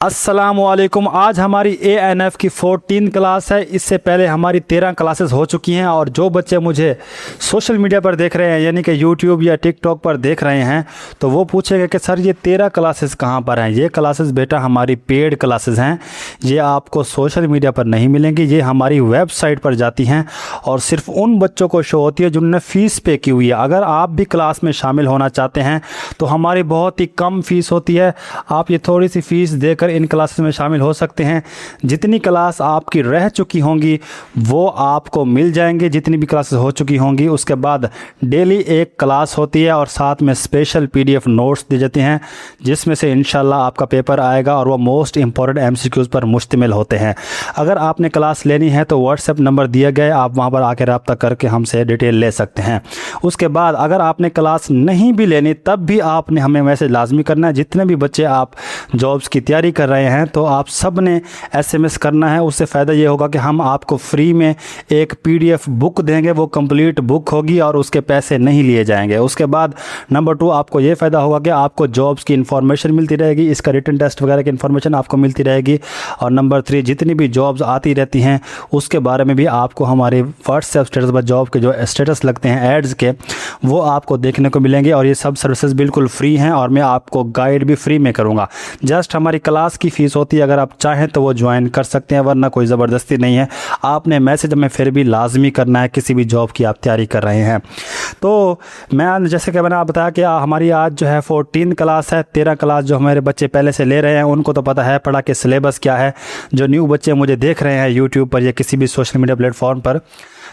अस्सलामुअलैकुम। आज हमारी ANF की 14 क्लास है। इससे पहले हमारी 13 क्लासेस हो चुकी हैं और जो बच्चे मुझे सोशल मीडिया पर देख रहे हैं यानी कि YouTube या TikTok पर देख रहे हैं तो वो पूछेंगे कि सर ये 13 क्लासेस कहाँ पर हैं। ये क्लासेस बेटा हमारी पेड क्लासेस हैं, ये आपको सोशल मीडिया पर नहीं मिलेंगी, ये हमारी वेबसाइट पर जाती हैं और सिर्फ उन बच्चों को शो होती है जिन्होंने फ़ीस पे की हुई है। अगर आप भी क्लास में शामिल होना चाहते हैं तो हमारी बहुत ही कम फ़ीस होती है, आप ये थोड़ी सी फ़ीस देकर इन क्लासेस में शामिल हो सकते हैं। जितनी क्लास आपकी रह चुकी होंगी वो आपको मिल जाएंगे, जितनी भी क्लासेस हो चुकी होंगी। उसके बाद डेली एक क्लास होती है और साथ में स्पेशल PDF नोट्स दिए जाते हैं जिसमें से इंशाल्लाह आपका पेपर आएगा और वो मोस्ट इंपॉर्टेंट MCQs पर मुश्तमिल होते हैं। अगर आपने क्लास लेनी है तो व्हाट्सएप नंबर दिया गया है, आप वहां पर आकर रब्ता करके हमसे डिटेल ले सकते हैं। उसके बाद अगर आपने क्लास नहीं भी लेनी तब भी आपने हमें मैसेज लाजमी करना है। जितने भी बच्चे आप जॉब्स की तैयारी कर रहे हैं तो आप सब ने SMS करना है। उससे फ़ायदा ये होगा कि हम आपको फ्री में एक PDF बुक देंगे, वो कंप्लीट बुक होगी और उसके पैसे नहीं लिए जाएंगे। उसके बाद नंबर 2 आपको ये फ़ायदा होगा कि आपको जॉब्स की इन्फॉर्मेशन मिलती रहेगी, इसका रिटन टेस्ट वगैरह की इन्फॉर्मेशन आपको मिलती रहेगी। और नंबर 3 जितनी भी जॉब्स आती रहती हैं उसके बारे में भी आपको हमारे व्हाट्सएप स्टेटस पर जॉब के जो स्टेटस लगते हैं एड्स के वो आपको देखने को मिलेंगे। और ये सब सर्विसेज बिल्कुल फ्री हैं और मैं आपको गाइड भी फ्री में करूँगा। जस्ट हमारी क्लास की फ़ीस होती है, अगर आप चाहें तो वो ज्वाइन कर सकते हैं, वरना कोई ज़बरदस्ती नहीं है। आपने मैसेज हमें फिर भी लाजमी करना है किसी भी जॉब की आप तैयारी कर रहे हैं। तो मैं जैसे कि मैंने आप बताया कि हमारी आज जो है 14 क्लास है। 13 क्लास जो हमारे बच्चे पहले से ले रहे हैं उनको तो पता है पढ़ा कि सिलेबस क्या है। जो न्यू बच्चे मुझे देख रहे हैं यूट्यूब पर या किसी भी सोशल मीडिया प्लेटफॉर्म पर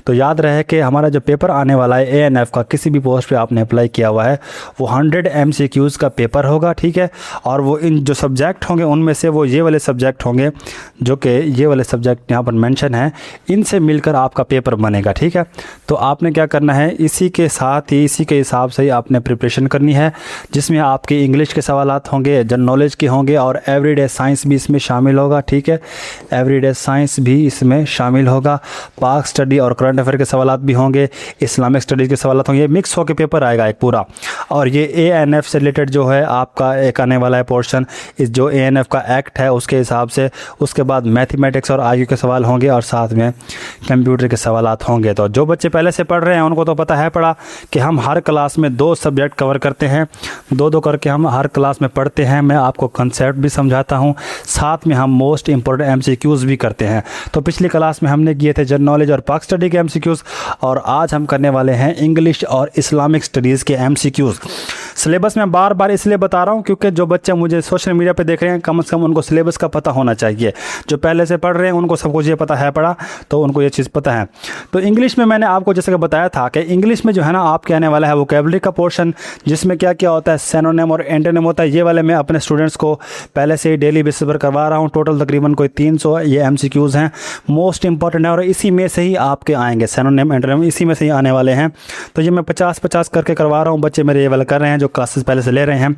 तो याद रहे कि हमारा जो पेपर आने वाला है ANF का, किसी भी पोस्ट पे आपने अप्लाई किया हुआ है, वो 100 MCQs का पेपर होगा, ठीक है। और वो इन जो सब्जेक्ट होंगे उनमें से वो ये वाले सब्जेक्ट होंगे जो कि ये वाले सब्जेक्ट यहाँ पर मेंशन है, इनसे मिलकर आपका पेपर बनेगा, ठीक है। तो आपने क्या करना है, इसी के साथ ही इसी के हिसाब से ही आपने प्रिपरेशन करनी है, जिसमें आपके इंग्लिश के सवालात होंगे, जनरल नॉलेज के होंगे और एवरीडे साइंस भी इसमें शामिल होगा, ठीक है। एवरीडे साइंस भी इसमें शामिल होगा, पाक स्टडी और करंट अफेयर के सवालात भी होंगे, इस्लामिक स्टडीज़ के सवालात होंगे। ये मिक्स होकर पेपर आएगा एक पूरा। और ये ANF से रिलेटेड जो है आपका एक आने वाला है पोर्शन, इस जो ANF का एक्ट है उसके हिसाब से। उसके बाद मैथमेटिक्स और IQ के सवाल होंगे और साथ में कंप्यूटर के सवालात होंगे। तो जो बच्चे पहले से पढ़ रहे हैं उनको तो पता है पड़ा कि हम हर क्लास में 2 सब्जेक्ट कवर करते हैं, 2-2 करके हम हर क्लास में पढ़ते हैं। मैं आपको कंसेप्ट भी समझाता हूँ, साथ में हम मोस्ट इंपॉर्टेंट MCQs भी करते हैं। तो पिछली क्लास में हमने किए थे जनरल नॉलेज और पाक स्टडी के MCQs और आज हम करने वाले हैं इंग्लिश और इस्लामिक स्टडीज़ के MCQs। सिलेबस में बार बार इसलिए बता रहा हूँ क्योंकि जो बच्चे मुझे सोशल मीडिया पे देख रहे हैं कम से कम उनको सिलेबस का पता होना चाहिए। जो पहले से पढ़ रहे हैं उनको सब कुछ ये पता है पढ़ा, तो उनको ये चीज़ पता है। तो इंग्लिश में मैंने आपको जैसे कि बताया था कि इंग्लिश में जो है ना आपके आने वाला है वोकैबुलरी का पोर्शन, जिसमें क्या क्या होता है, सिनोनिम और एंटोनिम होता है। ये वाले मैं अपने स्टूडेंट्स को पहले से ही डेली बेसिस पर करवा रहा हूँ। टोटल तकरीबन कोई 300 ये MCQs हैं, मोस्ट इंपॉर्टेंट है और इसी में से ही आपके आएंगे। सिनोनिम एंटोनिम इसी में से ही आने वाले हैं। तो ये मैं 50-50 करके करवा रहा हूँ, बच्चे मेरे ये वाला कर रहे हैं जो क्लासेस पहले से ले रहे हैं।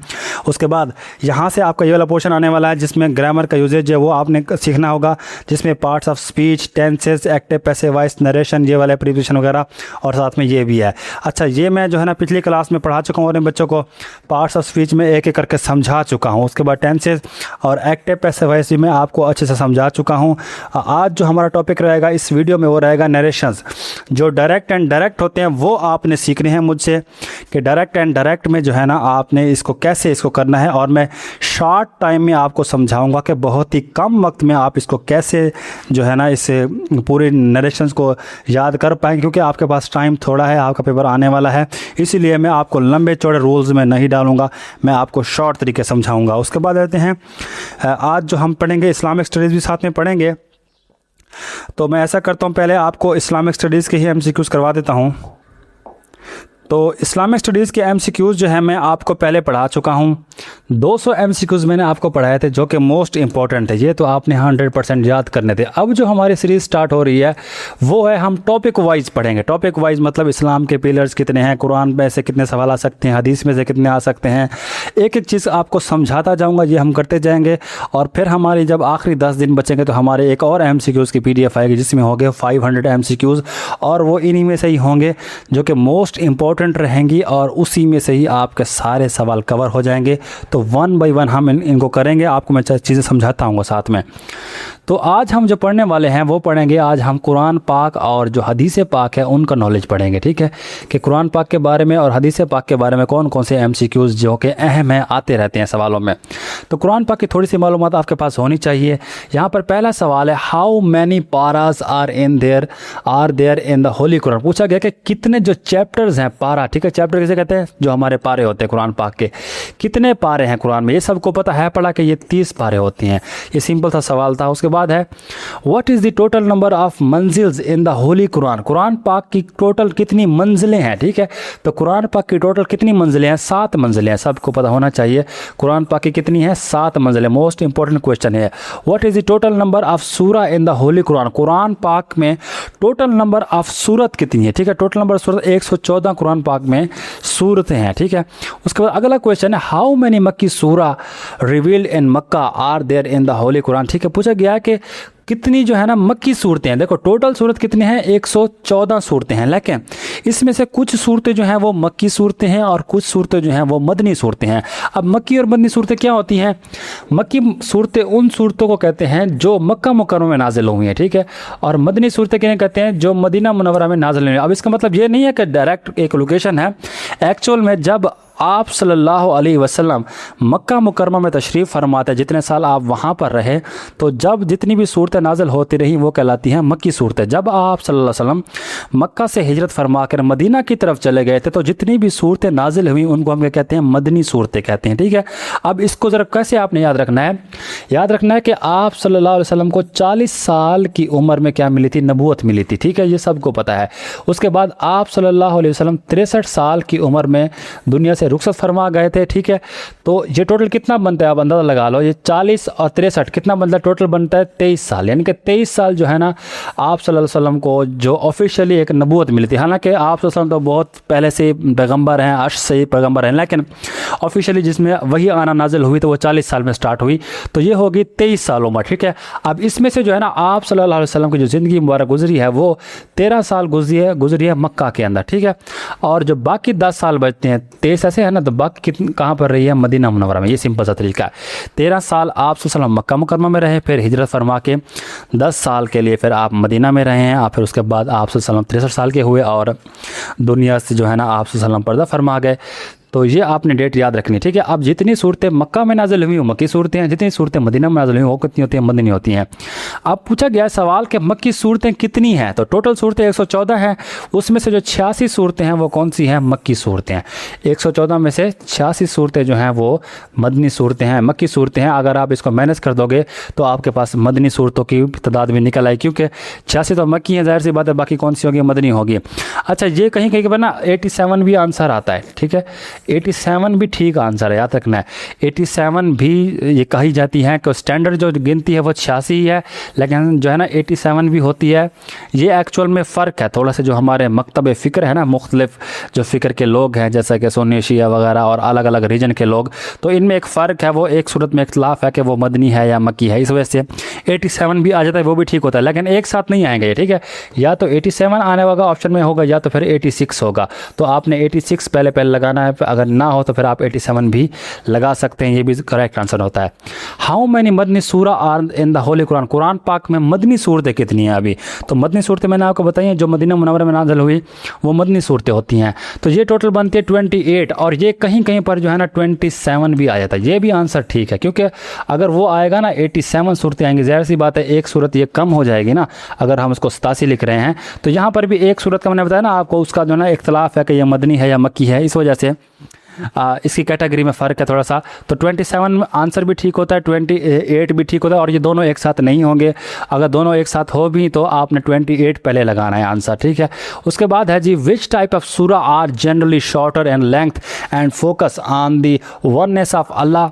उसके बाद यहाँ से आपका ये वाला पोर्शन आने वाला है जिसमें ग्रामर का यूजेज है वो आपने सीखना होगा, जिसमें parts of speech, tenses, active, passive voice, narration, ये वाले प्रीपोजिशन वगैरह और साथ में ये भी है। अच्छा, ये मैं जो है ना पिछली क्लास में पढ़ा चुका हूँ अपने बच्चों को, पार्ट्स ऑफ स्पीच में एक एक करके समझा चुका हूँ। उसके बाद टेंसेस और एक्टिव, पैसिव वॉइस भी मैं आपको अच्छे से समझा चुका हूँ। आज जो हमारा टॉपिक रहेगा इस वीडियो में वो रहेगा नरेशंस। जो डायरेक्ट एंड डायरेक्ट होते हैं वो आपने सीखने हैं मुझसे कि डायरेक्ट एंड डायरेक्ट में जो है ना आपने इसको कैसे इसको करना है। और मैं शॉर्ट टाइम में आपको समझाऊंगा कि बहुत ही कम वक्त में आप इसको कैसे जो है ना इस पूरे नरेशंस को याद कर पाएंगे, क्योंकि आपके पास टाइम थोड़ा है, आपका पेपर आने वाला है। इसीलिए मैं आपको लंबे चौड़े रूल्स में नहीं डालूंगा, मैं आपको शॉर्ट तरीके समझाऊंगा। उसके बाद रहते हैं आज जो हम पढ़ेंगे इस्लामिक स्टडीज़ भी साथ में पढ़ेंगे। तो मैं ऐसा करता हूँ, पहले आपको इस्लामिक स्टडीज़ के ही MCQs करवा देता हूँ। तो इस्लामिक स्टडीज़ के MCQs जो है मैं आपको पहले पढ़ा चुका हूँ। 200 MCQs मैंने आपको पढ़ाए थे जो कि मोस्ट इंपॉर्टेंट है, ये तो आपने 100% याद करने थे। अब जो हमारी सीरीज़ स्टार्ट हो रही है वो है हम टॉपिक वाइज पढ़ेंगे। टॉपिक वाइज मतलब इस्लाम के पिलर्स कितने हैं, कुरान में से कितने सवाल आ सकते हैं, हदीस में से कितने आ सकते हैं, एक एक चीज़ आपको समझाता जाऊँगा। ये हम करते जाएंगे और फिर हमारी जब आखिरी 10 दिन बचेंगे तो हमारे एक और MCQs की PDF आएगी जिसमें होंगे 500 MCQs और वो इन्हीं में से ही होंगे जो कि मोस्ट इंपॉर्टेंट इम्पोर्टेंट रहेंगी और उसी में से ही आपके सारे सवाल कवर हो जाएंगे। तो वन बाय वन हम इनको करेंगे, आपको मैं चीज़ें समझाता हूँ साथ में। तो आज हम जो पढ़ने वाले हैं वो पढ़ेंगे, आज हम कुरान पाक और जो हदीस पाक है उनका नॉलेज पढ़ेंगे, ठीक है, कि कुरान पाक के बारे में और हदीस पाक के बारे में कौन कौन से MCQs जो कि अहम है आते रहते हैं सवालों में। तो कुरान पाक की थोड़ी सी मालूमात आपके पास होनी चाहिए। यहाँ पर पहला सवाल है, how many paras are there in the holy Quran. पूछा गया कि कितने जो चैप्टर्स हैं, पारा, ठीक है, चैप्टर किसे कहते हैं, जो हमारे पारे होते हैं कुरान पाक के, कितने पारे हैं कुरान में। ये सबको पता है, पढ़ा कि ये 30 पारे होती हैं। ये सिंपल सा सवाल था। उसके बाद है, what is the total number of manzils in the holy Quran. Quran पाक की टोटल कितनी मंजिलें हैं, ठीक है। तो कुरान पाक की टोटल कितनी मंजिलें हैं, 7 मंजिलें हैं, सबको पता होना चाहिए। कुरान पाक की कितनी है, 7 मंजिलें। मोस्ट इंपॉर्टेंट क्वेश्चन है, what is the total number of सूरा इन द होली कुरान। कुरान पाक में टोटल नंबर ऑफ सूरत कितनी है, ठीक है, टोटल नंबर सूरत 114 कुरान पाक में सूरतें हैं, ठीक है। उसके बाद अगला क्वेश्चन है, how many Makki surah revealed in Mecca are there in the holy Quran, ठीक है। पूछा गया है कि कितनी जो है ना मक्की सूरतें हैं। देखो टोटल सूरत कितनी हैं, 114 सूरतें हैं, लेकिन इसमें से कुछ सूरतें जो हैं वो मक्की सूरतें हैं और कुछ सूरतें जो हैं वो मदनी सूरतें हैं। अब मक्की और मदनी सूरतें क्या होती हैं? मक्की सूरतें उन सूरतों को कहते हैं जो मक्का मुकर्रमा में नाजिल हुई हैं, ठीक है, और मदनी सूरतें किन्हें कहते हैं, जो मदीना मुनव्वरा में नाजिल हुई हैं। अब इसका मतलब ये नहीं है कि डायरेक्ट एक लोकेशन है। एक्चुअल में जब आप सल्लल्लाहु अलैहि वसल्लम मक्का मुकर्रमा में तशरीफ़ फरमाते, जितने साल आप वहाँ पर रहे, तो जब जितनी भी सूरतें नाज़िल होती रहीं वो कहलाती हैं मक्की सूरतें। जब आप सल्लल्लाहु अलैहि वसल्लम मक्का से हिजरत फरमा कर मदीना की तरफ चले गए थे, तो जितनी भी सूरतें नाज़िल हुई उनको हम क्या कहते हैं, मदनी सूरतें कहते हैं, ठीक है। अब इसको ज़रा कैसे आपने याद रखना है, याद रखना है कि आप सल्लल्लाहु अलैहि वसल्लम को 40 साल की उम्र में क्या मिली थी, नबूवत मिली थी, ठीक है, ये सबको पता है। उसके बाद आप सल्लल्लाहु अलैहि वसल्लम 63 साल की उम्र में दुनिया से रुखसत फरमा गए थे, ठीक है। तो ये टोटल कितना बनता है, आप अंदाज़ा लगा लो, ये 40 और 63 कितना बनता है, टोटल बनता है 23 साल। यानी कि 23 साल जो है ना आप सल्लल्लाहु अलैहि वसल्लम को जो ऑफिशियली एक नबूवत मिली थी। हालांकि आप सल्लल्लाहु अलैहि वसल्लम तो बहुत पहले से पैगम्बर हैं, अर्श से पैगम्बर हैं, लेकिन ऑफिशियली जिसमें वही आना नाजिल हुई तो वो 40 साल में स्टार्ट हुई, तो ये होगी 23 साल उम्र, ठीक है। अब इसमें से जो है ना आप सल्लल्लाहु अलैहि वसल्लम की जो ज़िंदगी मुबारक गुजरी है वो 13 साल गुजरी है मक्का के अंदर, ठीक है। और जो बाकी 10 साल बचते हैं, 23 ऐसे है ना, तो बाकी कितनी कहाँ पर रही है, मदीना मुनव्वरा में। ये सिंपल सा तरीका है। 13 साल आप सल्लल्लाहु मक्का मुकर्रमा में रहे, फिर हिजरत फरमा के 10 साल के लिए फिर आप मदीना में रहे हैं, और फिर उसके बाद आप सल्लल्लाहु 63 साल के हुए और दुनिया से जो है ना आप सल्लल्लाहु पर्दा फरमा गए। तो ये आपने डेट याद रखनी, ठीक है। अब जितनी सूरतें मक्का में नाजिल हुई वो मक्की सूरतें हैं, जितनी सूरतें मदीना में नाजिल हुई वो कितनी होती हैं, मदनी होती हैं। अब पूछा गया सवाल कि मक्की सूरतें कितनी हैं, तो टोटल सूरतें 114 हैं, उसमें से जो 86 सूरतें हैं वो कौन सी हैं, मक्की सूरतें हैं। 114 में से 86 सूरतें जो हैं वो मदनी सूरतें हैं, मक्की सूरतें हैं। अगर आप इसको माइनस कर दोगे तो आपके पास मदनी सूरतों की तादाद भी निकल आई, क्योंकि 86 तो मक्की हैं, जाहिर सी बात है, बाकी कौन सी होगी, मदनी होगी। अच्छा, ये कहीं कहीं पर ना 87 भी आंसर आता है, ठीक है, 87 भी ठीक आंसर है, याद रखना है। 87 भी ये कही जाती है कि स्टैंडर्ड जो गिनती है वो 86 ही है, लेकिन जो है ना 87 भी होती है। ये एक्चुअल में फ़र्क है थोड़ा सा, जो हमारे मकतब फ़िक्र है ना, मुख्तलिफ जो फ़िक्र के लोग हैं जैसा कि सुन्नी शिया वगैरह और अलग अलग रीजन के लोग, तो इनमें एक फ़र्क है, वो एक सूरत में इख्तलाफ है कि वो मदनी है या मक्की है। इस वजह से 87 भी आ जाता है, वो भी ठीक होता है, लेकिन एक साथ नहीं आएंगे, ठीक है। या तो 87 आने वाला ऑप्शन में होगा या तो फिर 86 होगा। तो आपने 86 पहले लगाना है, अगर ना हो तो फिर आप 87 भी लगा सकते हैं, ये भी करेक्ट आंसर होता है। How many Madani surah are in the holy Quran. Quran पाक में मदनी सूरतें कितनी हैं अभी, तो मदनी सूरतें मैंने आपको बताई हैं, जो मदीना मुनव्वरा में नाज़िल हुई वो मदनी सूरतें होती हैं। तो ये टोटल बनती है 28, और ये कहीं कहीं पर जो है ना 27 भी आ जाता है। ये भी आंसर ठीक है, क्योंकि अगर वो आएगा ना 87 सूरतें आएंगी, ज़ाहिर सी बात है एक सूरत ये कम हो जाएगी ना, अगर हम उसको 87 लिख रहे हैं। तो यहाँ पर भी एक सूरत का मैंने बताया ना आपको, उसका जो है ना इख्तलाफ है कि यह मदनी है या मक्की है, इस वजह से इसकी कैटेगरी में फ़र्क है थोड़ा सा। तो 27 आंसर भी ठीक होता है, 28 भी ठीक होता है, और ये दोनों एक साथ नहीं होंगे। अगर दोनों एक साथ हो भी तो आपने 28 पहले लगाना है आंसर, ठीक है। उसके बाद है जी, which type of surah are generally shorter and length and focus on the oneness of Allah.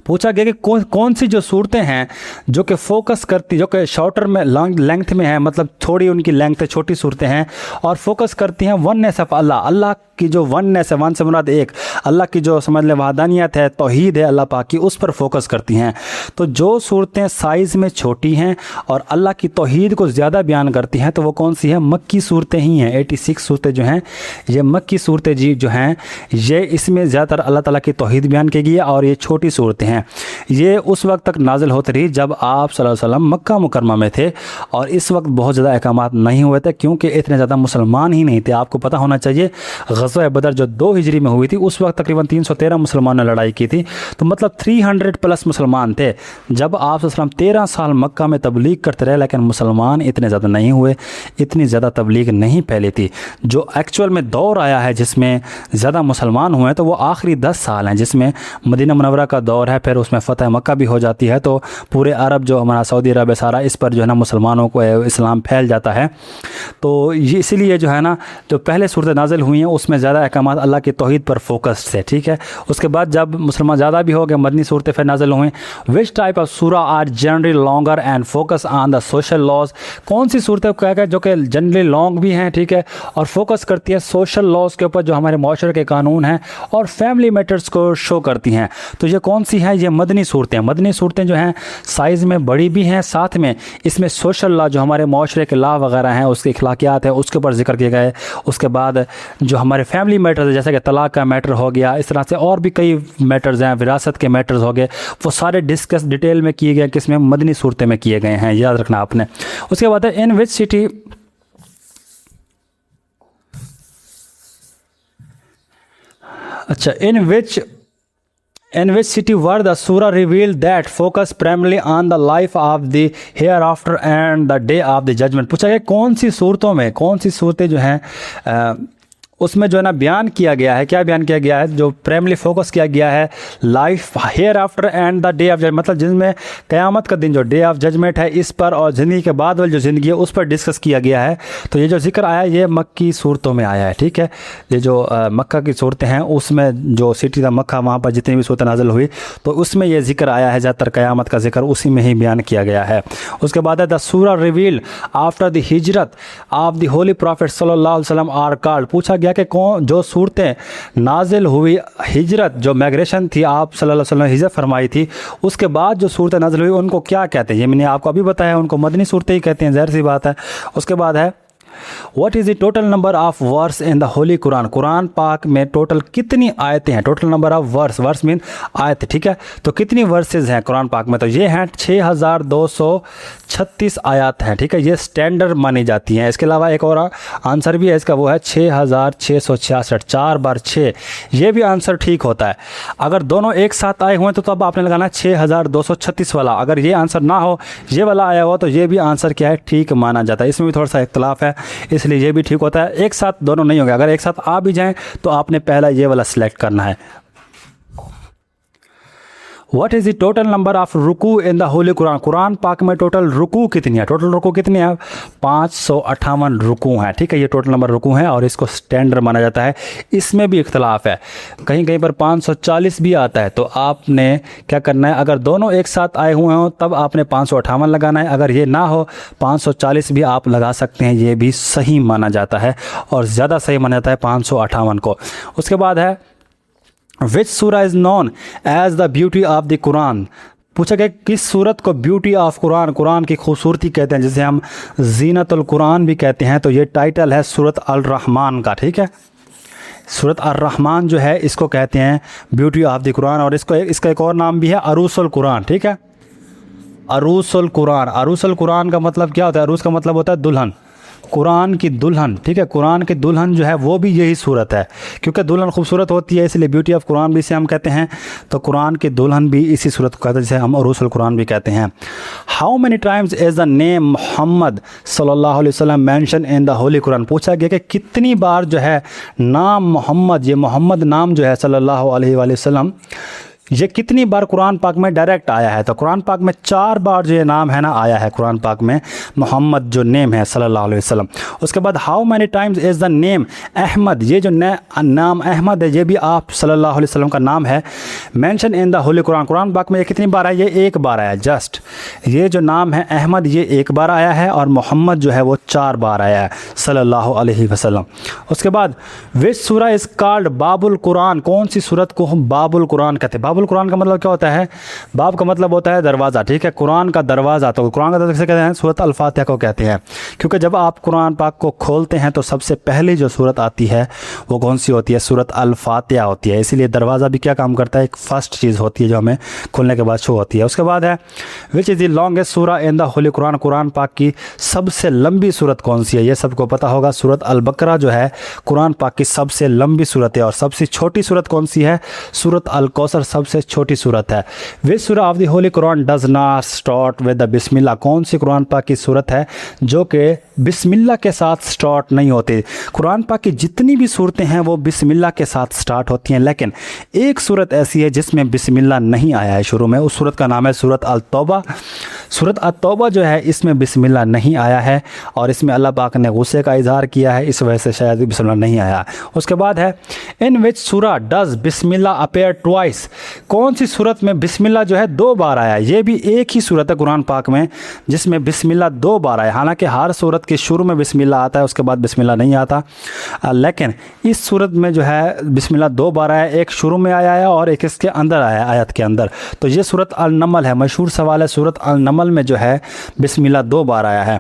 पूछा गया कि कौन सी जो सूरतें हैं जो कि फोकस करती, जो कि शॉर्टर में लॉन्ग लेंथ में है, मतलब थोड़ी उनकी लेंथ है, छोटी सूरतें हैं और फोकस करती हैं वननेस ऑफ अल्लाह, अल्लाह की जो वननेस है, वन से मुराद एक, अल्लाह की जो समझ लें वहदानियत है, तौहीद है अल्लाह पाक की, उस पर फोकस करती हैं। तो जो सूरतें साइज़ में छोटी हैं और अल्लाह की तौहीद को ज़्यादा बयान करती हैं तो वो कौन सी है? मक्की सूरतें ही हैं। 86 सूरतें जो हैं ये मक्की सूरतें जी जो हैं ये इसमें ज़्यादातर अल्लाह ताला की तौहीद बयान की गई है और ये छोटी सूरतें हैं। ये उस वक्त तक नाजिल होती रही जब आप सल्लल्लाहु अलैहि वसल्लम मक्का मुकरमा में थे और इस वक्त बहुत ज़्यादा अहकामात नहीं हुए थे क्योंकि इतने ज़्यादा मुसलमान ही नहीं थे। आपको पता होना चाहिए ग़ज़वा बदर जो 2 हिजरी में हुई थी उस वक्त तकरीबन 313 मुसलमानों ने लड़ाई की थी, तो मतलब 300 प्लस मुसलमान थे। जब आप सल्लल्लाहु अलैहि वसल्लम 13 साल मक्का में तबलीग करते रहे लेकिन मुसलमान इतने ज़्यादा नहीं हुए, इतनी ज़्यादा तबलीग नहीं फैली थी। जो एक्चुअल में दौर आया है जिसमें ज़्यादा मुसलमान हुए हैं तो वो आखिरी 10 साल हैं, जिसमें मदीना मुनव्वरा का दौर है, फिर उसमें फ़तह मक्का भी हो जाती है, तो पूरे अरब जो हमारा सऊदी अरब है सारा, इस पर जो है ना मुसलमानों को इस्लाम फैल जाता है। तो ये इसीलिए जो है ना जो पहले सूरत नाजिल हुई हैं उसमें ज़्यादा अहकामात अल्लाह की तौहीद पर फोकस है, ठीक है। उसके बाद जब मुसलमान ज़्यादा भी हो गए, मदनी सूरतें फिर नाजिल हुई। Which type of surah are generally longer and focus on the social laws, कौन सी सूरतें क्या है जो कि जनरली लॉन्ग भी हैं, ठीक है, और फोकस करती है सोशल लॉज के ऊपर जो हमारे माशरे के कानून हैं और फैमिली मैटर्स को शो करती हैं। तो ये कौन सी हैं? ये मदनी सूरतें। मदनी सूरतें जो हैं साइज़ में बड़ी भी हैं, साथ में इसमें सोशल लॉ जो हमारे माशरे के लॉ वगैरह हैं, उसके अखलाकियात है, उसके ऊपर जिक्र किए गए। उसके बाद जो हमारे फैमिली मैटर्स है जैसे कि तलाक का मैटर हो गया, इस तरह से और भी कई मैटर्स हैं, विरासत के मैटर्स हो गए, वो सारे डिस्कस डिटेल में किए गए, किसमें? मदनी सूरतें में किए गए हैं, याद रखना आपने। उसके बाद है इन विच सिटी, अच्छा, in which city were the surah revealed that focus primarily on the life of the hereafter and the day of the judgment। पूछा गया कौन सी सूरतों में, कौन सी सूरतें जो हैं उसमें जो है ना बयान किया गया है, क्या बयान किया गया है, जो प्राइमरी फोकस किया गया है life hereafter and the day of judgment, मतलब जिसमें क़यामत का दिन जो डे ऑफ जजमेंट है इस पर और ज़िंदगी के बाद वाली जो ज़िंदगी है उस पर डिस्कस किया गया है। तो ये जो जिक्र आया ये मक्की सूरतों में आया है, ठीक है। ये जो मक्का की सूरतें हैं उसमें जो सिटी था मक्का, वहाँ पर जितनी भी सूरतें नाज़िल हुई तो उसमें ये जिक्र आया है, ज़्यादातर क़यामत का जिक्र उसी में ही बयान किया गया है। उसके बाद है द सूरा रिवील्ड आफ्टर द हिजरत ऑफ द होली प्रॉफिट सल्लल्लाहु अलैहि वसल्लम आर कॉल्ड। पूछा गया कि कौन जो सूरतें नाजिल हुई हिजरत, जो माइग्रेशन थी, आप सल्लल्लाहु अलैहि वसल्लम हिजरत फरमाई थी, उसके बाद जो सूरतें नाजिल हुई उनको क्या कहते हैं? ये मैंने आपको अभी बताया, उनको मदनी सूरतें ही कहते हैं, ज़ाहिर सी बात है। उसके बाद है what is the total number of verse in the holy Quran, Quran पाक में टोटल कितनी आयतें हैं? Total number of verse, verse mean आयत, ठीक है। तो कितनी वर्सेस हैं कुरान पाक में? तो ये हैं 6236 आयत हैं, ठीक है, ये स्टैंडर्ड मानी जाती हैं। इसके अलावा एक और आंसर भी है इसका, वो है 6666, 4 बार 6, ये भी आंसर ठीक होता है। अगर दोनों एक साथ आए हुए हैं तो तब आपने लगाना 6236 वाला, अगर ये आंसर ना हो, ये वाला आया हो, तो ये भी आंसर क्या है? ठीक माना जाता है। इसमें भी थोड़ा सा इख्तलाफ है इसलिए ये भी ठीक होता है। एक साथ दोनों नहीं होंगे, अगर एक साथ आ भी जाएं तो आपने पहला ये वाला सिलेक्ट करना है। What is the total number of रुकू इन द होली कुरान, कुरान पाक में टोटल रुकू कितनी है? टोटल रुकू कितनी है? 558 रुकू हैं, ठीक है, ये टोटल नंबर रुकू हैं और इसको स्टैंडर्ड माना जाता है। इसमें भी इख्तलाफ है, कहीं कहीं पर 540 भी आता है। तो आपने क्या करना है, अगर दोनों एक साथ आए हुए हों तब आपने 558 लगाना है, अगर ये ना हो 540 भी आप लगा सकते हैं, ये भी सही माना जाता है और ज़्यादा सही माना जाता है 558 को। उसके बाद है which surah is known as the beauty of the Quran, पूछा गया किस सूरत को ब्यूटी ऑफ कुरान, कुरान की खूबसूरती कहते हैं, जिसे हम जीनतुल कुरान भी कहते हैं। तो ये टाइटल है सूरत अल रहमान का, ठीक है। सूरत अर रहमान जो है इसको कहते हैं ब्यूटी ऑफ द कुरान और इसका एक और नाम भी है अरूसुल कुरान, ठीक है, अरूसुल कुरान। अरूसुल कुरान का मतलब क्या होता है? अरूस का मतलब होता है दुल्हन, कुरान की दुल्हन, ठीक है। कुरान की दुल्हन जो है वो भी यही सूरत है, क्योंकि दुल्हन खूबसूरत होती है इसलिए ब्यूटी ऑफ कुरान भी इसे हम कहते हैं। तो कुरान की दुल्हन भी इसी सूरत को कहते हैं जिसे हम अरूसुल कुरान भी कहते हैं। How many times is the name Muhammad सल्लल्लाहु अलैहि वसल्लम mention in the holy Quran, पूछा गया कि कितनी बार जो है नाम मोहम्मद, ये मोहम्मद नाम जो है सल्लल्लाहु अलैहि वसल्लम, ये कितनी बार कुरान पाक में डायरेक्ट आया है? तो कुरान पाक में 4 बार जो ये नाम है ना आया है कुरान पाक में, मोहम्मद जो नेम है सल्लल्लाहु अलैहि वसल्लम। उसके बाद how many times is the name Ahmad, ये जो नाम अहमद है ये भी आप सल्लल्लाहु अलैहि वसल्लम का नाम है। Mention in the holy Quran, Quran पाक में ये कितनी बार आया? ये 1 बार आया जस्ट। ये जो नाम है अहमद ये 1 बार आया है और मोहम्मद जो है वो 4 बार आया है सल्लल्लाहु अलैहि वसल्लम। उसके बाद विच सूरा इज़ कॉल्ड बाबुल कुरान, कौन सी सूरत को हम बाबुल कुरान कहते हैं? बाबुल कुरान का मतलब क्या होता है? बाब का मतलब होता है दरवाज़ा, ठीक है, कुरान का दरवाज़ा। तो कुरान का दरवाज़ा किसे कहते हैं? सूरत अल-फातिहा को कहते हैं, क्योंकि जब आप कुरान पाक को खोलते हैं तो सबसे पहले जो सूरत आती है वो कौन सी होती है? सूरत अल-फातिहा होती है। इसीलिए दरवाज़ा भी क्या काम करता है? एक फर्स्ट चीज़ होती है जो हमें खोलने के बाद शो होती है। उसके बाद है विच इज़ द लॉन्गेस्ट सूरा इन द होली कुरान, कुरान पाक की सबसे लंबी सूरत कौन सी है? ये सबको पता होगा, सूरत अल-बकरा जो है कुरान पाक की सबसे लंबी सूरत है। और सबसे छोटी सूरत कौन सी है? सूरत अल-कौसर सबसे छोटी सूरत है। Which surah of the holy Quran does not start with the Bismillah, कौन सी कुरान पाक की सूरत है जो कि बिस्मिल्लाह के साथ स्टार्ट नहीं होती? कुरान पाक की जितनी भी सूरतें हैं वो बिस्मिल्लाह के साथ स्टार्ट होती हैं, लेकिन एक सूरत ऐसी है जिसमें बिस्मिल्लाह नहीं आया है शुरू में। उस सूरत का नाम है सूरत अल-तौबा। सूरत अल-तौबा जो है इसमें बिस्मिल्लाह नहीं आया है और इसमें अल्लाह पाक ने गुस्से का इजहार किया है, इस वजह से शायद बिस्मिल्लाह नहीं आया। उसके बाद है इन विच सूरा डज बिस्मिल्लाह अपीयर ट्वाइस, कौन सी सूरत में बिस्मिल्लाह जो है 2 बार आया? ये भी एक ही सूरत है कुरान पाक में जिसमें बिस्मिल्लाह 2 बार आया। हालांकि हर सूरत के शुरू में बिस्मिल्लाह आता है, उसके बाद बिस्मिल्लाह नहीं आता, लेकिन इस सूरत में जो है बिस्मिल्लाह 2 बार आया, एक शुरू में आया है और एक इसके अंदर आया है आयत के अंदर। तो ये सूरत अल-नमल है, मशहूर सवाल है, सूरत अल-नमल में जो है बिस्मिल्लाह 2 बार आया है।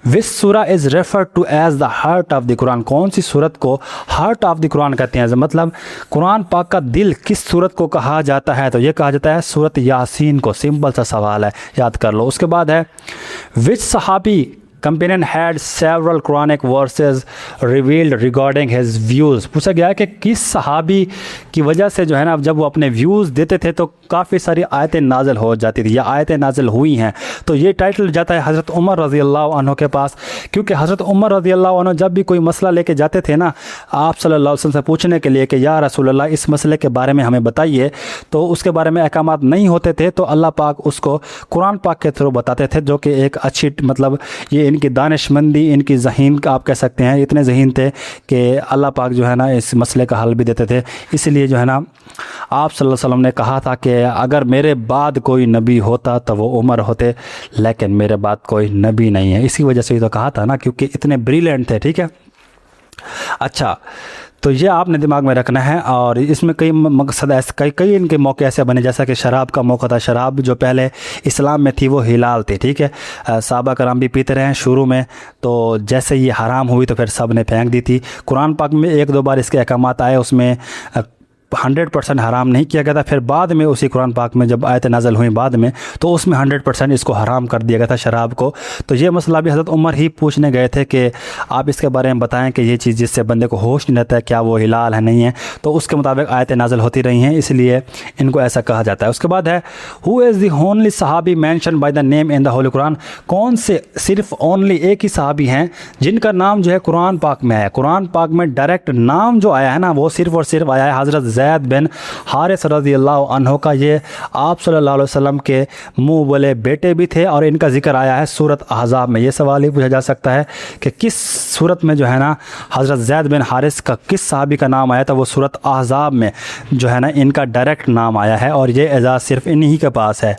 Which surah is refer to as the heart of the Quran, कौन सी सूरत को हार्ट ऑफ द कुरान कहते हैं? मतलब कुरान पाक का दिल किस सूरत को कहा जाता है? तो ये कहा जाता है सूरत यासीन को। सिंपल सा सवाल है, याद कर लो। उसके बाद है विच सहाबी companion had several Quranic verses revealed regarding his views, पूछा गया है कि किस सहाबी की वजह से जो है ना जब वो अपने व्यूज़ देते थे तो काफ़ी सारी आयतें नाजिल हो जाती थी या आयतें नाजिल हुई हैं। तो ये टाइटल जाता है हज़रत उमर रज़ी अल्लाह अन्हु के पास, क्योंकि हज़रत उमर रज़ी अल्लाह अन्हु जब भी कोई मसला लेके जाते थे ना आप सल्लल्लाहु अलैहि वसल्लम से पूछने के लिए कि या रसूल अल्लाह इस मसले के बारे में हमें बताइए, तो उसके बारे में अहकामात नहीं होते थे तो अल्लाह पाक उसको कुरान पाक के थ्रू बताते थे, जो कि एक अच्छी मतलब ये इनकी दानिशमंदी, इनकी ज़हीन का आप कह सकते हैं, इतने ज़हीन थे कि अल्लाह पाक जो है ना इस मसले का हल भी देते थे। इसलिए जो है ना आप सल्लल्लाहु अलैहि वसल्लम ने कहा था कि अगर मेरे बाद कोई नबी होता तो वो उमर होते, लेकिन मेरे बाद कोई नबी नहीं है। इसी वजह से ही तो कहा था ना, क्योंकि इतने ब्रिलियंट थे, ठीक है। अच्छा, तो ये आपने दिमाग में रखना है। और इसमें कई मकसद ऐसे कई इनके मौके ऐसे बने, जैसा कि शराब का मौका था। शराब जो पहले इस्लाम में थी वो हिलाल थी, ठीक है। सहाबा कराम भी पीते रहे शुरू में, तो जैसे ये हराम हुई तो फिर सब ने फेंक दी थी। कुरान पाक में 1-2 बार इसके अहकामात आए, उसमें 100% हराम नहीं किया गया था। फिर बाद में उसी कुरान पाक में जब आयत नाज़िल हुई बाद में, तो उसमें 100% इसको हराम कर दिया गया था शराब को। तो ये मसला भी हज़रत उमर ही पूछने गए थे कि आप इसके बारे में बताएं कि ये चीज़ जिससे बंदे को होश नहीं रहता है क्या वो हिलाल है नहीं है। तो उसके मुताबिक आयत नाज़िल होती रही हैं, इसलिए इनको ऐसा कहा जाता है। उसके बाद है हु इज़ द ओनली सहाबी mention by the name in the holy Quran, कौन से सिर्फ ओनली एक ही सहाबी हैं जिनका नाम जो है कुरान पाक में आया। कुरान पाक में डायरेक्ट नाम जो आया है ना वो सिर्फ और सिर्फ आया है हज़रत ज़ैद बिन हारिस रज़ी अल्लाह अन्हु का। ये आप सल्लल्लाहु अलैहि वसल्लम के मुँह बोले बेटे भी थे और इनका जिक्र आया है सूरत अहज़ाब में। ये सवाल ही पूछा जा सकता है कि किस सूरत में जो है ना हज़रत ज़ैद बिन हारिस का किस सहाबी का नाम आया था। वो सूरत अहज़ाब में जो है ना इनका डायरेक्ट नाम आया है और ये एजाज़ सिर्फ इन्हीं के पास है।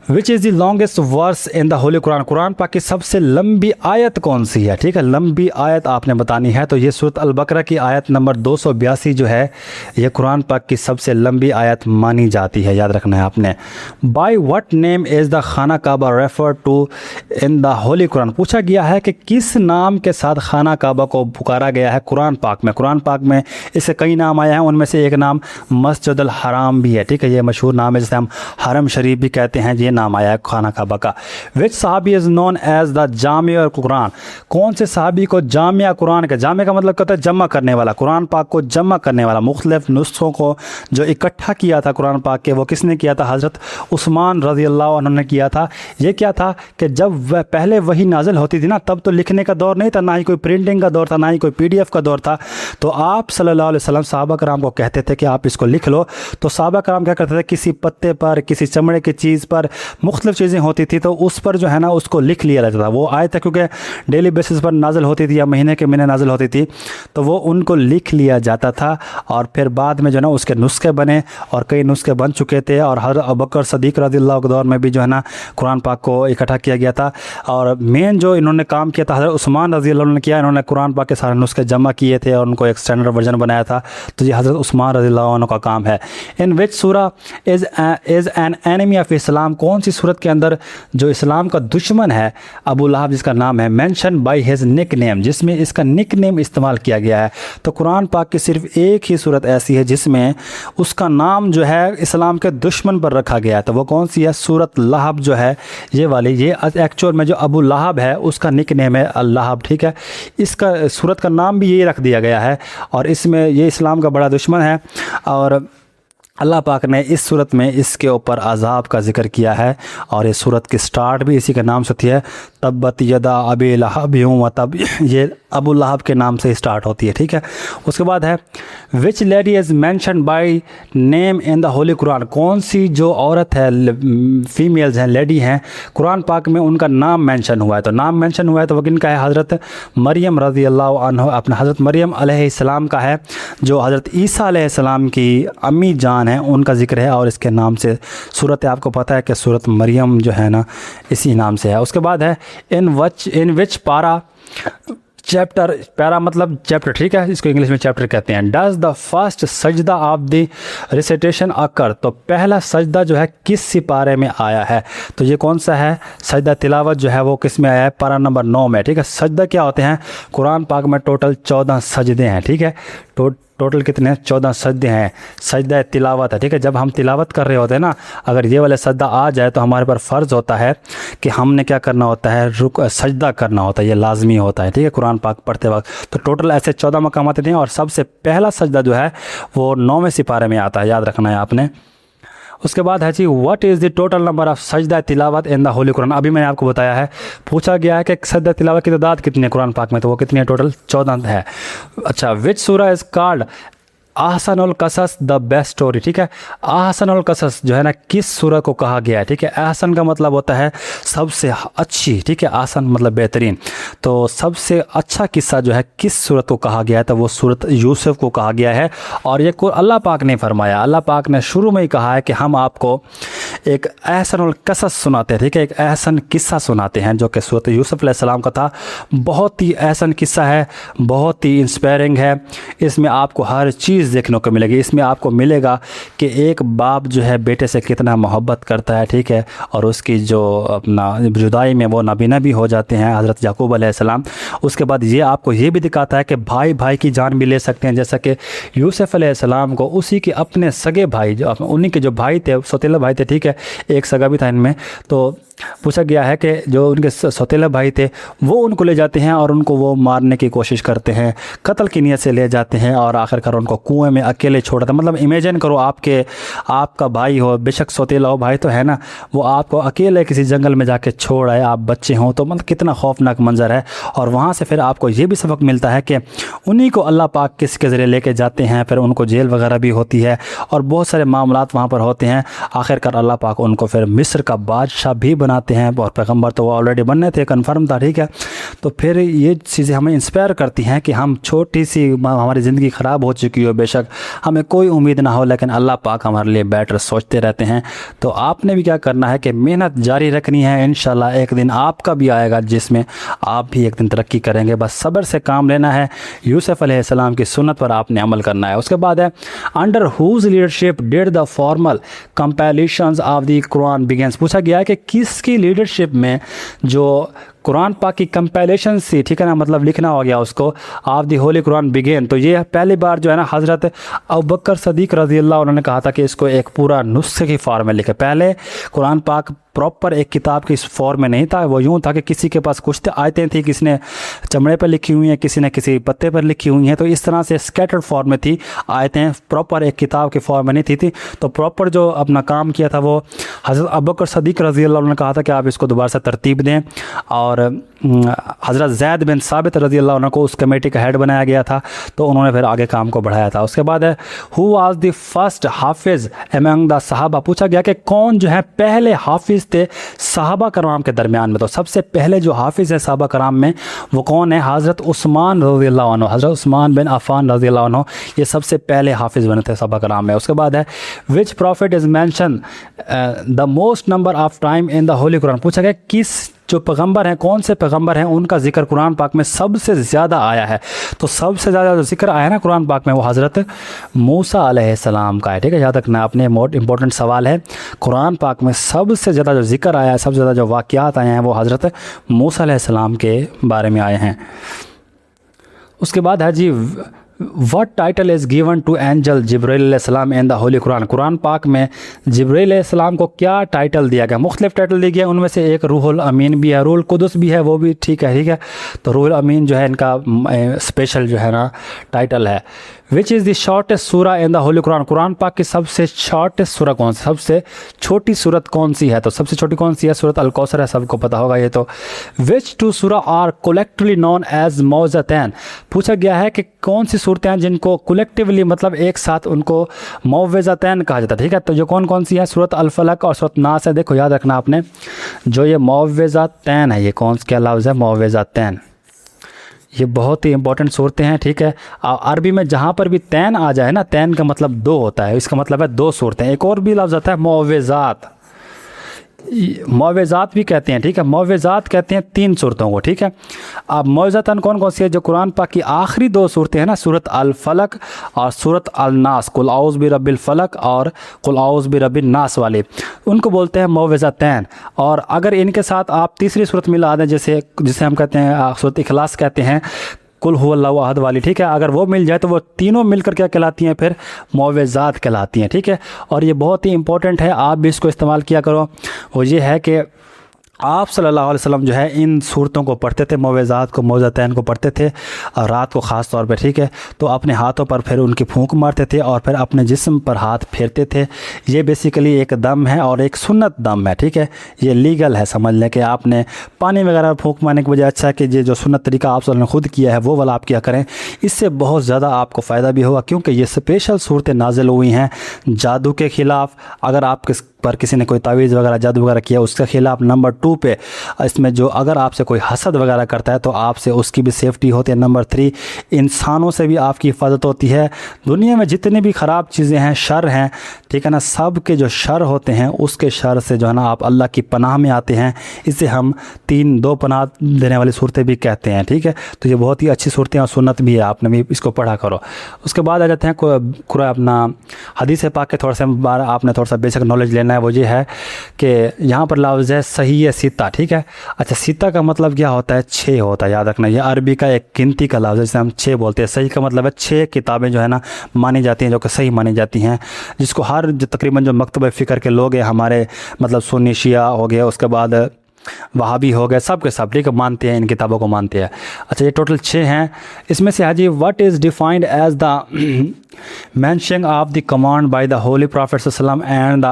Which is the longest verse in the holy Quran, Quran पाक की सबसे लंबी आयत कौन सी है, ठीक है। लंबी आयत आपने बतानी है, तो ये सूरत अल-बकरा की आयत नंबर 282 जो है ये कुरान पाक की सबसे लंबी आयत मानी जाती है, याद रखना है आपने। By what name is the Khana Kaaba refer to in the holy Quran, पूछा गया है कि किस नाम के साथ खाना काबा को पुकारा गया है कुरान पाक में। कुरान पाक में इससे कई नाम आए हैं, उनमें से एक नाम मस्जिद अल हराम भी है, ठीक है। ये मशहूर नाम है जिसे हम हरम शरीफ भी कहते हैं। ये नाम आया है खाना काबा का। विच सहाबी इज़ नोन एज द जामिया कुरान, कौन से सहाबी को जामिया कुरान का, जामिया का मतलब कहता है जमा करने वाला, कुरान पाक को जमा करने वाला, मुख्तलिफ नुस्खों को जो इकट्ठा किया था कुरान पाक के, वो किसने किया था? हज़रत उस्मान रज़ी अल्लाह अन्हु ने किया था। ये क्या था कि जब वह पहले वही नाजिल होती थी ना, तब तो लिखने का दौर नहीं था, ना ही कोई प्रिंटिंग का दौर था, ना ही कोई PDF का दौर था। तो आप सल्लल्लाहु अलैहि वसल्लम सहाबा कराम को कहते थे कि आप इसको लिख लो। तो सहाबा कराम क्या करते थे, किसी पत्ते पर, किसी चमड़े की चीज़ पर, मुख्तलिफ चीज़ें होती थी, तो उस पर जो है ना उसको लिख लिया जाता था। वो आयत क्योंकि डेली बेसिस पर नाजिल होती थी या महीने के महीने नाजिल होती थी, तो वो उनको लिख लिया जाता था। और फिर बाद में जो है ना उसके नुस्खे बने, और कई नुस्खे बन चुके थे। और हज़रत अबू बकर सदीक़ रज़ियल्लाहु के दौर में भी जो है ना कुरान पाक को इकट्ठा किया गया था। और मेन जो इन्होंने काम किया था हज़रत उस्मान रज़ियल्लाहु अन्हु ने किया, इन्होंने कुरान पाक के सारे नुस्खे जमा किए थे और उनको एक स्टैंडर्ड वर्जन बनाया था। तो ये हज़रत उस्मान रज़ियल्लाहु अन्हु का काम है। इन विच surah is an enemy of Islam, कौन सी सूरत के अंदर जो इस्लाम का दुश्मन है अबू लहब जिसका नाम है, mention by his nickname, जिसमें इसका निक नेम इस्तेमाल किया गया है। तो कुरान पाक की सिर्फ एक ही सूरत ऐसी है जिसमें उसका नाम जो है इस्लाम के दुश्मन पर रखा गया है। तो वो कौन सी है? सूरत लहब जो है ये वाली, ये एक्चुअल में जो अबू लहब है उसका निक नेम है अल-लहब, ठीक है। इसका सूरत का नाम भी यही रख दिया गया है, और इसमें ये इस्लाम का बड़ा दुश्मन है। और अल्लाह पाक ने इस सूरत में इसके ऊपर अज़ाब का ज़िक्र किया है, और ये सूरत की स्टार्ट भी इसी के नाम से होती है, तब्बत यदा अबी लहब व तब, ये अबू लहब के नाम से स्टार्ट होती है, ठीक है। उसके बाद है which lady is mentioned by name in the holy Quran, कौन सी जो औरत है, फीमेल्स हैं, लेडी हैं, कुरान पाक में उनका नाम मेंशन हुआ है। तो नाम मेंशन हुआ है तो वो किनका है? हज़रत मरियम रज़ी अल्लाह अन्हा, अपने हज़रत मरियम अलैहिस्सलाम का है, जो हज़रत ईसा अलैहिस्सलाम की अम्मी जान है, उनका जिक्र है। और इसके नाम से सूरत आपको पता है कि सूरत मरियम जो है ना इसी नाम से है। उसके बाद है इन विच पारा चैप्टर, पैरा मतलब चैप्टर, ठीक है, इसको इंग्लिश में चैप्टर कहते हैं। डज द फर्स्ट सजदा ऑफ द रिसाइटेशन अकर, तो पहला सजदा जो है किस सिपारे में आया है? तो ये कौन सा है? सजदा तिलावत जो है वो किस में आया है? पारा नंबर 9 में, ठीक है। सजदा क्या होते हैं? कुरान पाक में टोटल 14 सजदे हैं, ठीक है। टोटल कितने हैं? 14 सजदे हैं। सजदा तिलावत है, ठीक है। जब हम तिलावत कर रहे होते हैं ना, अगर ये वाला सजदा आ जाए तो हमारे पर फ़र्ज़ होता है कि हमने क्या करना होता है? सजदा करना होता है, ये लाजमी होता है, ठीक है, कुरान पाक पढ़ते वक्त। तो टोटल ऐसे 14 मकाम आते हैं, और सबसे पहला सजदा जो है वो 9वें सिपारे में आता है, याद रखना है आपने। उसके बाद है जी what is the total number of sajda tilawat in the holy Quran. अभी मैंने आपको बताया है, पूछा गया है कि सजदा तिलावत की तादाद कितनी है कुरान पाक में, तो वो कितनी है? टोटल 14 है। अच्छा, which surah is called Ahsanul Qasas the best story, ठीक है। आहसनुल कसस जो है ना किस सूरत को कहा गया है, ठीक है। आहसन का मतलब होता है सबसे अच्छी, ठीक है। आहसन मतलब बेहतरीन। तो सबसे अच्छा किस्सा जो है किस सूरत को कहा गया है? तो वो सूरत यूसुफ को कहा गया है। और ये अल्लाह पाक ने फरमाया, अल्लाह पाक ने शुरू में ही कहा है कि हम आपको एक आहसनुल कसस सुनाते हैं, ठीक है, एक आहसन किस्सा सुनाते हैं, जो कि सूरत यूसुफ अलैहिस्सलाम का था। बहुत ही आहसन किस्सा है, बहुत ही इंस्पायरिंग है। इसमें आपको हर चीज़ देखने को मिलेगी। इसमें आपको मिलेगा कि एक बाप जो है बेटे से कितना मोहब्बत करता है, ठीक है, और उसकी जो अपना जुदाई में वो नबीना भी हो जाते हैं, हज़रत याकूब अलैहिस्सलाम। उसके बाद ये आपको ये भी दिखाता है कि भाई भाई की जान भी ले सकते हैं, जैसा कि यूसुफ अलैहिस्सलाम को उसी के अपने सगे भाई, जो उन्हीं के जो भाई थे, सौतेला भाई थे, ठीक है, एक सगा भी था इनमें। तो पूछा गया है कि जो उनके सौतेला भाई थे वो उनको ले जाते हैं और उनको वो मारने की कोशिश करते हैं, कत्ल की नीयत से ले जाते हैं, और आखिरकार उनको कुएं में अकेले छोड़ देते। मतलब इमेजिन करो, आपका भाई हो, बेशक सौतेला हो भाई तो है ना, वो आपको अकेले किसी जंगल में जाके छोड़ आए, आप बच्चे हों, तो मतलब कितना खौफनाक मंजर है। और वहाँ से फिर आपको ये भी सबक मिलता है कि उन्हीं को अल्लाह पाक किसके ज़रिए लेके जाते हैं, फिर उनको जेल वगैरह भी होती है और बहुत सारे मामलात वहाँ पर होते हैं। आखिरकार अल्लाह पाक उनको फिर मिस्र का बादशाह भी बनाते हैं, और पैगम्बर तो वो ऑलरेडी बनने थे, कन्फर्म था, ठीक है। तो फिर ये चीज़ें हमें इंस्पायर करती हैं कि हम छोटी सी, हमारी ज़िंदगी ख़राब हो चुकी हो, बेशक हमें कोई उम्मीद ना हो, लेकिन अल्लाह पाक हमारे लिए बेटर सोचते रहते हैं। तो आपने भी क्या करना है कि मेहनत जारी रखनी है। इंशाल्लाह एक दिन आपका भी आएगा जिसमें आप भी एक दिन तरक्की करेंगे। बस सब्र से काम लेना है, यूसुफ अलैहिस्सलाम की सुन्नत पर आपने अमल करना है। उसके बाद है under whose leadership did the formal compilations of the Quran begins. पूछा गया है कि किसकी लीडरशिप में जो कुरान पाक की कंपाइलेशन सी, ठीक है ना, मतलब लिखना हो गया उसको, of the holy Quran began. तो ये पहली बार जो है ना हज़रत अबू बकर सदीक़ रज़ी अल्लाह उन्होंने कहा था कि इसको एक पूरा नुस्खे की फॉर्म में लिखे। पहले कुरान पाक प्रॉपर एक किताब के इस फॉर्म में नहीं था। वो यूँ था कि किसी के पास कुछ आयतें थी, किसी ने चमड़े पर लिखी हुई हैं, किसी ने किसी पत्ते पर लिखी हुई हैं, तो इस तरह से स्कैटर्ड फॉर्म में थी आयतें, प्रॉपर एक किताब के फॉर्म में नहीं थी। तो प्रॉपर जो अपना काम किया था वो हज़रत अबू बकर सदीक़ रज़ी अल्लाह अन्हु ने कहा था कि आप इसको दोबारा से तरतीब दें, और हज़रत ज़ैद बिन साबित रज़ी अल्लाह अन्हु को उस कमेटी का हेड बनाया गया था, तो उन्होंने फिर आगे काम को बढ़ाया था। उसके बाद है हु वाज द फर्स्ट हाफिज़ अमंग द सहाबा, पूछा गया कि कौन जो है पहले हाफिज़ थे सहाबा कराम के दरमियान में। तो सबसे पहले जो हाफिज़ है सहाबा कराम में वो कौन है? हज़रत उस्मान रज़ी अल्लाह अन्हु, हज़रत उस्मान बिन अफ़ान रज़ी अल्लाह अन्हु, ये सबसे पहले हाफिज़ बने थे सहाबा कराम में। उसके बाद है which prophet is mentioned the most number of time in the holy Quran, पूछा गया किस जो पैगंबर हैं, कौन से पैगंबर हैं उनका जिक्र कुरान पाक में सबसे ज़्यादा आया है। तो सबसे ज़्यादा जो जिक्र आया ना कुरान पाक में वो हज़रत मूसा अलैहिस्सलाम का है। ठीक है, याद रखना, अपने मोस्ट इंपॉर्टेंट सवाल है। कुरान पाक में सबसे ज़्यादा जो जिक्र आया है, सबसे ज़्यादा जो वाक़यात आए हैं वो हज़रत मूसा अलैहिस्सलाम के बारे में आए हैं। उसके बाद है जी What title is given to angel Jibrail alaihissalam in the holy Quran, Quran पाक में जिब्राइल अलैहिस्सलाम को क्या टाइटल दिया गया? मुख्तलिफ टाइटल दिए गए, उनमें से एक रूहुल अमीन भी है, रूहुल कुदस भी है, वो भी ठीक है। तो रूहुल अमीन जो है इनका स्पेशल जो है ना टाइटल है। विच इज़ द शॉर्टेस्ट सूरा इन द होली कुरान, कुरान पाक की सबसे शॉर्टेस्ट सूरा कौन सी, सबसे छोटी सूरत कौन सी है? तो सबसे छोटी कौन सी है? सूरत अल कौसर है, सबको पता होगा ये तो। विच टू सूरा आर कलेक्टिवली नोन एज मौज़तैन, पूछा गया है कि कौन सी सूरतें हैं जिनको कलेक्टिवली मतलब एक साथ उनको मौज़तैन कहा जाता है। ठीक है, तो जो कौन कौन सी है? सूरत अल फलक और सूरत नास है। देखो याद रखना आपने, जो ये मौज़तैन है, ये कौन क्या लफ्ज़ है? मौज़तैन, ये बहुत ही इंपॉर्टेंट सूरतें हैं। ठीक है, अरबी में जहाँ पर भी तैन आ जाए ना, तैन का मतलब दो होता है, इसका मतलब है दो सूरतें। एक और भी लफ्ज़ आता है मौज़ात, मौज़ात भी कहते हैं। ठीक है, मौज़ात कहते हैं तीन सूरतों को। ठीक है, अब मौज़तन कौन कौन सी है? जो कुरान पाक की आखिरी दो सूरतें हैं ना, सूरत अल फलक और सूरत अल नास, कुल औज़ बि रब्बिल फलक और कुल औज़ बि रब्बिन नास वाले, उनको बोलते हैं मौज़तैन। और अगर इनके साथ आप तीसरी सूरत मिला दें, जिसे हम कहते हैं सूरत इखलास कहते हैं, कुल हुवल्लाहु अहद वाली, ठीक है, अगर वो मिल जाए तो वो तीनों मिलकर क्या कहलाती हैं? फिर मौज़ात कहलाती हैं। ठीक है, और ये बहुत ही इंपॉर्टेंट है, आप भी इसको इस्तेमाल किया करो। वो ये है कि आप सल्लल्लाहु अलैहि वसल्लम जो है इन सूरतों को पढ़ते थे, मौज़ात को, मौज़तैन को पढ़ते थे और रात को ख़ास तौर पे। ठीक है, तो अपने हाथों पर फिर उनकी फूंक मारते थे और फिर अपने जिस्म पर हाथ फेरते थे। ये बेसिकली एक दम है और एक सुन्नत दम है। ठीक है, ये लीगल है, समझ लें कि आपने पानी वगैरह फूंक मारने की बजाय अच्छा है कि ये जो सुन्नत तरीका आप ने खुद किया है वो वाला आप क्या करें, इससे बहुत ज़्यादा आपको फ़ायदा भी होगा, क्योंकि ये स्पेशल सूरतें नाजिल हुई हैं जादू के ख़िलाफ़। अगर आप पर किसी ने कोई तावीज़ वगैरह जादू वगैरह किया उसके ख़िलाफ़। नंबर 2 पे इसमें जो अगर आपसे कोई हसद वगैरह करता है तो आपसे उसकी भी सेफ्टी होती है। नंबर 3 इंसानों से भी आपकी हिफाजत होती है। दुनिया में जितनी भी ख़राब चीज़ें हैं, शर हैं, ठीक है ना, सब के जो शर होते हैं उसके शर से जो है ना आप अल्लाह की पनाह में आते हैं। इसे हम 2 पनाह देने वाली सूरतें भी कहते हैं। ठीक है, तो ये बहुत ही अच्छी सूरतें और सुन्नत भी है, आपने भी इसको पढ़ा करो। उसके बाद आ जाते हैं पूरा अपना हदीस पाक के थोड़ा सा आपने थोड़ा सा बेसिक नॉलेज लेना है। वो ये है कि यहाँ पर लफ्ज़ है सही सित्ता। ठीक है, अच्छा, सित्ता का मतलब क्या होता है? 6 होता है, याद रखना। ये अरबी का एक गिनती का लफ्ज़ है जिसे हम 6 बोलते हैं। सही का मतलब है 6 किताबें जो है ना मानी जाती हैं, जो कि सही मानी जाती हैं, जिसको हर तकरीबन जो मकतब फ़िक्र के लोग हैं हमारे, मतलब सुन्नी शिया हो गया, उसके बाद वहाबी हो गए, सब के सब ठीक है मानते हैं, इन किताबों को मानते हैं। अच्छा, ये टोटल 6 हैं। इसमें से हाजी what is defined as the mentioning of the command by the holy prophet sallam and the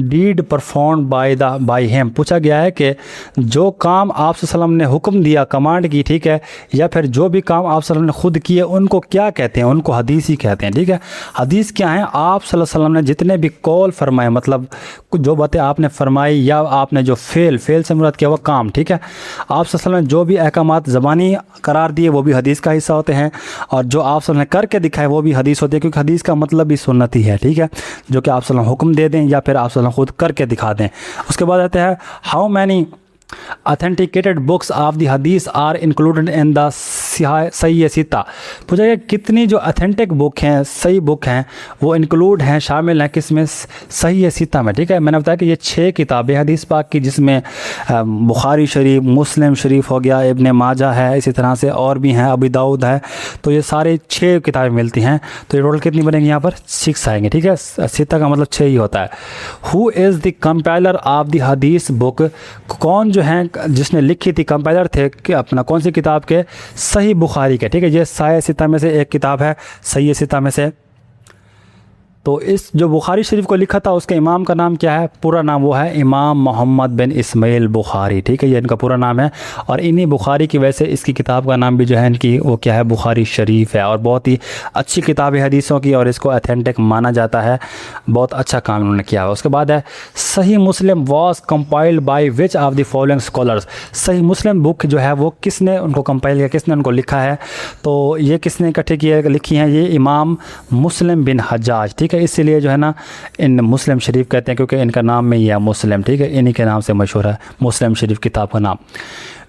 deed performed by him, पूछा गया है कि जो काम आप सल्लम ने हुक्म दिया, कमांड की, ठीक है, या फिर जो भी काम आप सल्लम ने खुद किए उनको क्या कहते हैं? उनको हदीस ही कहते हैं। ठीक है, हदीस क्या है? आप सल्लम ने जितने भी कौल फरमाए, मतलब जो बातें आपने फरमाई या आपने जो फेल से मुराद किया वो काम, ठीक है, आप सल्लम ने जो भी अहकामात ज़बानी करार दिए वो भी हदीस का हिस्सा होते हैं, और जो आप सल्लम ने करके दिखाए वो भी हदीस होती है, क्योंकि हदीस का मतलब भी सुन्नत ही है। ठीक है, जो कि आप सल्लम हुक्म दे दें या फिर आप सल्लम खुद करके दिखा दें। उसके बाद आते हैं how many authenticated books of the हदीस आर इंक्लूडेड इन द सही सित्ता। पूछा गया कितनी जो ऑथेंटिक बुक हैं, सही बुक हैं, वो इंक्लूड हैं, शामिल हैं किस में, सही सित्ता में। ठीक है, मैंने बताया कि ये 6 किताबें हदीस पाक की, जिसमें बुखारी शरीफ, मुस्लिम शरीफ हो गया, इब्ने माजा है, इसी तरह से और भी हैं, अबी दाऊद है, तो ये सारे 6 किताबें मिलती हैं। तो ये टोटल कितनी बनेंगी यहाँ पर, 6 आएंगे। ठीक है, सित्ता का मतलब 6 ही होता है। Who is the compiler of the हदीस बुक, कौन जो है जिसने लिखी थी, कंपाइलर थे कि अपना कौन सी किताब के, सही बुखारी के। ठीक है, ये सही सित्ता में से एक किताब है, सही सित्ता में से। तो इस जो बुखारी शरीफ को लिखा था उसके इमाम का नाम क्या है, पूरा नाम वो है इमाम मोहम्मद बिन इस्माइल बुखारी। ठीक है, ये इनका पूरा नाम है, और इन्हीं बुखारी की वजह से इसकी किताब का नाम भी जो है इनकी वो क्या है, बुखारी शरीफ है। और बहुत ही अच्छी किताब है हदीसों की, और इसको अथेंटिक माना जाता है। बहुत अच्छा काम इन्होंने किया है। उसके बाद है Sahih Muslim was compiled by which of the following scholars. Sahih Muslim book जो है वो किसने उनको कंपाइल किया, किसने उनको लिखा है, तो ये किसने इकट्ठे किए लिखी हैं, ये इमाम मुस्लिम बिन हज्जाज। ठीक है, इसलिए जो है ना इन मुस्लिम शरीफ कहते हैं, क्योंकि इनका नाम में ही है मुस्लिम। ठीक है, इन्हीं के नाम से मशहूर है मुस्लिम शरीफ किताब का नाम।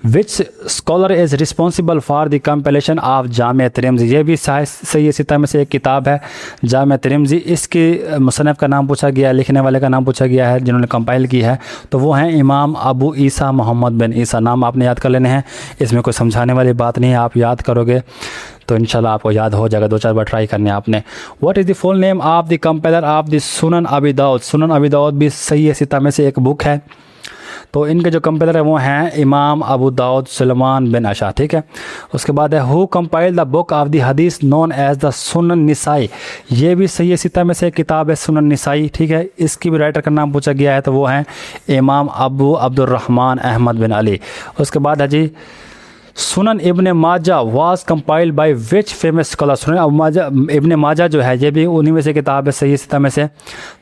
विच scholar is responsible for the compilation of जामे तिरमिज़ी। ये भी सही सित्ता में से एक किताब है, जामे तिरमिज़ी। इसके मुसन्निफ़ का नाम पूछा गया है, लिखने वाले का नाम पूछा गया है, जिन्होंने कंपाइल की है, तो वो हैं इमाम अबू ईसा मोहम्मद बिन ईसा। नाम आपने याद कर लेने हैं, इसमें कोई समझाने वाली बात नहीं है, आप याद करोगे तो इंशाल्लाह आपको याद हो जाएगा। 2-4 बार ट्राई करने आपने। What is the full name of the compiler of the सुनन अबी दाऊद। सुनन अबी दाऊद भी सही सित्ता में से एक बुक है, तो इनके जो कंपाइलर है वो हैं इमाम अबू दाऊद सुलेमान बिन अशा। ठीक है, उसके बाद है who compile the book of the हदीस नोन एज द सुनन निसाई। ये भी सही सित्ता में से एक किताब है, सुनन निसाई। ठीक है, इसकी भी राइटर का नाम पूछा गया है, तो वो हैं Imam Abu Abdurrahman Ahmad bin Ali. उसके बाद है जी Sunan Ibne Majah was compiled by which famous scholar. Sunan Ibne माजा जो है ये भी उन्हीं में से किताब है, सही सित्ता में से।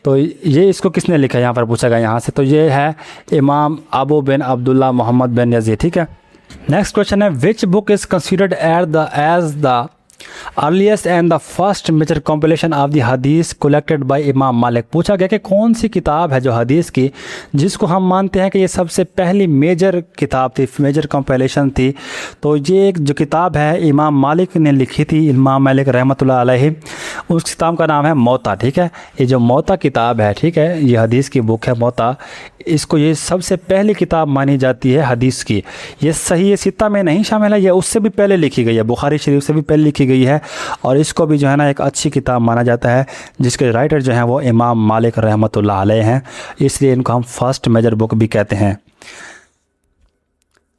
तो ये इसको किसने लिखा है, यहाँ पर पूछा गया यहाँ से, तो ये है imam Abu bin Abdullah Muhammad bin Yazid. ठीक है, नेक्स्ट क्वेश्चन है which book is considered as the earliest and the first major compilation of the hadith collected by imam Malik. पूछा गया कि कौन सी किताब है जो हदीस की, जिसको हम मानते हैं कि ये सबसे पहली मेजर किताब थी, मेजर कॉम्पिलेशन थी। तो ये एक जो किताब है इमाम मालिक ने लिखी थी, इमाम मालिक रहमतुल्लाह अलैहि, उस किताब का नाम है मोता। ठीक है, ये जो मोता किताब है, ठीक है, ये हदीस की बुक है मोता, इसको ये सबसे पहली किताब मानी जाती है हदीस की। ये सही सित्ता में नहीं शामिल है, ये उससे भी पहले लिखी गई है, बुखारी शरीफ से भी पहले लिखी गई है, और इसको भी जो है ना एक अच्छी किताब माना जाता है, जिसके राइटर जो हैं वो इमाम मालिक रहमतुल्लाह अलैह हैं, इसलिए इनको हम फर्स्ट मेजर बुक भी कहते हैं।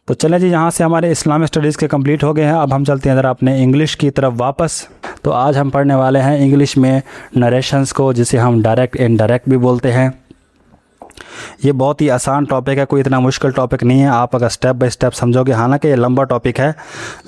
तो चलें जी, यहाँ से हमारे इस्लामिक स्टडीज़ के कंप्लीट हो गए हैं। अब हम चलते हैं ज़रा अपने इंग्लिश की तरफ वापस। तो आज हम पढ़ने वाले हैं इंग्लिश में नरेशंस को, जिसे हम डायरेक्ट इनडायरेक्ट भी बोलते हैं। ये बहुत ही आसान टॉपिक है, कोई इतना मुश्किल टॉपिक नहीं है, आप अगर स्टेप बाय स्टेप समझोगे। हालांकि ये लंबा टॉपिक है,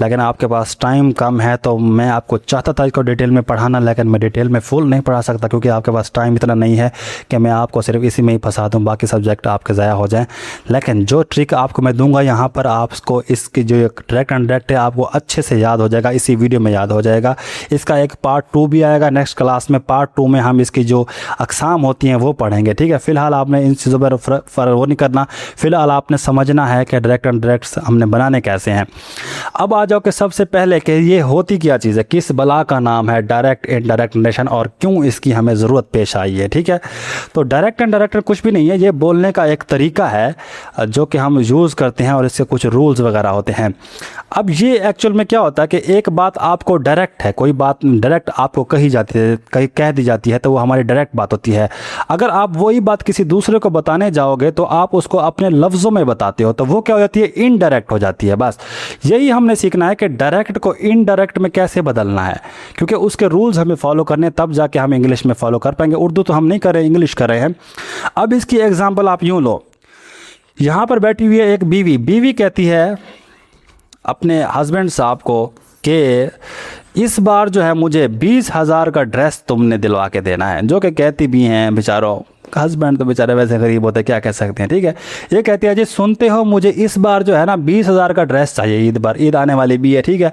लेकिन आपके पास टाइम कम है, तो मैं आपको चाहता था इसको डिटेल में पढ़ाना, लेकिन मैं डिटेल में फुल नहीं पढ़ा सकता, क्योंकि आपके पास टाइम इतना नहीं है कि मैं आपको सिर्फ इसी में ही फंसा दूँ, बाकी सब्जेक्ट आपके ज़ाया हो जाएँ। लेकिन जो ट्रिक आपको मैं दूँगा यहाँ पर, आपको इसकी जो डायरेक्ट एंड डायरेक्ट है आपको अच्छे से याद हो जाएगा, इसी वीडियो में याद हो जाएगा। इसका एक पार्ट 2 भी आएगा नेक्स्ट क्लास में। पार्ट 2 में हम इसकी जो अक़साम होती हैं वो पढ़ेंगे। ठीक है, फ़िलहाल आपने इन चीज़ों पर वो नहीं करना, फिलहाल आपने समझना है कि डायरेक्ट एंड डायरेक्ट हमने बनाने कैसे हैं। अब आ जाओ कि सबसे पहले कि ये होती क्या चीज़ है, किस बला का नाम है डायरेक्ट इनडायरेक्ट नरेशन, और क्यों इसकी हमें ज़रूरत पेश आई है। ठीक है, तो डायरेक्ट एंड डायरेक्ट कुछ भी नहीं है, ये बोलने का एक तरीका है जो कि हम यूज़ करते हैं, और इसके कुछ रूल्स वगैरह होते हैं। अब ये एक्चुअल में क्या होता है कि एक बात आपको डायरेक्ट है, कोई बात डायरेक्ट आपको कही जाती है, कह दी जाती है, तो वो हमारी डायरेक्ट बात होती है। अगर आप वही बात किसी दूसरे को बताने जाओगे तो आप उसको अपने लफ्ज़ों में बताते हो, तो वो क्या हो जाती है, इनडायरेक्ट हो जाती है। बस यही हमने सीखना है कि डायरेक्ट को इनडायरेक्ट में कैसे बदलना है, क्योंकि उसके रूल्स हमें फॉलो करने, तब जाके हम इंग्लिश में फॉलो कर पाएंगे। उर्दू तो हम नहीं कर रहे, इंग्लिश कर रहे हैं। अब इसकी एग्जाम्पल आप यूँ लो, यहाँ पर बैठी हुई है एक बीवी कहती है अपने हस्बैंड साहब को कि इस बार जो है मुझे 20,000 का ड्रेस तुमने दिलवा के देना है, जो कि कहती भी हैं बेचारों हस्बैंड तो बेचारे वैसे गरीब होते, क्या कह सकते हैं, ठीक है। ये कहती है जी सुनते हो मुझे इस बार जो है ना 20,000 का ड्रेस चाहिए, ईद पर, ईद आने वाली भी है, ठीक है।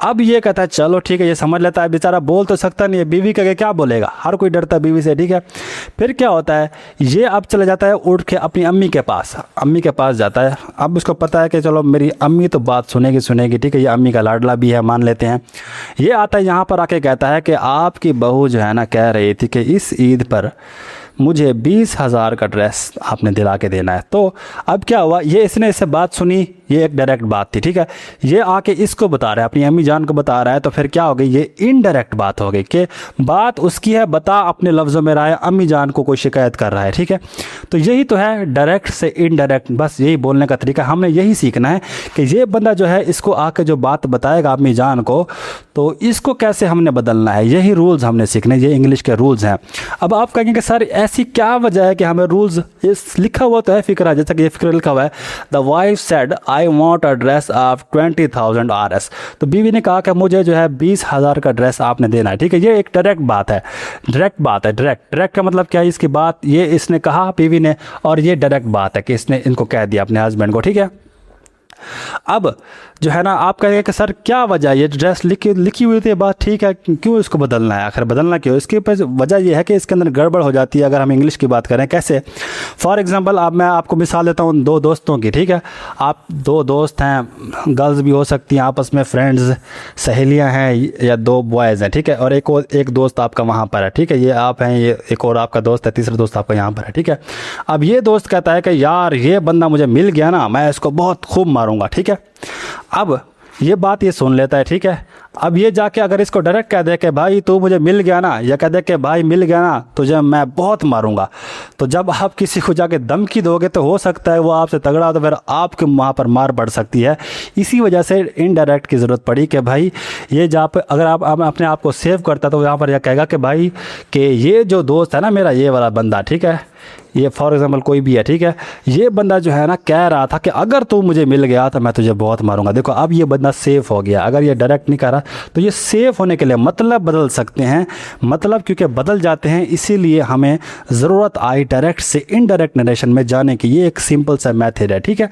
अब ये कहता है चलो ठीक है, ये समझ लेता है, बेचारा बोल तो सकता नहीं है, बीवी का क्या बोलेगा, हर कोई डरता है बीवी से, ठीक है। फिर क्या होता है, ये अब चला जाता है उठ के अपनी अम्मी के पास जाता है। अब उसको पता है कि चलो मेरी अम्मी तो बात सुनेगी, ठीक है, ये अम्मी का लाडला भी है, मान लेते हैं। ये आता है यहाँ पर आके कहता है कि आपकी बहू जो है ना कह रही थी कि इस ईद पर मुझे 20,000 का ड्रेस आपने दिला के देना है। तो अब क्या हुआ, ये इसने इससे बात सुनी, ये एक डायरेक्ट बात थी, ठीक है। ये आके इसको बता रहा है, अपनी अम्मी जान को बता रहा है, तो फिर क्या हो गई, ये इनडायरेक्ट बात हो गई कि बात उसकी है, बता अपने लफ्ज़ों में रहा है, अम्मी जान को कोई शिकायत कर रहा है, ठीक है। तो यही तो है डायरेक्ट से इनडायरेक्ट, बस यही बोलने का तरीका, हमने यही सीखना है कि ये बंदा जो है इसको आके जो बात बताएगा अम्मी जान को, तो इसको कैसे हमने बदलना है, यही रूल्स हमने सीखने, ये इंग्लिश के रूल्स हैं। अब आप कहेंगे कि सर ऐसी क्या वजह है कि हमें रूल्स, इस लिखा हुआ तो है फिक्रा, जैसा कि ये फिक्रा लिखा हुआ है, the wife said I want a dress of 20,000 RS। तो बीवी ने कहा कि मुझे जो है 20,000 का ड्रेस आपने देना है, ठीक है। ये एक डायरेक्ट बात है, डायरेक्ट का मतलब क्या है, इसकी बात ये इसने कहा बीवी ने, और ये डायरेक्ट बात है कि इसने इनको कह दिया अपने हस्बैंड को, ठीक है। अब जो है ना आप कहेंगे कि सर क्या वजह है, ये ड्रेस लिखी हुई थी बात, ठीक है, क्यों इसको बदलना है, आखिर बदलना क्यों, इसकी वजह ये है कि इसके अंदर गड़बड़ हो जाती है। अगर हम इंग्लिश की बात करें कैसे, फॉर एग्जांपल अब मैं आपको मिसाल देता हूँ दो दोस्तों की, ठीक है। आप दो दोस्त हैं, गर्ल्स भी हो सकती हैं आपस में, फ्रेंड्स सहेलियाँ हैं, या दो बॉयज़ हैं, ठीक है, और एक दोस्त आपका वहाँ पर है, ठीक है, ये आप हैं, ये एक और आपका दोस्त है, तीसरा दोस्त आपका यहाँ पर है, ठीक है। अब ये दोस्त कहता है कि यार ये बंदा मुझे मिल गया ना, मैं इसको बहुत खूब मारूंगा, ठीक है। अब ये बात ये सुन लेता है, ठीक है। अब ये जाके अगर इसको डायरेक्ट कह दे कि भाई तू मुझे मिल गया ना, या कह दे कि भाई मिल गया ना तुझे मैं बहुत मारूंगा, तो जब आप किसी को जाके धमकी दोगे तो हो सकता है वो आपसे तगड़ा, तो फिर आपके वहाँ पर मार पड़ सकती है। इसी वजह से इनडायरेक्ट की ज़रूरत पड़ी कि भाई ये जहाँ पर अगर आप अपने आप को सेव करता तो यहाँ पर यह कहेगा कि भाई कि ये जो दोस्त है ना मेरा, ये वाला बंदा, ठीक है, ये फॉर एग्जांपल कोई भी है, ठीक है, ये बंदा जो है ना कह रहा था कि अगर तू मुझे मिल गया तो मैं तुझे बहुत मारूंगा। देखो अब ये बंदा सेफ हो गया। अगर ये डायरेक्ट नहीं कह रहा तो ये सेफ होने के लिए मतलब बदल सकते हैं, मतलब क्योंकि बदल जाते हैं, इसीलिए हमें ज़रूरत आई डायरेक्ट से इनडायरेक्ट नरेशन में जाने की। ये एक सिंपल सा मेथड है, ठीक है।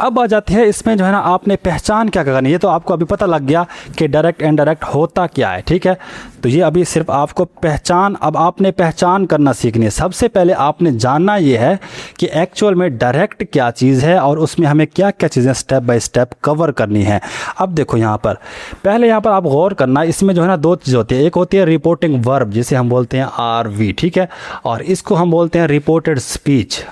अब आ जाते हैं इसमें जो है ना आपने पहचान क्या करनी है। ये तो आपको अभी पता लग गया कि डायरेक्ट इनडायरेक्ट होता क्या है, ठीक है। तो ये अभी सिर्फ आपको पहचान, अब आपने पहचान करना सीखनी है। सबसे पहले आपने जानना ये है कि एक्चुअल में डायरेक्ट क्या चीज़ है और उसमें हमें क्या क्या चीज़ें स्टेप बाय स्टेप कवर करनी है। अब देखो यहाँ पर पहले यहाँ पर आप गौर करना, इसमें जो है ना दो चीज़ होती है। एक होती है रिपोर्टिंग वर्ब जिसे हम बोलते हैं RV, ठीक है, और इसको हम बोलते हैं रिपोर्टेड स्पीच,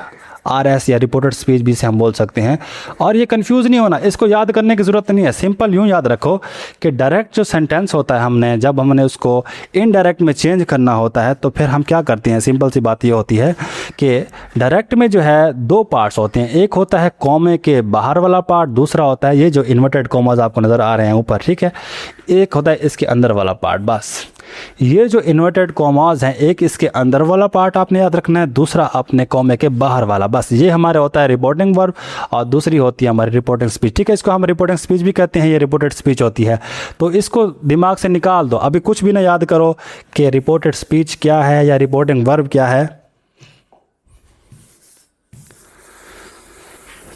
RS या रिपोर्टेड स्पीच भी से हम बोल सकते हैं। और ये कंफ्यूज नहीं होना, इसको याद करने की ज़रूरत नहीं है। सिंपल यूँ याद रखो कि डायरेक्ट जो सेंटेंस होता है हमने जब हमने उसको इनडायरेक्ट में चेंज करना होता है तो फिर हम क्या करते हैं। सिंपल सी बात ये होती है कि डायरेक्ट में जो है दो पार्ट्स होते हैं। एक होता है कॉमे के बाहर वाला पार्ट, दूसरा होता है ये जो इन्वर्टेड कॉमास आपको नज़र आ रहे हैं ऊपर, ठीक है, एक होता है इसके अंदर वाला पार्ट। बस ये जो इन्वर्टेड कॉमास हैं, एक इसके अंदर वाला पार्ट आपने याद रखना है, दूसरा अपने कॉमे के बाहर वाला। बस ये हमारे होता है रिपोर्टिंग वर्ब और दूसरी होती है हमारी रिपोर्टिंग स्पीच, ठीक है। इसको हम रिपोर्टिंग स्पीच भी कहते हैं, ये रिपोर्टेड स्पीच होती है। तो इसको दिमाग से निकाल दो, अभी कुछ भी ना याद करो कि रिपोर्टेड स्पीच क्या है या रिपोर्टिंग वर्ब क्या है।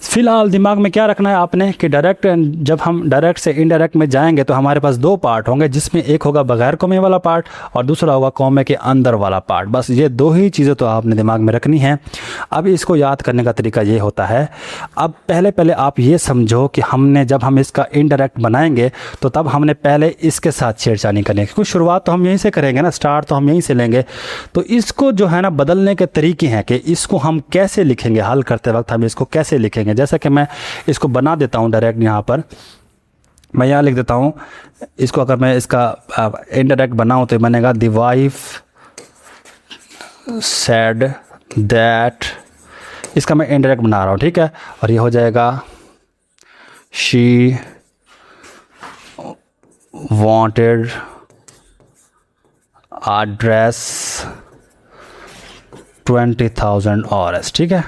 फिलहाल दिमाग में क्या रखना है आपने कि डायरेक्ट, जब हम डायरेक्ट से इनडायरेक्ट में जाएंगे तो हमारे पास दो पार्ट होंगे, जिसमें एक होगा बगैर कॉमे वाला पार्ट और दूसरा होगा कॉमे के अंदर वाला पार्ट। बस ये दो ही चीज़ें तो आपने दिमाग में रखनी है। अब इसको याद करने का तरीका ये होता है, अब पहले आप ये समझो कि हमने जब हम इसका इनडायरेक्ट बनाएंगे तो तब हमने पहले इसके साथ छेड़छानी करनी है, क्योंकि शुरुआत तो हम यहीं से करेंगे ना, स्टार्ट तो हम यहीं से लेंगे। तो इसको जो है ना बदलने के तरीके हैं कि इसको हम कैसे लिखेंगे, हल करते वक्त हम इसको कैसे लिखेंगे। जैसा कि मैं इसको बना देता हूं डायरेक्ट, यहाँ पर मैं यहाँ लिख देता हूं इसको। अगर मैं इसका इनडायरेक्ट बनाऊं तो बनेगा द वाइफ सेड दैट, इसका मैं इनडायरेक्ट बना रहा हूं, ठीक है। और ये हो जाएगा she wanted a dress 20,000 RS, ठीक है।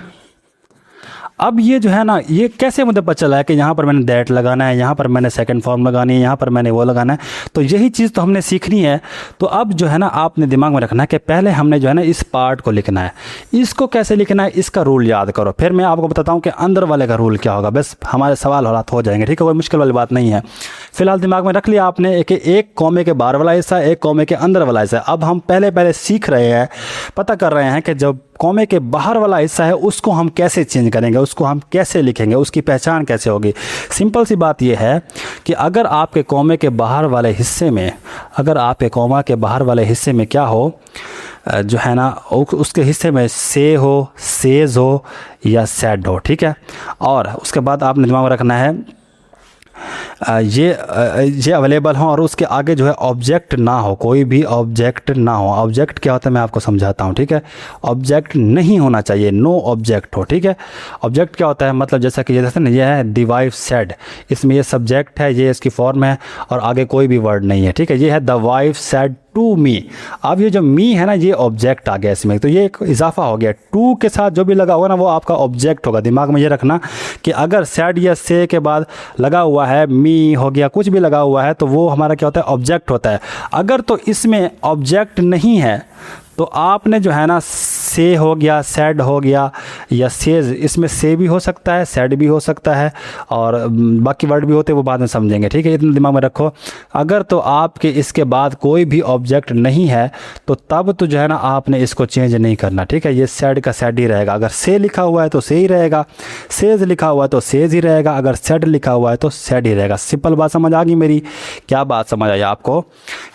अब ये जो है ना, ये कैसे मुझे पता चला है कि यहाँ पर मैंने दैट लगाना है, यहाँ पर मैंने सेकंड फॉर्म लगानी है, यहाँ पर मैंने वो लगाना है। तो यही चीज़ तो हमने सीखनी है। तो अब जो है ना आपने दिमाग में रखना है कि पहले हमने जो है ना इस पार्ट को लिखना है। इसको कैसे लिखना है, इसका रूल याद करो, फिर मैं आपको बताता हूँ कि अंदर वाले का रूल क्या होगा। बस हमारे सवाल हालात हो जाएंगे, ठीक है, कोई मुश्किल वाली बात नहीं है। फिलहाल दिमाग में रख लिया आपने कि एक कॉमे के बाहर वाला हिस्सा, एक कॉमे के अंदर वाला हिस्सा। अब हम पहले सीख रहे हैं, पता कर रहे हैं कि जब कॉमे के बाहर वाला हिस्सा है उसको हम कैसे चेंज करेंगे, उसको हम कैसे लिखेंगे, उसकी पहचान कैसे होगी। सिंपल सी बात यह है कि अगर आपके कॉमे के बाहर वाले हिस्से में, अगर आपके कॉमा के बाहर वाले हिस्से में क्या हो, जो है ना उसके हिस्से में से हो, सेज हो या सेड हो, ठीक है। और उसके बाद आपने दिमाग में रखना है ये अवेलेबल हो और उसके आगे जो है ऑब्जेक्ट ना हो, कोई भी ऑब्जेक्ट ना हो। ऑब्जेक्ट क्या होता है मैं आपको समझाता हूँ, ठीक है। ऑब्जेक्ट नहीं होना चाहिए, नो ऑब्जेक्ट हो, ठीक है। ऑब्जेक्ट क्या होता है, मतलब जैसा कि ये जैसे ना, ये है द वाइफ सेड, इसमें ये सब्जेक्ट है, ये इसकी फॉर्म है और आगे कोई भी वर्ड नहीं है, ठीक है। ये है the wife said to me. अब ये जो मी है ना, ये ऑब्जेक्ट आ गया इसमें, तो ये एक इजाफा हो गया। टू के साथ जो भी लगा होगा ना वो आपका ऑब्जेक्ट होगा। दिमाग में ये रखना कि अगर सेड या से के बाद लगा हुआ है, मी हो गया, कुछ भी लगा हुआ है, तो वो हमारा क्या होता है, ऑब्जेक्ट होता है। अगर तो इसमें ऑब्जेक्ट नहीं है तो आपने जो है ना से हो गया, सेड हो गया या सेज, इसमें से भी हो सकता है, सेड भी हो सकता है और बाकी वर्ड भी होते हैं, वो बाद में समझेंगे, ठीक है। इतना दिमाग में रखो। अगर तो आपके इसके बाद कोई भी ऑब्जेक्ट नहीं है तो तब तो जो है ना आपने इसको चेंज नहीं करना, ठीक है। ये सेड का सेड ही रहेगा। अगर से लिखा हुआ है तो से ही रहेगा, सेज लिखा हुआ है तो सेज ही रहेगा, अगर सेड लिखा हुआ है तो सेड ही रहेगा। सिंपल बात समझ आ गई मेरी? क्या बात समझ आई आपको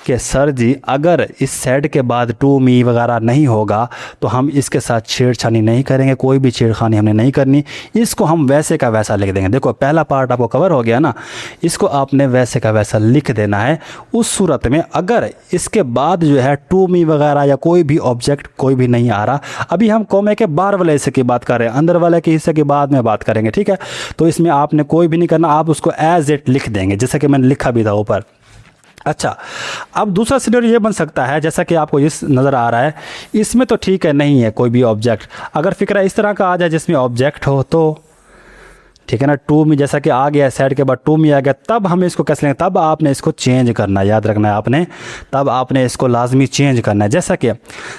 कि सर जी अगर इस सेड के बाद टू मी वगैरह नहीं होगा तो हम इसके साथ छेड़छानी नहीं करेंगे, कोई भी छेड़खानी हमने नहीं करनी, इसको हम वैसे का वैसा लिख देंगे। देखो पहला पार्ट आपको कवर हो गया ना, इसको आपने वैसे का वैसा लिख देना है। उस सूरत में अगर इसके बाद जो है टू मी वगैरह या कोई भी ऑब्जेक्ट कोई भी नहीं आ रहा, अभी हम कॉमे के बाहर वाले हिस्से की बात कर रहे हैं, अंदर वाले के हिस्से की बाद में बात करेंगे, ठीक है। तो इसमें आपने कोई भी नहीं करना, आप उसको एज इट लिख देंगे जैसे कि मैंने लिखा भी था ऊपर। अच्छा, अब दूसरा सिनेरियो ये बन सकता है जैसा कि आपको इस नज़र आ रहा है, इसमें तो ठीक है नहीं है कोई भी ऑब्जेक्ट। अगर फिक्रा इस तरह का आ जाए जिसमें ऑब्जेक्ट हो तो ठीक है ना, टू मी जैसा कि आ गया, सेड के बाद टू मी आ गया, तब हम इसको कैसे लेंगे, तब आपने इसको चेंज करना है, याद रखना है आपने, तब आपने इसको लाजमी चेंज करना है। जैसा कि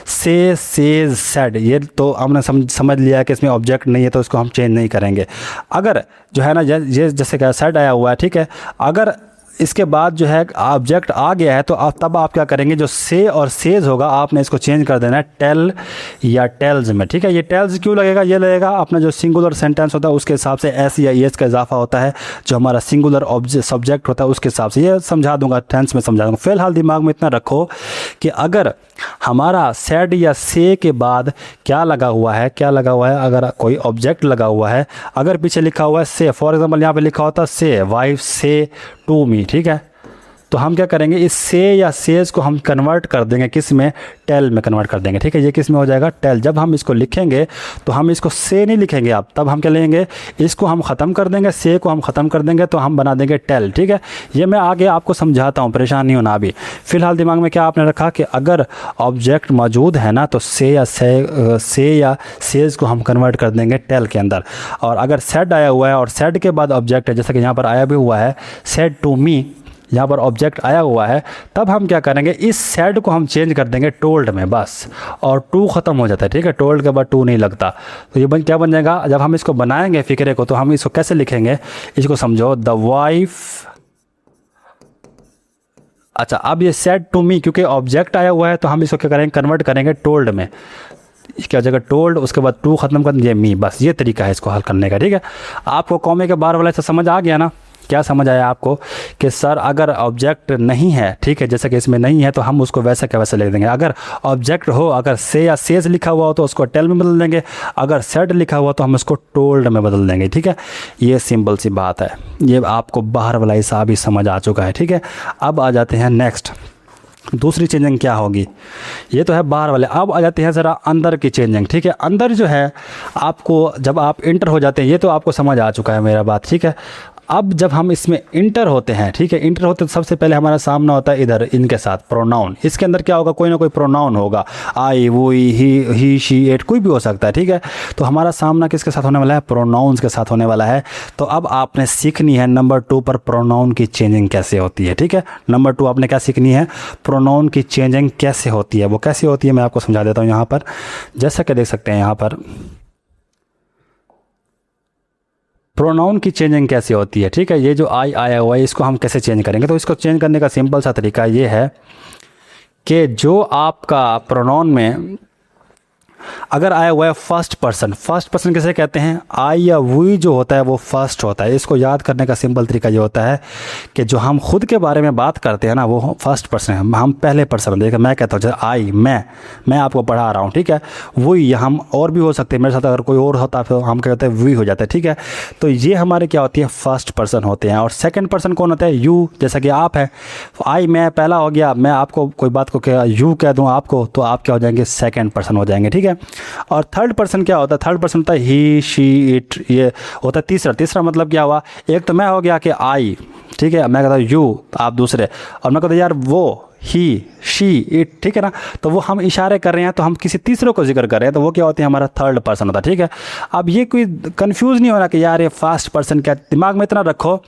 से, सेज, सेड, ये तो हमने समझ लिया कि इसमें ऑब्जेक्ट नहीं है तो इसको हम चेंज नहीं करेंगे। अगर जो है ना ये जैसे कि सेड आया हुआ है, ठीक है, अगर इसके बाद जो है ऑब्जेक्ट आ गया है तो तब आप क्या करेंगे, जो से और सेज होगा आपने इसको चेंज कर देना है टेल या टेल्स में, ठीक है। ये टेल्स क्यों लगेगा, ये लगेगा अपना जो सिंगुलर सेंटेंस होता है उसके हिसाब से एस या एस का इजाफा होता है, जो हमारा सिंगुलर सब्जेक्ट होता है उसके हिसाब से। ये समझा दूंगा, टेंस में समझा दूंगा। फिलहाल दिमाग में इतना रखो कि अगर हमारा सेड या से के बाद क्या लगा हुआ है, क्या लगा हुआ है, अगर कोई ऑब्जेक्ट लगा हुआ है, अगर पीछे लिखा हुआ है से, फॉर एग्जांपल यहाँ पे लिखा होता से वाइफ से टू मी, ठीक है, तो हम क्या करेंगे, इस से या सेज को हम कन्वर्ट कर देंगे किस में, टेल में कन्वर्ट कर देंगे, ठीक है। ये किस में हो जाएगा, टेल। जब हम इसको लिखेंगे तो हम इसको से नहीं लिखेंगे आप, तब हम क्या लेंगे, इसको हम ख़त्म कर देंगे, से को हम ख़त्म कर देंगे तो हम बना देंगे टेल, ठीक है। ये मैं आगे आपको समझाता हूँ, परेशान नहीं होना अभी। फ़िलहाल दिमाग में क्या आपने रखा कि अगर ऑब्जेक्ट मौजूद है ना तो से या सेज को हम कन्वर्ट कर देंगे टेल के अंदर। और अगर सेड आया हुआ है और सेड के बाद ऑब्जेक्ट है, जैसा कि यहाँ पर आया भी हुआ है सेड टू मी, यहाँ पर ऑब्जेक्ट आया हुआ है, तब हम क्या करेंगे, इस सेड को हम चेंज कर देंगे टोल्ड में बस, और टू ख़त्म हो जाता है, ठीक है। टोल्ड के बाद टू नहीं लगता, तो ये क्या बन जाएगा, जब हम इसको बनाएंगे फ़िक्रे को तो हम इसको कैसे लिखेंगे, इसको समझो, द वाइफ। अच्छा, अब ये सेड टू मी क्योंकि ऑब्जेक्ट आया हुआ है तो हम इसको क्या करेंगे, कन्वर्ट करेंगे टोल्ड में। क्या जगह टोल्ड, उसके बाद टू ख़त्म कर दिए मी, बस ये तरीका है इसको हल करने का, ठीक है। आपको कॉमे के बाहर वाला से समझ आ गया ना, क्या समझ आया आपको कि सर अगर ऑब्जेक्ट नहीं है, ठीक है, जैसे कि इसमें नहीं है तो हम उसको वैसा क्या वैसा लिख देंगे। अगर ऑब्जेक्ट हो, अगर से या सेज लिखा हुआ हो तो उसको टेल में बदल देंगे, अगर सेड लिखा हुआ तो हम उसको टोल्ड में बदल देंगे, ठीक है। ये सिंपल सी बात है, ये आपको बाहर वाला हिसाब ही समझ आ चुका है, ठीक है। अब आ जाते हैं नेक्स्ट, दूसरी चेंजिंग क्या होगी, ये तो है बाहर वाले। अब आ जाते हैं ज़रा अंदर की चेंजिंग, ठीक है। अंदर जो है आपको जब आप इंटर हो जाते हैं, ये तो आपको समझ आ चुका है मेरा बात, ठीक है। अब जब हम इसमें इंटर होते हैं, ठीक है, इंटर होते तो सबसे पहले हमारा सामना होता है इधर इनके साथ प्रोनाउन। इसके अंदर क्या होगा, कोई ना कोई प्रोनाउन होगा, आई, वो, ही, शी, इट, कोई भी हो सकता है, ठीक है। तो हमारा सामना किसके साथ होने वाला है, प्रोनाउंस के साथ होने वाला है। तो अब आपने सीखनी है नंबर 2 पर प्रोनाउन की चेंजिंग कैसे होती है, ठीक है। नंबर 2 आपने क्या सीखनी है, प्रोनाउन की चेंजिंग कैसे होती है। वो कैसे होती है मैं आपको समझा देता हूँ यहाँ पर। जैसा कि देख सकते हैं यहाँ पर प्रोनाउन की चेंजिंग कैसे होती है, ठीक है। ये जो आई आया हुआ है इसको हम कैसे चेंज करेंगे, तो इसको चेंज करने का सिंपल सा तरीका ये है कि जो आपका प्रोनाउन में अगर आया हुआ है फर्स्ट पर्सन किसे कहते हैं, आई या वी जो होता है वो फर्स्ट होता है। इसको याद करने का सिंपल तरीका ये होता है कि जो हम खुद के बारे में बात करते हैं ना वो फर्स्ट पर्सन है, हम पहले पर्सन। देखिए मैं कहता हूँ जैसे आई, मैं आपको पढ़ा रहा हूँ, ठीक है। वही हम और भी हो सकते हैं, मेरे साथ अगर कोई और होता है तो हम क्या कहते हैं वी हो जाता है, ठीक है। तो ये हमारे क्या होती है, फर्स्ट पर्सन होते हैं। और सेकेंड पर्सन कौन होता है, यू, जैसा कि आप है, आई मैं पहला हो गया, मैं आपको कोई बात को क्या यू कह दूँ आपको, तो आप क्या हो जाएंगे, सेकेंड पर्सन हो जाएंगे, ठीक है। और थर्ड पर्सन क्या होता है, थर्ड पर्सन होता है ही, शी, इट, ये होता है तीसरा मतलब क्या हुआ, एक तो मैं हो गया कि आई, ठीक है, मैं कहता हूँ यू, आप दूसरे, और मैं कहता हूँ यार वो, ही, शी, इट, ठीक है ना। तो वो हम इशारे कर रहे हैं तो हम किसी तीसरे को जिक्र कर रहे हैं, तो वो क्या होती है, हमारा थर्ड पर्सन होता है, ठीक है। अब ये कोई कंफ्यूज नहीं होना कि यार ये फर्स्ट पर्सन क्या, दिमाग में इतना रखो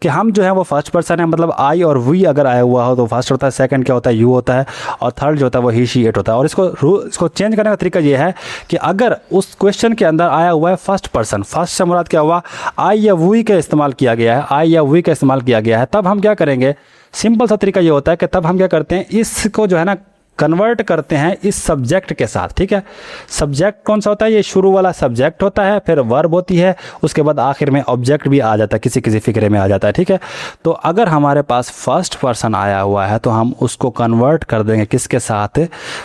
कि हम जो है वो फर्स्ट पर्सन है, मतलब आई और वी अगर आया हुआ हो तो फर्स्ट होता है, सेकंड क्या होता है, यू होता है, और थर्ड जो होता है वो ही, शी, इट होता है। और इसको चेंज करने का तरीका ये है कि अगर उस क्वेश्चन के अंदर आया हुआ है फर्स्ट पर्सन, फर्स्ट से मुराद क्या हुआ, आई या वी का इस्तेमाल किया गया है, आई या वी का इस्तेमाल किया गया है, तब हम क्या करेंगे, सिंपल सा तरीका ये होता है कि तब हम क्या करते हैं, इसको जो है ना कन्वर्ट करते हैं इस सब्जेक्ट के साथ, ठीक है। सब्जेक्ट कौन सा होता है, ये शुरू वाला सब्जेक्ट होता है, फिर वर्ब होती है, उसके बाद आखिर में ऑब्जेक्ट भी आ जाता है, किसी किसी फिक्रे में आ जाता है, ठीक है। तो अगर हमारे पास फर्स्ट पर्सन आया हुआ है तो हम उसको कन्वर्ट कर देंगे किसके साथ,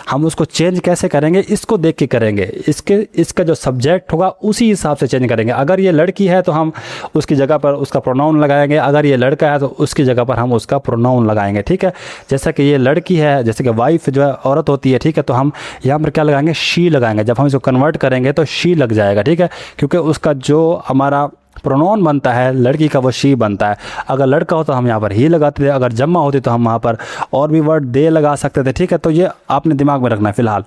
हम उसको चेंज कैसे करेंगे, इसको देख के करेंगे, इसका जो सब्जेक्ट होगा उसी हिसाब से चेंज करेंगे। अगर ये लड़की है तो हम उसकी जगह पर उसका प्रोनाउन लगाएंगे, अगर ये लड़का है तो उसकी जगह पर हम उसका प्रोनाउन लगाएंगे, ठीक है। जैसा कि ये लड़की है, जैसे कि वाइफ जो औरत होती है, ठीक है, तो हम यहाँ पर क्या लगाएंगे, शी लगाएंगे। जब हम इसको कन्वर्ट करेंगे तो शी लग जाएगा, ठीक है, क्योंकि उसका जो हमारा प्रोनाउन बनता है लड़की का वो शी बनता है। अगर लड़का हो तो हम यहाँ पर ही लगाते थे, अगर जम्मा होती तो हम वहाँ पर और भी वर्ड दे लगा सकते थे, ठीक है। तो ये आपने दिमाग में रखना है फ़िलहाल।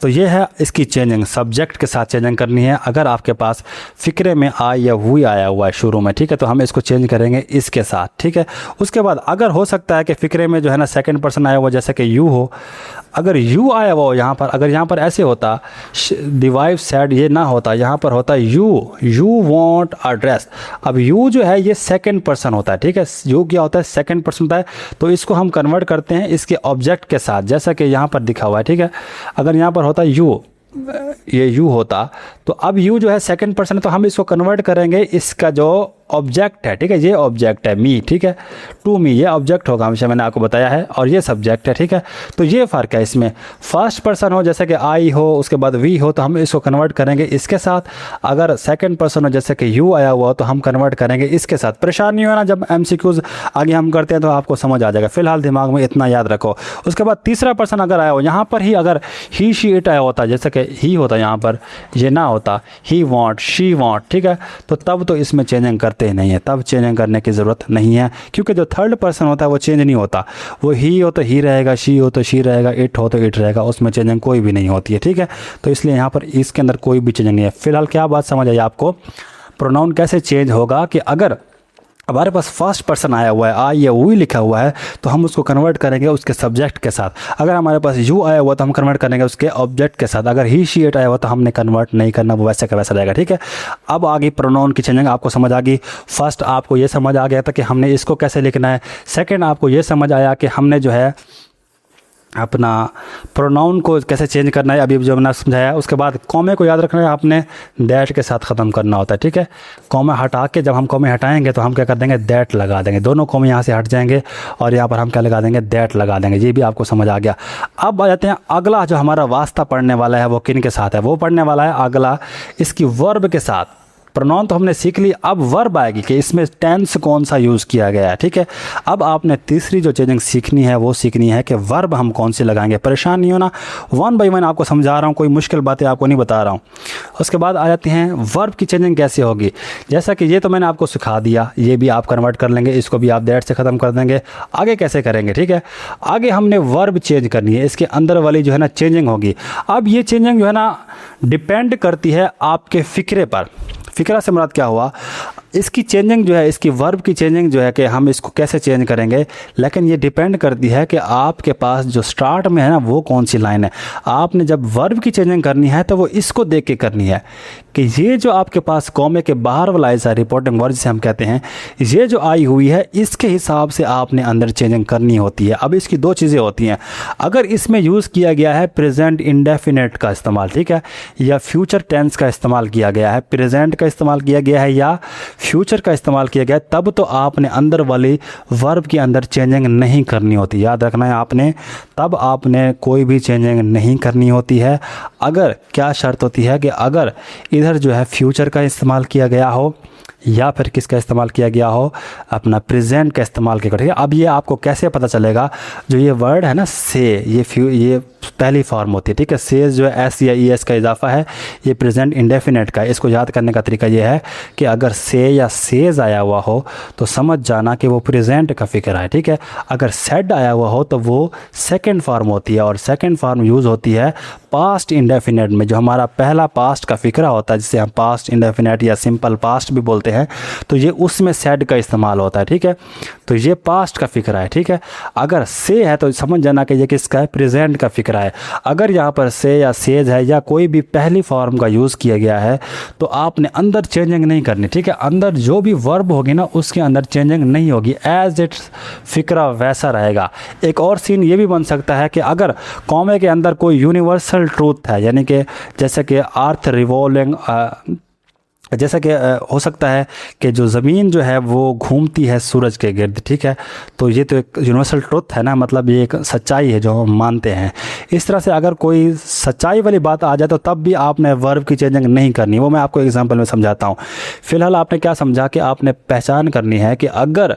तो ये है इसकी चेंजिंग, सब्जेक्ट के साथ चेंजिंग करनी है। अगर आपके पास फ़िक्रे में आई या हुई आया हुआ है शुरू में, ठीक है, तो हम इसको चेंज करेंगे इसके साथ, ठीक है। उसके बाद अगर हो सकता है कि फ़िक्रे में जो है ना सेकंड पर्सन आया हुआ, जैसे कि यू हो, अगर यू आया हुआ हो यहाँ पर, अगर यहाँ पर ऐसे होता द वाइफ सेड, ये ना होता, यहाँ पर होता यू वांट अ ड्रेस। अब यू जो है ये सेकंड पर्सन होता है, ठीक है, यू क्या होता है, सेकंड पर्सन होता है। तो इसको हम कन्वर्ट करते हैं इसके ऑब्जेक्ट के साथ, जैसा कि यहाँ पर दिखा हुआ है, ठीक है। अगर यहाँ पर होता यू, ये यू होता, तो अब यू जो है सेकंड पर्सन है, तो हम इसको कन्वर्ट करेंगे इसका जो ऑब्जेक्ट है, ठीक है, ये ऑब्जेक्ट है मी, ठीक है, टू मी, ये ऑब्जेक्ट होगा, हमेशा मैंने आपको बताया है, और ये सब्जेक्ट है, ठीक है। तो ये फ़र्क है इसमें, फर्स्ट पर्सन हो जैसे कि आई हो, उसके बाद वी हो, तो हम इसको कन्वर्ट करेंगे इसके साथ। अगर सेकंड पर्सन हो जैसे कि यू आया हुआ हो तो हम कन्वर्ट करेंगे इसके साथ। परेशान नहीं होना, जब MCQs आगे हम करते हैं तो आपको समझ आ जाएगा, फ़िलहाल दिमाग में इतना याद रखो। उसके बाद तीसरा पर्सन अगर आया हो, यहाँ पर ही अगर ही, शी, इट आया होता, जैसे कि ही होता यहाँ पर, ये ना होता, ही वॉन्ट, शी वॉन्ट, ठीक है, तो तब तो इसमें चेंजिंग करते ही नहीं है, तब चेंजिंग करने की ज़रूरत नहीं है, क्योंकि जो थर्ड पर्सन होता है वो चेंज नहीं होता, वो ही हो तो ही रहेगा, शी हो तो शी रहेगा, इट हो तो इट रहेगा, उसमें चेंजिंग कोई भी नहीं होती है, ठीक है। तो इसलिए यहाँ पर इसके अंदर कोई भी चेंजिंग नहीं है। फिलहाल क्या बात समझ आई आपको, प्रोनाउन कैसे चेंज होगा कि अगर हमारे पास फर्स्ट पर्सन आया हुआ है, आई या वी लिखा हुआ है, तो हम उसको कन्वर्ट करेंगे उसके सब्जेक्ट के साथ। अगर हमारे पास यू आया हुआ तो हम कन्वर्ट करेंगे उसके ऑब्जेक्ट के साथ। अगर ही, शी, इट आया हुआ तो हमने कन्वर्ट नहीं करना, वो वैसे का वैसा रहेगा, ठीक है। अब आगे प्रोनाउन की चेंजिंग आपको समझ आ गई। फर्स्ट आपको ये समझ आ गया था कि हमने इसको कैसे लिखना है। सेकेंड आपको ये समझ आया कि हमने जो है अपना प्रोनाउन को कैसे चेंज करना है, अभी जो मैंने समझाया। उसके बाद कॉमे को याद रखना है, आपने दैट के साथ ख़त्म करना होता है, ठीक है। कॉमे हटा के, जब हम कॉमे हटाएंगे तो हम क्या कर देंगे, दैट लगा देंगे, दोनों कॉमे यहाँ से हट जाएंगे और यहाँ पर हम क्या लगा देंगे, दैट लगा देंगे। ये भी आपको समझ आ गया। अब आ जाते हैं अगला जो हमारा वास्ता पढ़ने वाला है वो किन के साथ है, वो पढ़ने वाला है अगला इसकी वर्ब के साथ। प्रोनाउन तो हमने सीख ली, अब वर्ब आएगी कि इसमें टेंस कौन सा यूज़ किया गया है, ठीक है। अब आपने तीसरी जो चेंजिंग सीखनी है वो सीखनी है कि वर्ब हम कौन से लगाएंगे। परेशान नहीं होना, वन बाय वन आपको समझा रहा हूँ, कोई मुश्किल बातें आपको नहीं बता रहा हूँ। उसके बाद आ जाती हैं वर्ब की चेंजिंग कैसे होगी। जैसा कि ये तो मैंने आपको सिखा दिया, ये भी आप कन्वर्ट कर लेंगे, इसको भी आप दैट से ख़त्म कर देंगे। आगे कैसे करेंगे, ठीक है। आगे हमने वर्ब चेंज करनी है, इसके अंदर वाली जो है ना चेंजिंग होगी। अब ये चेंजिंग जो है ना डिपेंड करती है आपके फ़िक्रे पर। फ़िक्रा से मुराद क्या हुआ, इसकी चेंजिंग जो है, इसकी वर्ब की चेंजिंग जो है कि हम इसको कैसे चेंज करेंगे, लेकिन ये डिपेंड करती है कि आपके पास जो स्टार्ट में है ना वो कौन सी लाइन है। आपने जब वर्ब की चेंजिंग करनी है तो वो इसको देख के करनी है कि ये जो आपके पास कॉमे के बाहर वाला ऐसा रिपोर्टिंग वर्ड जिसे हम कहते हैं, ये जो आई हुई है इसके हिसाब से आपने अंदर चेंजिंग करनी होती है। अब इसकी दो चीज़ें होती हैं, अगर इसमें यूज़ किया गया है प्रेजेंट इंडेफिनेट का इस्तेमाल, ठीक है, या फ्यूचर टेंस का इस्तेमाल किया गया है, प्रेजेंट का इस्तेमाल किया गया है या फ्यूचर का इस्तेमाल किया गया, तब तो आपने अंदर वाली वर्ब के अंदर चेंजिंग नहीं करनी होती। याद रखना है आपने, तब आपने कोई भी चेंजिंग नहीं करनी होती है। अगर क्या शर्त होती है कि अगर इधर जो है फ्यूचर का इस्तेमाल किया गया हो या फिर किसका इस्तेमाल किया गया हो, अपना प्रेजेंट का इस्तेमाल किया, ठीक है। अब ये आपको कैसे पता चलेगा, जो ये वर्ड है ना से, ये पहली फॉर्म होती है, ठीक है। सेज जो है एस या ई एस का इजाफा है, ये प्रेजेंट इंडेफिनेट का है। इसको याद करने का तरीका ये है कि अगर से या सेज आया हुआ हो तो समझ जाना कि वो प्रेजेंट का फिक्र है, ठीक है। अगर सेड आया हुआ हो तो वो सेकंड फॉर्म होती है, और सेकंड फॉर्म यूज़ होती है पास्ट इंडेफिनेट में, जो हमारा पहला पास्ट का फिक्रा होता है, जिसे हम पास्ट इंडेफिनेट या सिंपल पास्ट भी बोलते हैं, तो ये उसमें सेड का इस्तेमाल होता है, ठीक है। तो ये पास्ट का फिक्रा है, ठीक है। अगर से है तो समझ जाना कि ये किसका है, प्रेजेंट का फिक्रा है। अगर यहाँ पर से या सेज है या कोई भी पहली फॉर्म का यूज़ किया गया है तो आपने अंदर चेंजिंग नहीं करनी, ठीक है। अंदर जो भी वर्ब होगी ना उसके अंदर चेंजिंग नहीं होगी, एज इट फिक्रा वैसा रहेगा। एक और सीन ये भी बन सकता है कि अगर कॉमे के अंदर कोई यूनिवर्सल ट्रूथ है, यानी कि जैसे कि अर्थ रिवॉल्विंग, जैसा कि हो सकता है कि जो ज़मीन जो है वो घूमती है सूरज के गिर्द, ठीक है। तो ये तो एक यूनिवर्सल ट्रुथ है ना, मतलब ये एक सच्चाई है जो हम मानते हैं। इस तरह से अगर कोई सच्चाई वाली बात आ जाए तो तब भी आपने वर्ब की चेंजिंग नहीं करनी, वो मैं आपको एग्जांपल में समझाता हूँ। फ़िलहाल आपने क्या समझा कि आपने पहचान करनी है कि अगर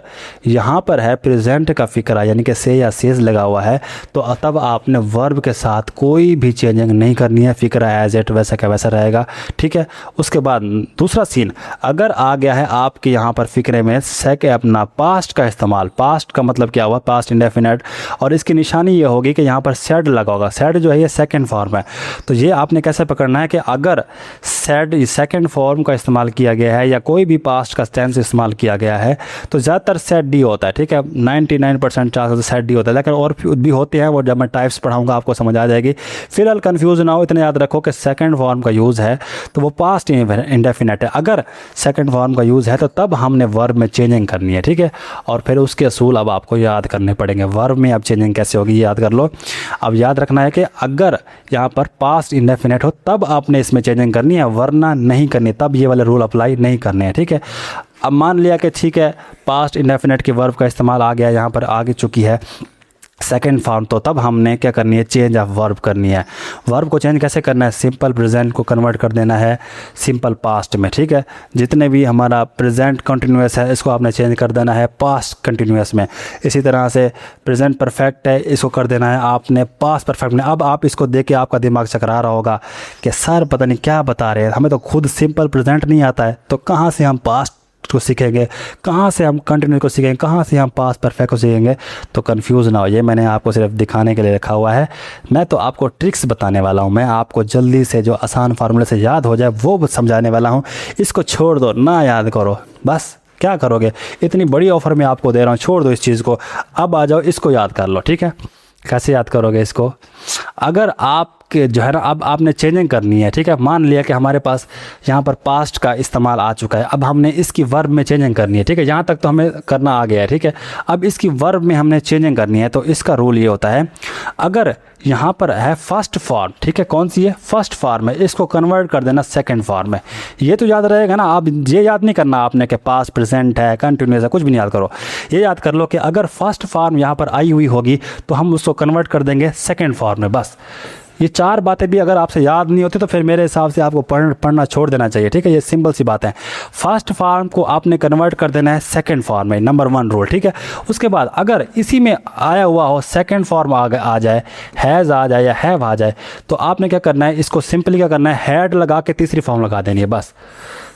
यहाँ पर है प्रेजेंट का फिक्रा, यानी कि से या सेज लगा हुआ है, तो तब आपने वर्ब के साथ कोई भी चेंजिंग नहीं करनी है, फिक्रा एज इट वैसा का वैसा रहेगा, ठीक है। उसके बाद दूसरा सीन, अगर आ गया है आपके यहाँ पर फिक्रे में सेके अपना पास्ट का इस्तेमाल, पास्ट का मतलब क्या हुआ, पास्ट इंडेफिनेट, और इसकी निशानी ये होगी कि यहाँ पर सेड लगा होगा। सेड जो है ये सेकंड फॉर्म है, तो ये आपने कैसे पकड़ना है कि अगर सेड सेकंड फॉर्म का इस्तेमाल किया गया है या कोई भी पास्ट का टेंस इस्तेमाल किया गया है तो ज़्यादातर सेड डी होता है, ठीक है। 99% चांस सेड डी होता है, लेकिन और भी होते हैं, वो जब मैं टाइप्स पढ़ाऊँगा आपको समझ आ जाएगी। फिलहाल कन्फ्यूज़ ना हो, इतना याद रखो कि सेकंड फॉर्म का यूज़ है तो वो पास्ट इंडेफिनेट है। अगर सेकंड फॉर्म का यूज़ है तो तब हमने वर्ब में चेंजिंग करनी है, ठीक है। और फिर उसके असूल अब आपको याद करने पड़ेंगे। वर्ब में अब चेंजिंग कैसे होगी ये याद कर लो। अब याद रखना है कि अगर यहाँ पर पास्ट इंडेफिनेट हो तब आपने इसमें चेंजिंग करनी है, वरना नहीं करनी, तब ये वाले रूल अप्लाई नहीं करने हैं, ठीक है। अब मान लिया कि ठीक है पास्ट इंडेफिनेट के वर्ब का इस्तेमाल आ गया, यहाँ पर आगे चुकी है सेकेंड फॉर्म, तो तब हमने क्या करनी है, चेंज ऑफ वर्ब करनी है। वर्ब को चेंज कैसे करना है, सिंपल प्रेजेंट को कन्वर्ट कर देना है सिंपल पास्ट में, ठीक है। जितने भी हमारा प्रेजेंट कंटिन्यूअस है इसको आपने चेंज कर देना है पास्ट कंटिन्यूअस में। इसी तरह से प्रेजेंट परफेक्ट है, इसको कर देना है आपने पास्ट परफेक्ट में। अब आप इसको देख के आपका दिमाग चकरा रहा होगा कि सर पता नहीं क्या बता रहे हैं, हमें तो खुद सिंपल प्रेजेंट नहीं आता है, तो कहाँ से हम पास्ट को सीखेंगे, कहाँ से हम कंटिन्यू को सीखेंगे, कहाँ से हम पास्ट परफेक्ट को सीखेंगे। तो कंफ्यूज ना हो, ये मैंने आपको सिर्फ दिखाने के लिए रखा हुआ है। मैं तो आपको ट्रिक्स बताने वाला हूँ, मैं आपको जल्दी से जो आसान फार्मूले से याद हो जाए वो समझाने वाला हूँ। इसको छोड़ दो, ना याद करो, बस क्या करोगे, इतनी बड़ी ऑफ़र मैं आपको दे रहा हूँ, छोड़ दो इस चीज़ को। अब आ जाओ इसको याद कर लो, ठीक है। कैसे याद करोगे इसको, अगर आपके जो है ना अब आपने चेंजिंग करनी है, ठीक है। मान लिया कि हमारे पास यहाँ पर पास्ट का इस्तेमाल आ चुका है, अब हमने इसकी वर्ब में चेंजिंग करनी है, ठीक है। यहाँ तक तो हमें करना आ गया है, ठीक है। अब इसकी वर्ब में हमने चेंजिंग करनी है, तो इसका रूल ये होता है, अगर यहाँ पर है फर्स्ट फॉर्म, ठीक है, कौन सी है, फर्स्ट फॉर्म है, इसको कन्वर्ट कर देना सेकंड फॉर्म में। ये तो याद रहेगा ना, आप ये याद नहीं करना आपने कि पास्ट प्रेजेंट है कंटिन्यूस है, कुछ भी नहीं याद करो। ये याद कर लो कि अगर फर्स्ट फॉर्म यहाँ पर आई हुई होगी तो हम उसको कन्वर्ट कर देंगे सेकंड फॉर्म में, बस ये 4 बातें भी अगर आपसे याद नहीं होती तो फिर मेरे हिसाब से आपको पढ़ना छोड़ देना चाहिए, ठीक है। ये सिंपल सी बात है। फर्स्ट फॉर्म को आपने कन्वर्ट कर देना है सेकंड फॉर्म में, नंबर 1 रूल, ठीक है। उसके बाद अगर इसी में आया हुआ हो सेकंड फॉर्म आ जाए, हैज़ आ जाए या हैव आ जाए, तो आपने क्या करना है, इसको सिंपली क्या करना है, हैड लगा के तीसरी फॉर्म लगा देनी है, बस।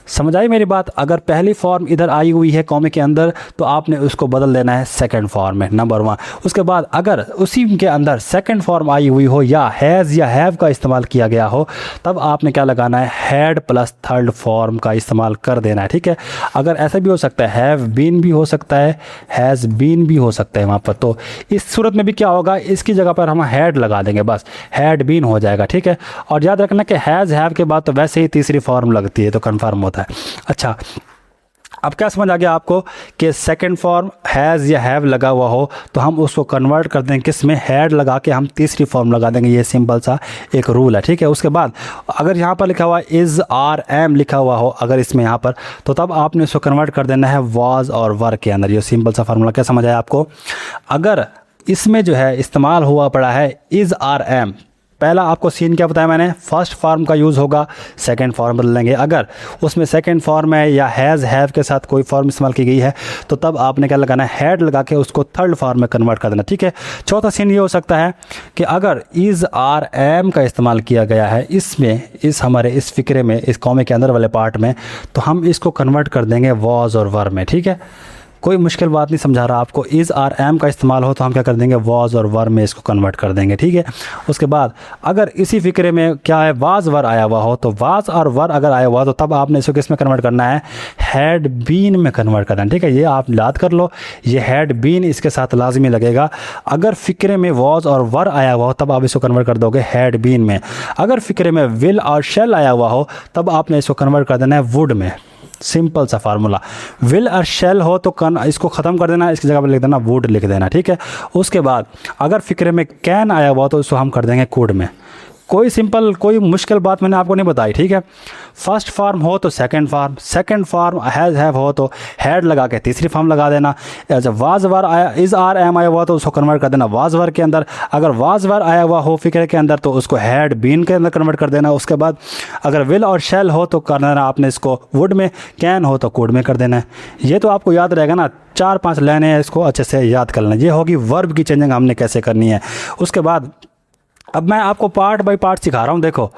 समझ आई मेरी बात। अगर पहली फॉर्म इधर आई हुई है कॉमे के अंदर तो आपने उसको बदल देना है सेकंड फॉर्म में, नंबर 1। उसके बाद अगर उसी के अंदर सेकंड फॉर्म आई हुई हो या हैज़ या हैव का इस्तेमाल किया गया हो, तब आपने क्या लगाना है, हैड प्लस थर्ड फॉर्म का इस्तेमाल कर देना है, ठीक है। अगर ऐसा भी हो सकता है, हैव बीन भी हो सकता है, हैज़ बीन भी हो सकता है वहाँ पर, तो इस सूरत में भी क्या होगा, इसकी जगह पर हम हैड लगा देंगे, बस हैड बीन हो जाएगा, ठीक है। और याद रखना कि हैज़ हैव के बाद तो वैसे ही तीसरी फॉर्म लगती है तो कन्फर्म होता है। अच्छा, अब क्या समझ आ गया आपको कि सेकंड फॉर्म हैज़ या हैव लगा हुआ हो तो हम उसको कन्वर्ट कर देंगे किस में, हैड लगा के हम तीसरी फॉर्म लगा देंगे। ये सिंपल सा एक रूल है, ठीक है। उसके बाद अगर यहाँ पर लिखा हुआ इज़ आर एम लिखा हुआ हो अगर इसमें यहाँ पर, तो तब आपने उसको कन्वर्ट कर देना है वाज और वर के अंदर। ये सिंपल सा फार्मूला, क्या समझ आया आपको। अगर इसमें जो है इस्तेमाल हुआ पड़ा है इज़ आर एम, पहला आपको सीन क्या बताया मैंने, फर्स्ट फॉर्म का यूज़ होगा, सेकंड फॉर्म बदल लेंगे। अगर उसमें सेकंड फॉर्म है या हैज़ हैव के साथ कोई फॉर्म इस्तेमाल की गई है तो तब आपने क्या लगाना है, हैड लगा के उसको थर्ड फॉर्म में कन्वर्ट कर देना, ठीक है। चौथा सीन ये हो सकता है कि अगर इज़ आर एम का इस्तेमाल किया गया है इसमें, इस हमारे इस फिक्रे में, इस कॉमे के अंदर वाले पार्ट में, तो हम इसको कन्वर्ट कर देंगे वॉज और वर में, ठीक है। कोई मुश्किल बात नहीं समझा रहा आपको। इज़ आर एम का इस्तेमाल हो तो हम क्या कर देंगे, वाज और वर में इसको कन्वर्ट कर देंगे, ठीक है। उसके बाद अगर इसी फिक्रे में क्या है, वाज वर आया हुआ हो, तो वाज और वर अगर आया हुआ तो तब आपने इसको किस में कन्वर्ट करना है, हैड बीन में कन्वर्ट करना है, ठीक है। ये आप याद कर लो, ये हैड बीन इसके साथ लाजमी लगेगा। अगर फिक्रे में वाज और वर आया हुआ हो तब आप इसको कन्वर्ट कर दोगे हैड बीन में। अगर फिक्रे में विल और शेल आया हुआ हो तब आपने इसको कन्वर्ट कर देना है वुड में। सिंपल सा फार्मूला, विल और शेल हो तो इसको ख़त्म कर देना, इसकी जगह पर लिख देना वुड लिख देना, ठीक है। उसके बाद अगर फिक्रे में कैन आया हुआ तो इसको हम कर देंगे कुड में। कोई सिंपल कोई मुश्किल बात मैंने आपको नहीं बताई, ठीक है। फर्स्ट फॉर्म हो तो second form, second form has have हो तो हैड लगा के तीसरी फॉर्म लगा देना। जब वाज वर आया, इज़ आर एम आया हुआ तो उसको कन्वर्ट कर देना वाज वर के अंदर। अगर वाज वर आया हुआ हो फिक्र के अंदर तो उसको हैड बीन के अंदर कन्वर्ट कर देना। उसके बाद अगर विल और शेल हो तो कर देना आपने इसको वुड में, कैन हो तो कुड में कर देना है। ये तो आपको याद रहेगा ना, 4-5 लाइनें हैं, इसको अच्छे से याद कर लेना। ये होगी वर्ब की चेंजिंग हमने कैसे करनी है। उसके बाद अब मैं आपको पार्ट बाय पार्ट सिखा रहा हूँ। देखो,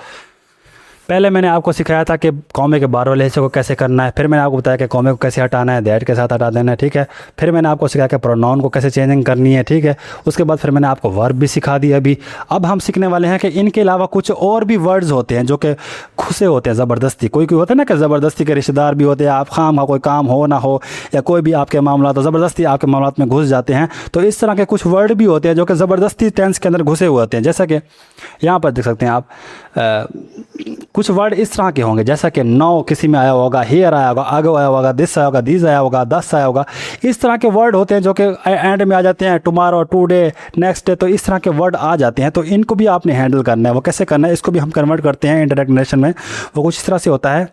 पहले मैंने आपको सिखाया था कि कॉमे के बारह वाले हिस्से को कैसे करना है, फिर मैंने आपको बताया कि कॉमे को कैसे हटाना है, दैट के साथ हटा देना है, ठीक है। फिर मैंने आपको सिखाया कि प्रोनाउन को कैसे चेंजिंग करनी है, ठीक है। उसके बाद फिर मैंने आपको वर्ब भी सिखा दी अभी। अब हम सीखने वाले हैं कि इनके अलावा कुछ और भी वर्ड्स होते हैं जो कि खुसे होते हैं ज़बरदस्ती। कोई कोई होता है ना कि ज़बरदस्ती के रिश्तेदार भी होते हैं, आप खाम कोई काम हो ना हो या कोई भी आपके मामला तो ज़बरदस्ती आपके मामला में घुस जाते हैं। तो इस तरह के कुछ वर्ड भी होते हैं जो कि ज़बरदस्ती टेंस के अंदर घुसे हुए होते हैं। जैसा कि यहाँ पर देख सकते हैं आप, कुछ वर्ड इस तरह के होंगे जैसा कि नो किसी में आया होगा, हियर आया होगा, आगो आया होगा, दिस आया होगा, दीज आया होगा, दस आया होगा। इस तरह के वर्ड होते हैं जो कि एंड में आ जाते हैं, टुमारो, टुडे, नेक्स्ट डे। तो इस तरह के वर्ड आ जाते हैं, तो इनको भी आपने हैंडल करना है। वो कैसे करना है, इसको भी हम कन्वर्ट करते हैं इंडायरेक्ट नरेशन में। वो कुछ इस तरह से होता है।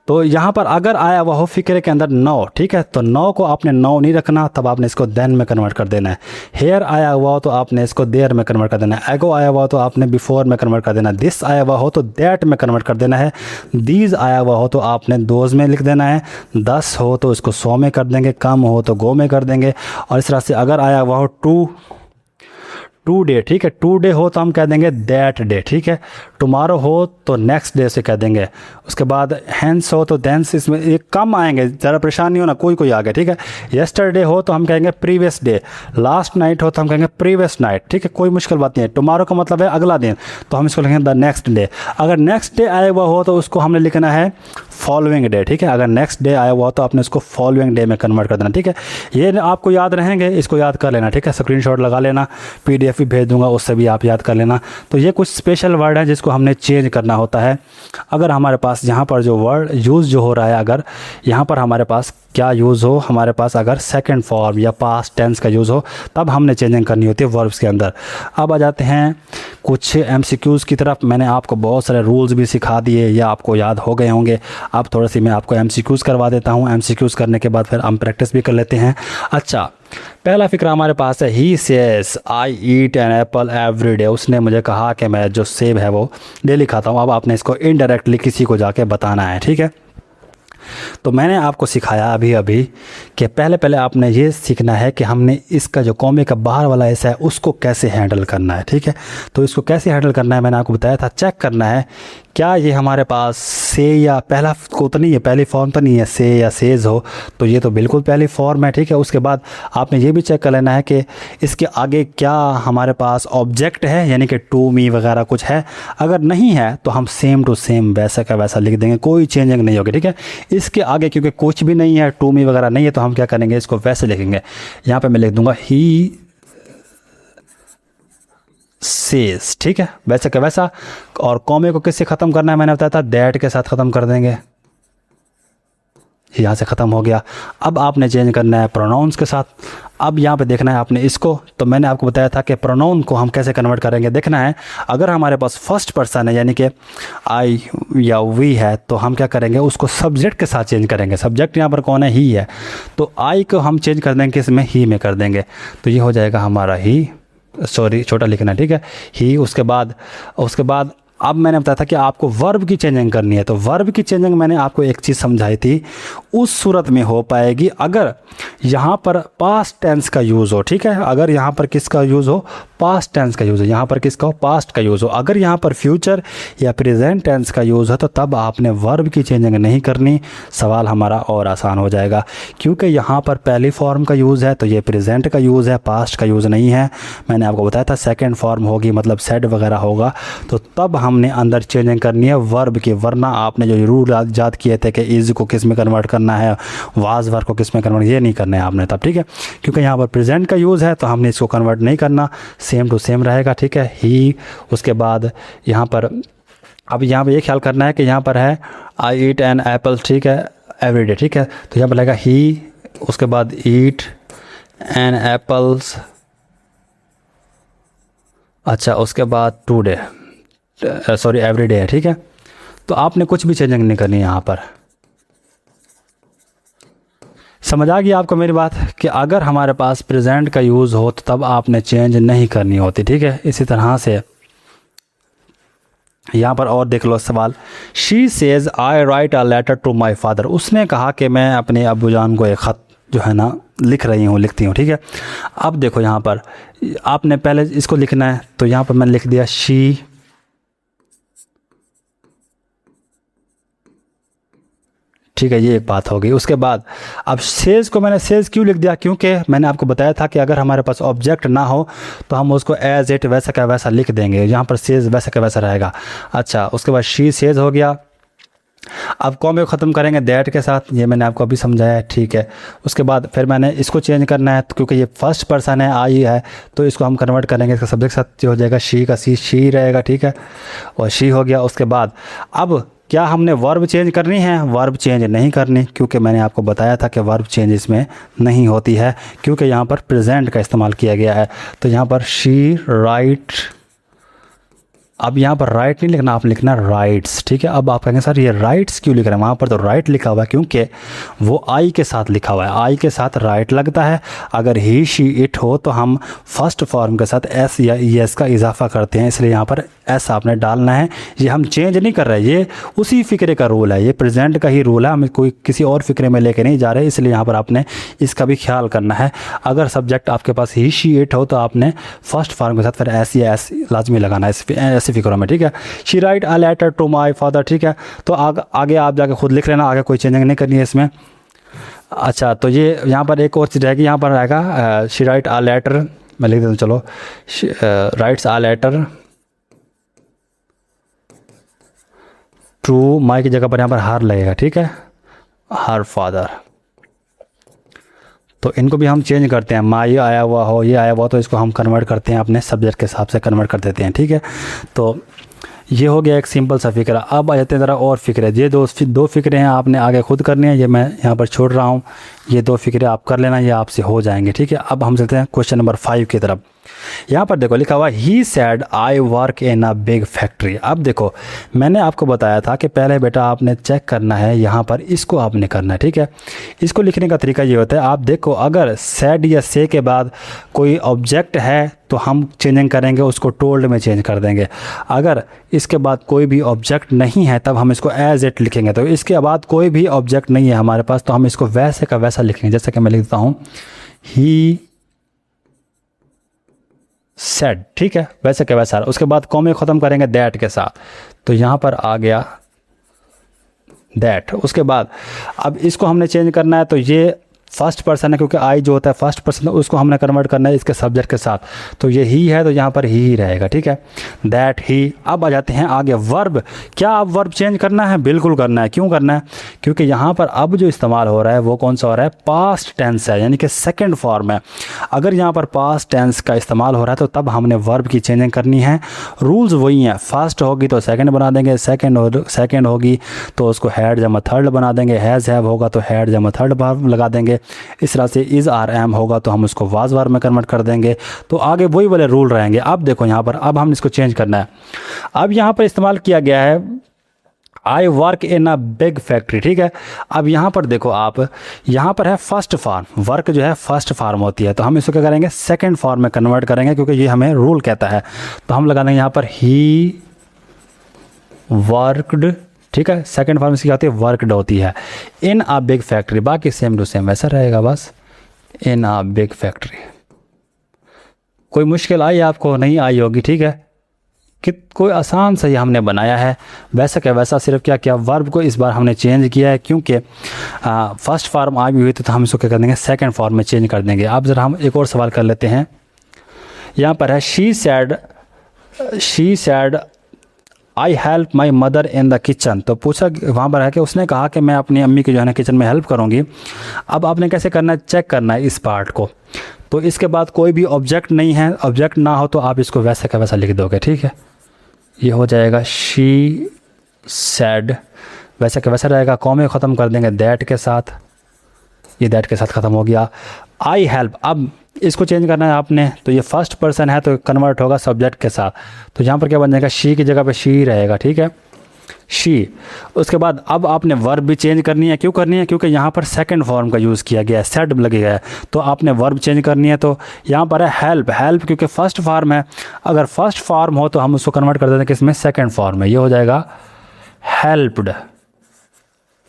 तो यहाँ पर अगर आया हुआ हो फिक्रे के अंदर नो, ठीक है, तो नो को आपने नो नहीं रखना, तब आपने इसको देन में कन्वर्ट कर देना है। हेयर आया हुआ हो तो आपने इसको देयर में कन्वर्ट कर देना है। एगो आया हुआ हो तो आपने बिफोर में कन्वर्ट कर देना है। दिस आया हुआ हो तो दैट में कन्वर्ट कर देना है। दीज आया हुआ हो तो आपने दोज में लिख देना है। 10 हो तो इसको 100 में कर देंगे, कम हो तो गो में कर देंगे। और इस तरह से अगर आया हुआ हो टू डे, ठीक है, टू डे हो तो हम कह देंगे दैट डे, ठीक है। टुमारो हो तो नेक्स्ट डे से कह देंगे। उसके बाद हैंस हो तो देंस, इसमें ये कम आएंगे, ज़रा परेशानी हो ना, कोई आ गया, ठीक है। यस्टरडे हो तो हम कहेंगे प्रीवियस डे। लास्ट नाइट हो तो हम कहेंगे प्रीवियस नाइट, ठीक है, कोई मुश्किल बात नहीं है। टुमारो का मतलब है अगला दिन, तो हम इसको लिखेंगे द नेक्स्ट डे। अगर नेक्स्ट डे आया हुआ हो तो उसको हमने लिखना है फॉलोइंग डे, ठीक है। अगर नेक्स्ट डे आया हुआ हो तो आपने इसको फॉलोइंग डे में कन्वर्ट कर देना, ठीक है। ये आपको याद रहेंगे, इसको याद कर लेना, ठीक है। स्क्रीनशॉट लगा लेना, PDF भी भेज दूंगा, उससे भी आप याद कर लेना। तो ये कुछ स्पेशल वर्ड है जिसको हमने चेंज करना होता है। अगर हमारे पास यहाँ पर जो वर्ड यूज़ जो हो रहा है, अगर यहाँ पर हमारे पास क्या यूज़ हो हमारे पास, अगर सेकंड फॉर्म या पास्ट टेंस का यूज़ हो तब हमने चेंजिंग करनी होती है वर्ब्स के अंदर। अब आ जाते हैं कुछ MCQs की तरफ। मैंने आपको बहुत सारे रूल्स भी सिखा दिए या आपको याद हो गए होंगे। अब थोड़ा सी मैं आपको MCQs करवा देता हूँ। MCQs करने के बाद फिर हम प्रैक्टिस भी कर लेते हैं। अच्छा, पहला फिक्रा हमारे पास है, he says I eat an apple every day. उसने मुझे कहा कि मैं जो सेब है वो डेली खाता हूँ। अब आपने इसको इनडायरेक्टली किसी को जाके बताना है, ठीक है। तो मैंने आपको सिखाया अभी अभी कि पहले आपने ये सीखना है कि हमने इसका जो कॉमे का बाहर वाला हिस्सा है उसको कैसे हैंडल करना है, ठीक है। तो इसको कैसे हैंडल करना है मैंने आपको बताया था। चेक करना है क्या ये हमारे पास से या पहला को तो नहीं है, पहली फॉर्म तो नहीं है, से या सेज हो, तो ये तो बिल्कुल पहली फॉर्म है, ठीक है। उसके बाद आपने ये भी चेक कर लेना है कि इसके आगे क्या हमारे पास ऑब्जेक्ट है, यानी कि टू मी वगैरह कुछ है। अगर नहीं है तो हम सेम टू सेम वैसा का वैसा लिख देंगे, कोई चेंजिंग नहीं होगी, ठीक है। इसके आगे क्योंकि कुछ भी नहीं है, टू मी वगैरह नहीं है, तो हम क्या करेंगे, इसको वैसे लिखेंगे। यहाँ पे मैं लिख दूंगा ही सेज, ठीक है, वैसे का वैसा। और कॉमे को किससे ख़त्म करना है मैंने बताया था, दैट के साथ ख़त्म कर देंगे। यहाँ से ख़त्म हो गया। अब आपने चेंज करना है प्रोनाउंस के साथ। अब यहाँ पे देखना है आपने इसको, तो मैंने आपको बताया था कि प्रोनाउन को हम कैसे कन्वर्ट करेंगे। देखना है अगर हमारे पास फर्स्ट पर्सन है यानी कि आई या वी है, तो हम क्या करेंगे, उसको सब्जेक्ट के साथ चेंज करेंगे। सब्जेक्ट यहाँ पर कौन है, ही है, तो आई को हम चेंज कर देंगे इसमें, ही में कर देंगे। तो ये हो जाएगा हमारा ही, सॉरी छोटा लिखना, ठीक है, ही। उसके बाद अब मैंने बताया था कि आपको वर्ब की चेंजिंग करनी है। तो वर्ब की चेंजिंग मैंने आपको एक चीज़ समझाई थी, उस सूरत में हो पाएगी अगर यहाँ पर पास्ट टेंस का यूज़ हो, ठीक है। अगर यहाँ पर किसका यूज़ हो, पास्ट टेंस का यूज़ हो, यहाँ पर किसका हो, पास्ट का यूज़ हो। अगर यहाँ पर फ्यूचर या प्रेजेंट टेंस का यूज़ हो तो तब आपने वर्ब की चेंजिंग नहीं करनी। सवाल हमारा और आसान हो जाएगा, क्योंकि यहाँ पर पहली फॉर्म का यूज़ है तो ये प्रेजेंट का यूज़ है, पास्ट का यूज़ नहीं है। मैंने आपको बताया था सेकेंड फॉर्म होगी, मतलब सेड वगैरह होगा, तो तब हमने अंदर चेंजिंग करनी है वर्ब की। वरना आपने जो रूल याद किए थे कि इज़ को किस में कन्वर्ट करना है, वाज वर्ब को किस में कन्वर्ट, ये नहीं करना है आपने तब, ठीक है। क्योंकि यहाँ पर प्रेजेंट का यूज़ है तो हमने इसको कन्वर्ट नहीं करना, सेम टू सेम रहेगा, ठीक है, ही। उसके बाद यहाँ पर अब यहाँ पर ये ख्याल करना है कि यहाँ पर है आई ईट एन एप्पल, ठीक है, एवरी डे, ठीक है। तो यहाँ पर लगेगा ही, उसके बाद ईट एन एप्पल्स, अच्छा, उसके बाद टुडे, सॉरी एवरी डे है, ठीक है। तो आपने कुछ भी चेंजिंग नहीं करनी है यहाँ पर। समझ आ गई आपको मेरी बात, कि अगर हमारे पास प्रेजेंट का यूज़ हो तो तब आपने चेंज नहीं करनी होती, ठीक है। इसी तरह से यहाँ पर और देख लो सवाल, she says I write a letter to my father. उसने कहा कि मैं अपने अब्बूजान को एक ख़त जो है ना लिखती हूँ, ठीक है। अब देखो यहाँ पर आपने पहले इसको लिखना है, तो यहाँ पर मैंने लिख दिया शी, ठीक है, ये एक बात हो गई। उसके बाद अब सेज को मैंने सेज क्यों लिख दिया, क्योंकि मैंने आपको बताया था कि अगर हमारे पास ऑब्जेक्ट ना हो तो हम उसको एज इट वैसा का वैसा लिख देंगे, यहाँ पर सेज वैसा का वैसा रहेगा। अच्छा, उसके बाद शी सेज हो गया। अब कॉमे को ख़त्म करेंगे दैट के साथ, ये मैंने आपको अभी समझाया, ठीक है। उसके बाद फिर मैंने इसको चेंज करना है, तो क्योंकि ये फर्स्ट पर्सन है, आई है, तो इसको हम कन्वर्ट करेंगे, इसका सब्जेक्ट साथ हो जाएगा शी का, शी रहेगा, ठीक है, और शी हो गया। उसके बाद अब क्या हमने वर्ब चेंज करनी है, वर्ब चेंज नहीं करनी, क्योंकि मैंने आपको बताया था कि वर्ब चेंज इसमें नहीं होती है, क्योंकि यहाँ पर प्रेजेंट का इस्तेमाल किया गया है। तो यहाँ पर शी राइट, अब यहाँ पर राइट नहीं लिखना, आप लिखना राइट्स, ठीक है। अब आप कहेंगे सर ये राइट्स क्यों लिख रहे हैं, वहाँ पर तो राइट लिखा हुआ है, क्योंकि वो आई के साथ लिखा हुआ है, आई के साथ राइट लगता है। अगर ही शी इट हो तो हम फर्स्ट फॉर्म के साथ एस या ई एस का इजाफा करते हैं, इसलिए यहाँ पर एस आपने डालना है। ये हम चेंज नहीं कर रहे, ये उसी फ़िक्रे का रूल है, ये प्रेजेंट का ही रूल है, हम कोई किसी और फ़िक्रे में लेके नहीं जा रहे, इसलिए यहाँ पर आपने इसका भी ख्याल करना है। अगर सब्जेक्ट आपके पास ही शी इट हो तो आपने फर्स्ट फॉर्म के साथ फिर एस या एस लाजमी लगाना है ऐसे फिक्रों में, ठीक है। She write a letter to my father, ठीक है। तो आगे आप जाके खुद लिख लेना, आगे कोई चेंजिंग नहीं करनी है इसमें। अच्छा, तो ये यहाँ पर एक और चीज़ रहेगी, यहाँ पर रहेगा शी राइट अ लेटर, मैं लिख देता हूँ, चलो, writes a letter to my की जगह पर यहाँ पर हर लगेगा, ठीक है, हर फादर। तो इनको भी हम चेंज करते हैं, माई आया हुआ हो, ये आया हुआ, तो इसको हम कन्वर्ट करते हैं, अपने सब्जेक्ट के हिसाब से कन्वर्ट कर देते हैं, ठीक है। तो ये हो गया एक सिंपल सा फिक्र। अब आ जाते हैं ज़रा और फिक्रे। ये दो फिक्रे हैं, आपने आगे खुद करनी है, ये मैं यहाँ पर छोड़ रहा हूँ। ये 2 फिक्रे आप कर लेना, ये आपसे हो जाएंगे, ठीक है। अब हम चलते हैं क्वेश्चन नंबर 5 की तरफ। यहाँ पर देखो लिखा हुआ he said I work in a big factory. अब देखो मैंने आपको बताया था कि पहले बेटा आपने चेक करना है, यहाँ पर इसको आपने करना है, ठीक है। इसको लिखने का तरीका ये होता है, आप देखो अगर सैड या से के बाद कोई ऑब्जेक्ट है तो हम चेंजिंग करेंगे, उसको टोल्ड में चेंज कर देंगे। अगर इसके बाद कोई भी ऑब्जेक्ट नहीं है तब हम इसको एज इट लिखेंगे। तो इसके बाद कोई भी ऑब्जेक्ट नहीं है हमारे पास तो हम इसको वैसे का वैसा लिखेंगे। जैसे कि मैं लिखता हूँ ही सेड, ठीक है, वैसे के वैसा। उसके बाद कॉमे ख़त्म करेंगे दैट के साथ, तो यहाँ पर आ गया दैट। उसके बाद अब इसको हमने चेंज करना है, तो ये फर्स्ट पर्सन है क्योंकि आई जो होता है फर्स्ट पर्सन, उसको हमने कन्वर्ट करना है इसके सब्जेक्ट के साथ, तो ये ही है, तो यहाँ पर ही रहेगा, ठीक है, दैट ही। अब आ जाते हैं आगे वर्ब। क्या अब वर्ब चेंज करना है? बिल्कुल करना है। क्यों करना है? क्योंकि यहाँ पर अब जो इस्तेमाल हो रहा है वो कौन सा हो रहा है? पास्ट टेंस है, यानी कि सेकेंड फॉर्म है। अगर यहाँ पर पास्ट टेंस का इस्तेमाल हो रहा है तो तब हमने वर्ब की चेंजिंग करनी है। रूल्स वही हैं, फर्स्ट होगी तो सेकेंड बना देंगे, सेकेंड होगी तो उसको हैड जमा थर्ड बना देंगे, हैज़ हैव होगा तो हैड जमा थर्ड वर्ब लगा देंगे। इस तरह से इज़ आर एम होगा तो हम उसको वाज वर्ब में कन्वर्ट कर देंगे। तो आगे वही वाले रूल रहेंगे। अब देखो यहाँ पर अब हम इसको चेंज करना है। अब यहाँ पर इस्तेमाल किया गया है आई work in a big factory, ठीक है। अब यहाँ पर देखो आप, यहाँ पर है फर्स्ट फॉर्म, वर्क जो है फर्स्ट फॉर्म होती है, तो हम इसको क्या करेंगे? सेकंड फॉर्म में कन्वर्ट करेंगे क्योंकि ये हमें रूल कहता है। तो हम लगा देंगे यहाँ पर ही वर्कड, ठीक है। सेकंड फॉर्म इसकी होती है वर्कड होती है, इन अ बिग फैक्ट्री। बाकी सेम टू सेम वैसा रहेगा, बस इन अ बिग फैक्ट्री। कोई मुश्किल आई आपको? नहीं आई होगी, ठीक है। कि कोई आसान सा ही हमने बनाया है, वैसा क्या वैसा, सिर्फ क्या क्या वर्ब को इस बार हमने चेंज किया है क्योंकि फर्स्ट फॉर्म आई हुई तो हम इसको क्या कर देंगे? सेकंड फॉर्म में चेंज कर देंगे। अब ज़रा हम एक और सवाल कर लेते हैं। यहाँ पर है she said I help my mother in the kitchen. तो पूछा वहाँ पर है कि उसने कहा कि मैं अपनी अम्मी की जो है ना किचन में हेल्प करूँगी। अब आपने कैसे करना है? चेक करना है इस पार्ट को। तो इसके बाद कोई भी ऑब्जेक्ट नहीं है, ऑब्जेक्ट ना हो तो आप इसको वैसे का वैसा लिख दोगे, ठीक है। ये हो जाएगा शी सैड, वैसे का वैसा रहेगा, कॉमे ख़त्म कर देंगे दैट के साथ, ये दैट के साथ ख़त्म हो गया। आई हेल्प, अब इसको चेंज करना है आपने, तो ये फर्स्ट पर्सन है तो कन्वर्ट होगा सब्जेक्ट के साथ, तो यहाँ पर क्या बन जाएगा? शी की जगह पे शी रहेगा, ठीक है, शी। उसके बाद अब आपने वर्ब भी चेंज करनी है। क्यों करनी है? क्योंकि यहाँ पर सेकंड फॉर्म का यूज़ किया गया है, सेड लगेगा है, तो आपने वर्ब चेंज करनी है। तो यहाँ पर है हेल्प, हेल्प क्योंकि फर्स्ट फॉर्म है, अगर फर्स्ट फॉर्म हो तो हम उसको कन्वर्ट कर देते हैं किसमें? सेकंड फॉर्म में, ये हो जाएगा हेल्प्ड,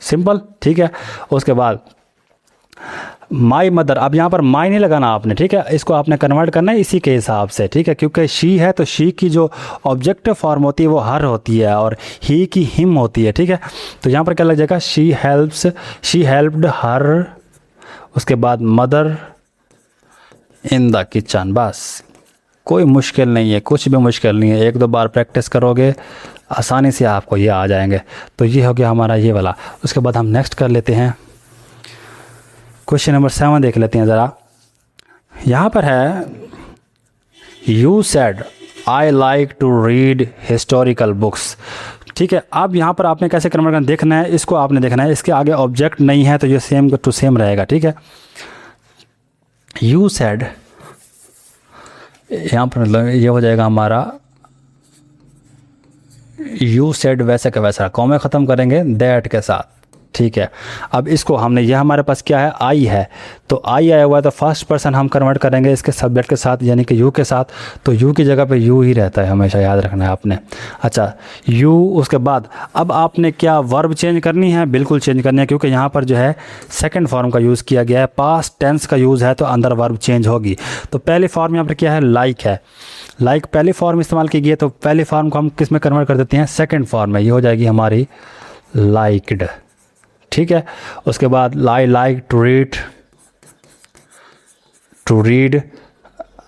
सिंपल, ठीक है। उसके बाद माई मदर, अब यहाँ पर माई नहीं लगाना आपने, ठीक है, इसको आपने कन्वर्ट करना है इसी के हिसाब से, ठीक है, क्योंकि शी है तो शी की जो ऑब्जेक्टिव फॉर्म होती है वो हर होती है और ही की हिम होती है, ठीक है। तो यहाँ पर क्या लग जाएगा? शी हेल्प्ड हर, उसके बाद मदर इन द किचन। बस कोई मुश्किल नहीं है, कुछ भी मुश्किल नहीं है, 1-2 बार प्रैक्टिस करोगे आसानी से आपको ये आ जाएंगे। तो ये हो गया हमारा ये वाला। उसके बाद हम नेक्स्ट कर लेते हैं, क्वेश्चन नंबर 7 देख लेते हैं ज़रा। यहाँ पर है you said I like to read historical books, ठीक है। अब यहाँ पर आपने कैसे कन्वर्ट करना देखना है, इसको आपने देखना है, इसके आगे ऑब्जेक्ट नहीं है तो ये सेम टू सेम रहेगा, ठीक है। यू सेड, यहाँ पर मतलब ये हो जाएगा हमारा यू सेड वैसे का वैसा, कॉमे ख़त्म करेंगे दैट के साथ, ठीक है। अब इसको हमने, यह हमारे पास क्या है? आई है, तो आई आया हुआ है तो फर्स्ट पर्सन हम कन्वर्ट करेंगे इसके सब्जेक्ट के साथ, यानी कि यू के साथ, तो यू की जगह पे यू ही रहता है, हमेशा याद रखना है आपने। अच्छा, यू, उसके बाद अब आपने क्या वर्ब चेंज करनी है? बिल्कुल चेंज करनी है, क्योंकि यहाँ पर जो है सेकंड फॉर्म का यूज़ किया गया है, पास्ट टेंस का यूज़ है तो अंदर वर्ब चेंज होगी। तो पहली फॉर्म यहाँ पर क्या है? लाइक है, लाइक पहली फॉर्म इस्तेमाल की गई है, तो पहली फॉर्म को हम किस में कन्वर्ट कर देते हैं? सेकेंड फॉर्म में, ये हो जाएगी हमारी लाइक्ड, ठीक है। उसके बाद आई लाइक टू रीड,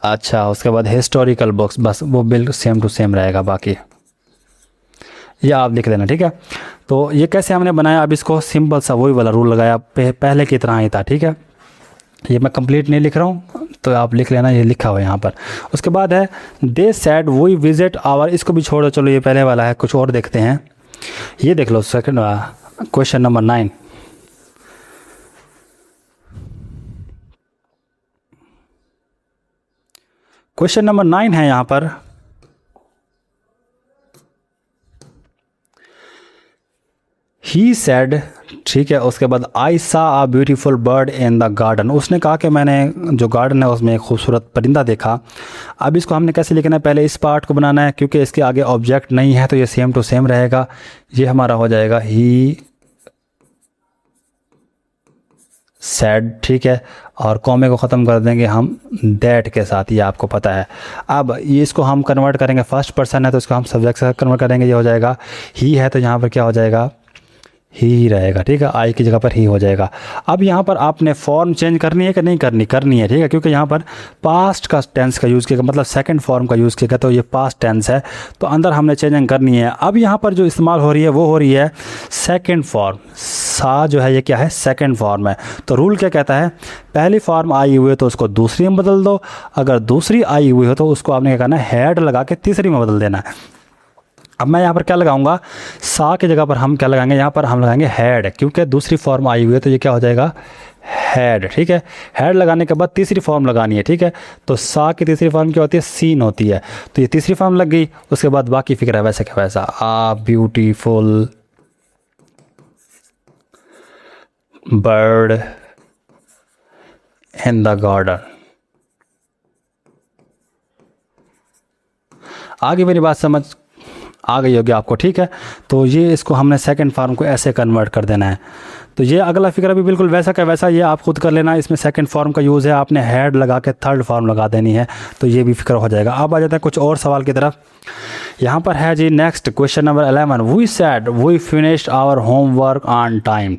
अच्छा, उसके बाद हिस्टोरिकल बुक्स, बस वो बिल्कुल सेम टू सेम रहेगा, बाकी ये आप लिख लेना, ठीक है। तो ये कैसे हमने बनाया? अब इसको सिंपल सा वही वाला रूल लगाया, पहले की तरह ही था, ठीक है। ये मैं कंप्लीट नहीं लिख रहा हूँ, तो आप लिख लेना, ये लिखा हुआ है यहाँ पर। उसके बाद है दे सैड वी विजिट आवर, इसको भी छोड़ो, चलो ये पहले वाला है, कुछ और देखते हैं। ये देख लो second question number 9। Question number 9 है यहाँ पर, ही सैड, ठीक है। उसके बाद I saw a beautiful bird in the garden, उसने कहा कि मैंने जो गार्डन है उसमें एक खूबसूरत परिंदा देखा। अब इसको हमने कैसे लिखना है, पहले इस पार्ट को बनाना है, क्योंकि इसके आगे ऑब्जेक्ट नहीं है तो ये सेम टू सेम रहेगा। ये हमारा हो जाएगा ही सैड, ठीक है। और कॉमे को ख़त्म कर देंगे हम दैट के साथ, ये आपको पता है। अब ये इसको हम कन्वर्ट करेंगे, फर्स्ट पर्सन है तो इसको हम सब्जेक्ट से कन्वर्ट करेंगे, ये हो जाएगा ही है, तो यहाँ पर क्या हो जाएगा, ही रहेगा, ठीक है। आई की जगह पर ही हो जाएगा। अब यहाँ पर आपने फॉर्म चेंज करनी है कि नहीं करनी, करनी है, ठीक है, क्योंकि यहाँ पर पास्ट का टेंस का यूज़ किया, मतलब सेकंड फॉर्म का यूज़ किया, तो ये पास्ट टेंस है, तो अंदर हमने चेंजिंग करनी है। अब यहाँ पर जो इस्तेमाल हो रही है वो हो रही है सेकंड फॉर्म, सा जो है ये क्या है, सेकंड फॉर्म है। तो रूल क्या कहता है, पहली फॉर्म आई हुई है तो उसको दूसरी में बदल दो, अगर दूसरी आई हुई हो तो उसको आपने क्या करना है, हैड लगा के तीसरी में बदल देना है। अब मैं यहाँ पर क्या लगाऊंगा, सा की जगह पर हम क्या लगाएंगे, यहाँ पर हम लगाएंगे हैड, क्योंकि दूसरी फॉर्म आई हुई है तो ये क्या हो जाएगा, हैड, ठीक है। हैड लगाने के बाद तीसरी फॉर्म लगानी है, ठीक है। तो सा की तीसरी फॉर्म क्या होती है, सीन होती है, तो ये तीसरी फॉर्म लग गई। उसके बाद बाकी फिक्र है वैसे क्या वैसा, a beautiful bird in the garden. आगे मेरी बात समझ आ गई होगी आपको, ठीक है। तो ये इसको हमने सेकंड फॉर्म को ऐसे कन्वर्ट कर देना है। तो ये अगला फिक्र भी बिल्कुल वैसा का वैसा, ये आप खुद कर लेना। इसमें सेकंड फॉर्म का यूज़ है, आपने हैड लगा के थर्ड फॉर्म लगा देनी है, तो ये भी फिक्र हो जाएगा। अब आ जाता है कुछ और सवाल की तरफ। यहाँ पर है जी next question number 11, we said we finished our homework on time.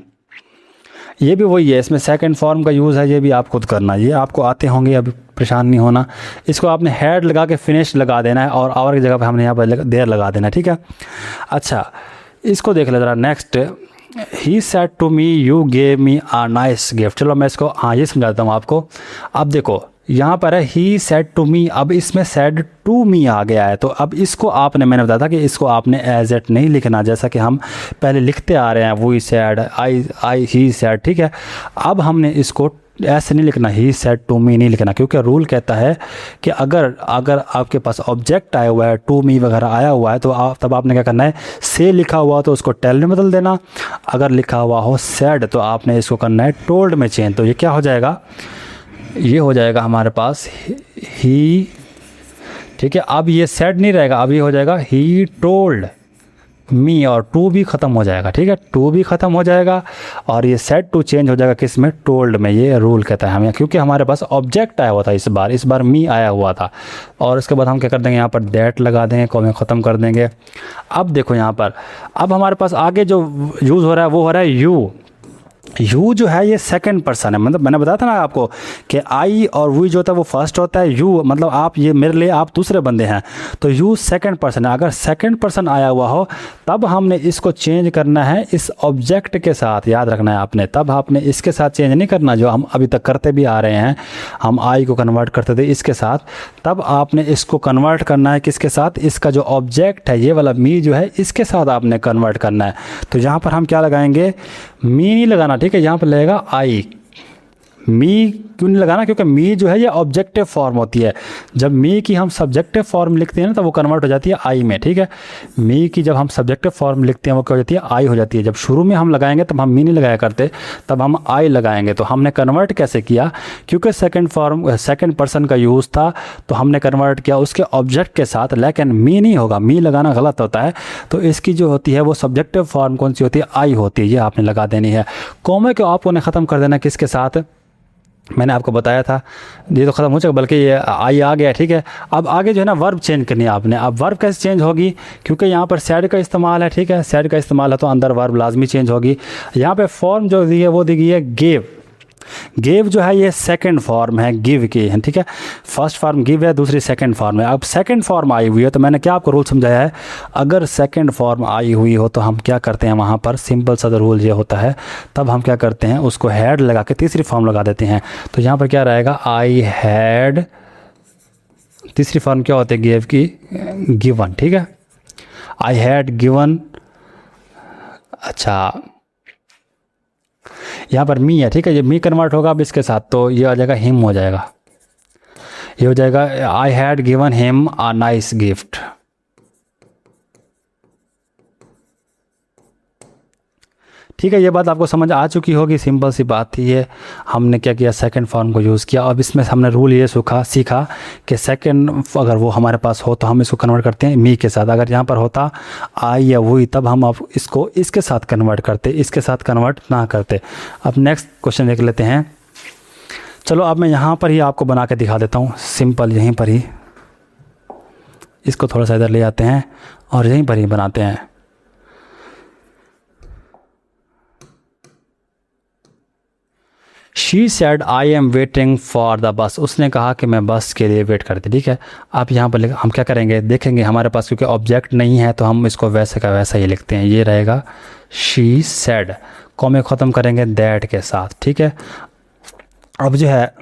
ये भी वही है, इसमें सेकंड फॉर्म का यूज़ है, ये भी आप खुद करना, ये आपको आते होंगे, अभी परेशान नहीं होना। इसको आपने हैड लगा के फिनिश लगा देना है, और आवर की जगह पे हमने यहाँ पर देर लगा देना है, ठीक है। अच्छा, इसको देख ले ज़रा next, he said to me you gave me a nice gift. चलो मैं इसको हाँ ये समझाता हूँ आपको। अब देखो यहाँ पर है ही सेड टू मी, अब इसमें सेड टू मी आ गया है, तो अब इसको आपने, मैंने बताया था कि इसको आपने एज एट नहीं लिखना, जैसा कि हम पहले लिखते आ रहे हैं, we said, I he said, ठीक है। अब हमने इसको ऐसे नहीं लिखना, ही सेड टू मी नहीं लिखना, क्योंकि रूल कहता है कि अगर आपके पास ऑब्जेक्ट आया हुआ है, टू मी वगैरह आया हुआ है, तो तब आपने क्या करना है, से लिखा हुआ तो उसको टेल में बदल देना, अगर लिखा हुआ हो सेड तो आपने इसको करना है टोल्ड में चेंज। तो ये क्या हो जाएगा, ये हो जाएगा हमारे पास ही, ठीक है। अब ये सेड नहीं रहेगा, अब ये हो जाएगा ही टोल्ड मी, और टू भी ख़त्म हो जाएगा, ठीक है, टू भी ख़त्म हो जाएगा, और ये सेड टू चेंज हो जाएगा किस में, टोल्ड में। ये रूल कहता है हमें, क्योंकि हमारे पास ऑब्जेक्ट आया हुआ था इस बार मी आया हुआ था। और इसके बाद हम क्या कर देंगे, यहाँ पर दैट लगा देंगे, कॉमे ख़त्म कर देंगे। अब देखो यहाँ पर, अब हमारे पास आगे जो यूज़ हो रहा है वो हो रहा है यू। यू जो है ये सेकंड पर्सन है, मतलब मैंने बताया था ना आपको कि आई और वी जो होता है वो फर्स्ट होता है, यू मतलब आप, ये मेरे लिए आप दूसरे बंदे हैं, तो यू सेकंड पर्सन है। अगर सेकंड पर्सन आया हुआ हो तब हमने इसको चेंज करना है इस ऑब्जेक्ट के साथ, याद रखना है आपने, तब आपने इसके साथ चेंज नहीं करना जो हम अभी तक करते भी आ रहे हैं। हम आई को कन्वर्ट करते थे इसके साथ, तब आपने इसको कन्वर्ट करना है किसके साथ, इसका जो ऑब्जेक्ट है ये वाला मी जो है इसके साथ आपने कन्वर्ट करना है। तो यहाँ पर हम क्या लगाएंगे, मी नहीं लगाना, ठीक है, यहाँ पर लगेगा आई। मी क्यों नहीं लगाना, क्योंकि मी जो है ये ऑब्जेक्टिव फॉर्म होती है। जब मी की हम सब्जेक्टिव फॉर्म लिखते हैं ना तो वो कन्वर्ट हो जाती है आई में, ठीक है। मी की जब हम सब्जेक्टिव फॉर्म लिखते हैं वो क्या हो जाती है, आई हो जाती है। जब शुरू में हम लगाएंगे तब हम मी नहीं लगाया करते, तब हम आई लगाएंगे। तो हमने कन्वर्ट कैसे किया, क्योंकि सेकंड पर्सन का यूज़ था तो हमने कन्वर्ट किया उसके ऑब्जेक्ट के साथ, लेकिन मी नहीं होगा, मी लगाना गलत होता है। तो इसकी जो होती है वो सब्जेक्टिव फॉर्म कौन सी होती है, आई होती है, ये आपने लगा देनी है। कॉमे को आपको ने ख़त्म कर देना किसके साथ, मैंने आपको बताया था, ये तो ख़त्म हो चुका, बल्कि ये आई आ गया, ठीक है। अब आगे जो है ना वर्ब चेंज करनी है आपने। अब वर्ब कैसे चेंज होगी, क्योंकि यहाँ पर सैड का इस्तेमाल है, ठीक है, सैड का इस्तेमाल है तो अंदर वर्ब लाजमी चेंज होगी। यहाँ पे फॉर्म जो दी है वो दी गई है गेव। गेव जो है ये सेकंड फॉर्म है गिव की है, ठीक है। फर्स्ट फॉर्म गिव है, दूसरी सेकंड फॉर्म है। अब सेकंड फॉर्म आई हुई है तो मैंने क्या आपको रूल समझाया है, अगर सेकंड फॉर्म आई हुई हो तो हम क्या करते हैं, वहाँ पर सिंपल सा रूल ये होता है, तब हम क्या करते हैं, उसको हैड लगा के तीसरी फॉर्म लगा देते हैं। तो यहाँ पर क्या रहेगा, आई हैड, तीसरी फॉर्म क्या होती है गिव की, गिवन, ठीक है। आई हैड गिवन, अच्छा यहाँ पर मी है, ठीक है, ये मी कन्वर्ट होगा अब इसके साथ, तो ये आ जाएगा हिम हो जाएगा, ये हो जाएगा I had given him a nice gift. ठीक है, ये बात आपको समझ आ चुकी होगी, सिंपल सी बात थी ये। हमने क्या किया, सेकंड फॉर्म को यूज़ किया। अब इसमें हमने रूल ये सीखा कि सेकंड अगर वो हमारे पास हो तो हम इसको कन्वर्ट करते हैं मी के साथ। अगर यहाँ पर होता आई या वही, तब हम अब इसको इसके साथ कन्वर्ट करते, इसके साथ कन्वर्ट ना करते। अब नेक्स्ट क्वेश्चन देख लेते हैं। चलो अब मैं यहाँ पर ही आपको बना के दिखा देता हूँ, सिंपल यहीं पर ही, इसको थोड़ा सा इधर ले आते हैं और यहीं पर ही बनाते हैं। She said I am waiting for the bus, उसने कहा कि मैं बस के लिए वेट करती, ठीक है। आप यहाँ पर हम क्या करेंगे, देखेंगे हमारे पास क्योंकि ऑब्जेक्ट नहीं है तो हम इसको वैसे का वैसा ही लिखते हैं, ये रहेगा शी सेड, कॉमे ख़त्म करेंगे दैट के साथ, ठीक है। अब जो है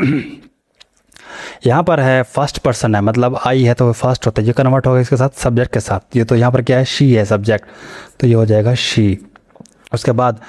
यहाँ पर है फर्स्ट पर्सन है, मतलब आई है तो फर्स्ट होता है, ये कन्वर्ट होगा इसके साथ सब्जेक्ट के साथ। ये तो यहाँ पर क्या है, शी है सब्जेक्ट, तो ये हो जाएगा शी। उसके बाद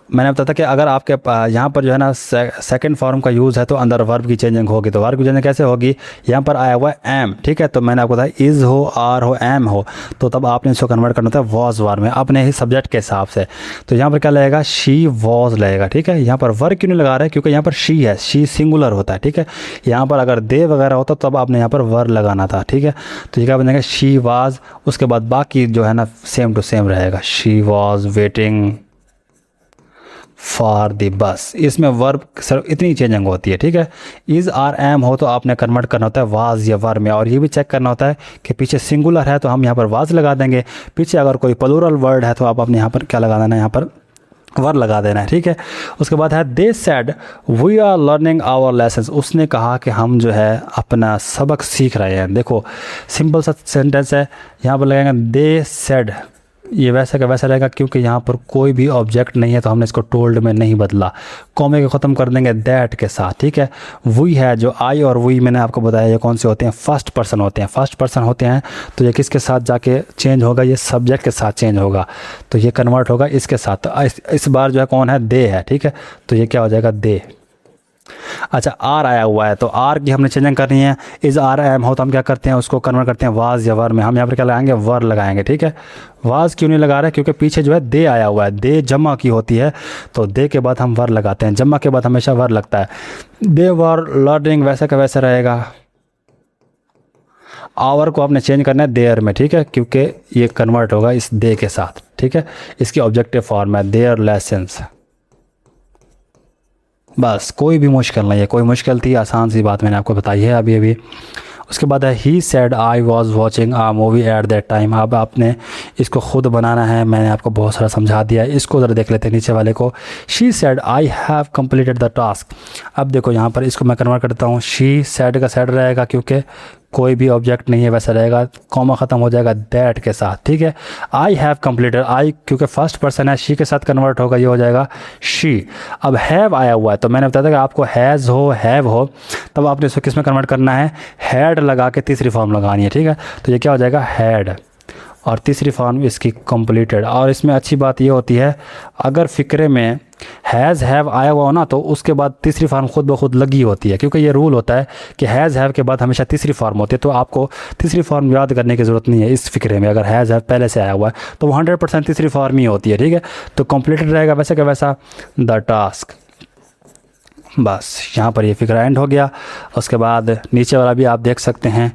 मैंने बताया था कि अगर आपके यहाँ पर जो है ना सेकंड फॉर्म का यूज़ है तो अंदर वर्ब की चेंजिंग होगी। तो वर्ब की चेंजिंग कैसे होगी, यहाँ पर आया हुआ है एम, ठीक है, तो मैंने आपको बताया इज़ हो, आर हो, एम हो, तो तब आपने इसको कन्वर्ट करना था वॉज वार में अपने ही सब्जेक्ट के हिसाब से। तो यहाँ पर क्या लगेगा, शी वॉज लगेगा, ठीक है। यहाँ पर वर्ब क्यों नहीं लगा रहे हैं, क्योंकि यहाँ पर शी है, शी सिंगुलर होता है, ठीक है। यहाँ पर अगर दे वगैरह होता तब आपने यहाँ पर वर्ब लगाना था, ठीक है। तो ये क्या बनेगा, शी वाज, उसके बाद बाकी जो है ना सेम टू सेम रहेगा, she was waiting for the bus. इसमें वर्ब सिर्फ इतनी चेंजिंग होती है, ठीक है। इज़ आर एम हो तो आपने कन्वर्ट करना होता है वाज या वर में, और ये भी चेक करना होता है कि पीछे सिंगुलर है तो हम यहाँ पर वाज लगा देंगे, पीछे अगर कोई प्लूरल वर्ड है तो आप अपने यहाँ पर क्या लगा देना है, यहाँ पर वर लगा देना है, ठीक है। उसके बाद है they said we are learning our lessons, उसने कहा कि हम जो है अपना सबक सीख रहे हैं। देखो सिंपल सा सेंटेंस है, यहाँ पर लगेगा दे सेड, ये वैसा का वैसा रहेगा क्योंकि यहाँ पर कोई भी ऑब्जेक्ट नहीं है तो हमने इसको टोल्ड में नहीं बदला, कॉमे को ख़त्म कर देंगे दैट के साथ, ठीक है। वी है, जो आई और वी मैंने आपको बताया ये कौन से होते हैं, फर्स्ट पर्सन होते हैं, फर्स्ट पर्सन होते हैं, तो ये किसके साथ जाके चेंज होगा, ये सब्जेक्ट के साथ चेंज होगा, तो ये कन्वर्ट होगा इसके साथ। तो इस बार जो है कौन है, दे है, ठीक है, तो ये क्या हो जाएगा, दे। अच्छा आर आया हुआ है तो आर की हमने चेंजिंग करनी है, इज़ आर एम हो तो हम क्या करते हैं, उसको कन्वर्ट करते हैं वाज या वर में, हम यहाँ पर क्या लगाएंगे, वर लगाएंगे, ठीक है। वाज क्यों नहीं लगा रहे, क्योंकि पीछे जो है दे आया हुआ है, दे जमा की होती है तो दे के बाद हम वर लगाते हैं, जमा के बाद हमेशा वर लगता है। दे वर लर्निंग वैसा का वैसा रहेगा, आवर को आपने चेंज करना है देयर में, ठीक है, क्योंकि ये कन्वर्ट होगा इस दे के साथ, ठीक है। इसकी ऑब्जेक्टिव फॉर्म है देयर लेसन्स। बस कोई भी मुश्किल नहीं है, कोई मुश्किल थी, आसान सी बात मैंने आपको बताई है अभी अभी। उसके बाद है he said I was watching a movie at that time. अब आपने इसको ख़ुद बनाना है, मैंने आपको बहुत सारा समझा दिया है। इसको ज़रा देख लेते हैं नीचे वाले को, she said I have completed the task. अब देखो यहाँ पर इसको मैं कन्वर्ट करता हूँ, शी सेड का सेड रहेगा क्योंकि कोई भी ऑब्जेक्ट नहीं है वैसा रहेगा, कॉमा ख़त्म हो जाएगा दैट के साथ, ठीक है। आई हैव कम्प्लीटेड, आई क्योंकि फर्स्ट पर्सन है, शी के साथ कन्वर्ट होगा, ये हो जाएगा शी। अब हैव आया हुआ है तो मैंने बताया था कि आपको हैज़ हो, हैव हो, तब आपने इसको किस में कन्वर्ट करना है, हैड लगा के तीसरी फॉर्म लगानी है, ठीक है। तो ये क्या हो जाएगा, हैड, और तीसरी फॉर्म इसकी कम्प्लीटेड। और इसमें अच्छी बात ये होती है, अगर फ़िक्रे में हैज़ हैव आया हुआ हो ना तो उसके बाद तीसरी फॉर्म खुद ब खुद लगी होती है, क्योंकि ये रूल होता है कि हैज़ हैव के बाद हमेशा तीसरी फॉर्म होती है, तो आपको तीसरी फॉर्म याद करने की ज़रूरत नहीं है इस फ़िक्रे में। अगर हैज़ हैव पहले से आया हुआ है तो वो 100% तीसरी फॉर्म ही होती है, ठीक है। तो कम्प्लीटेड रहेगा वैसे का वैसा द टास्क। बस यहाँ पर ये फ़िक्र एंड हो गया। उसके बाद नीचे वाला भी आप देख सकते हैं,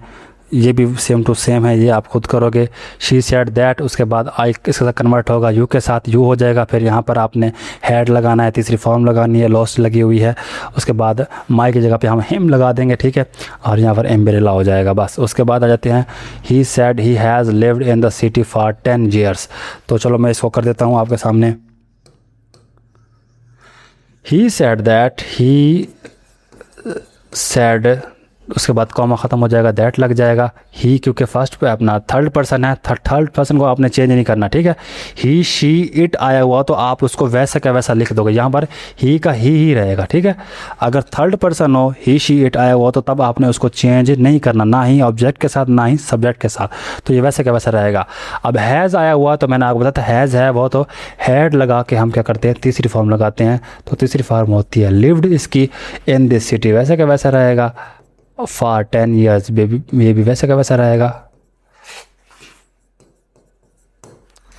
ये भी सेम टू सेम है, ये आप खुद करोगे। शी सेड दैट, उसके बाद आई इसके साथ कन्वर्ट होगा यू के साथ, यू हो जाएगा। फिर यहाँ पर आपने हैड लगाना है, तीसरी फॉर्म लगानी है, लॉस्ट लगी हुई है। उसके बाद माई की जगह पे हम हिम लगा देंगे, ठीक है, और यहाँ पर एम्ब्रेला हो जाएगा। बस उसके बाद आ जाते हैं, he said he has lived in the city for 10 years। तो चलो मैं इसको कर देता हूँ आपके सामने। He said that, he said, उसके बाद कॉमा ख़त्म हो जाएगा, दैट लग जाएगा। ही क्योंकि फर्स्ट पे अपना थर्ड पर्सन है, थर्ड पर्सन को आपने चेंज नहीं करना, ठीक है। ही शी इट आया हुआ तो आप उसको वैसा का वैसा लिख दोगे, यहाँ पर ही का ही रहेगा, ठीक है। अगर थर्ड पर्सन हो, ही शी इट आया हुआ तो तब आपने उसको चेंज नहीं करना, ना ही ऑब्जेक्ट के साथ ना ही सब्जेक्ट के साथ, तो ये वैसे का वैसा रहेगा। अब हैज़ आया हुआ तो मैंने आपको बताया था हैज़ है वो तो हैड लगा के हम क्या करते हैं, तीसरी फॉर्म लगाते हैं, तो तीसरी फॉर्म होती है लिव्ड इसकी इन दिस सिटी, वैसे का वैसा रहेगा। फॉर 10 ईयर्स बेबी, ये भी वैसे का वैसा रहेगा,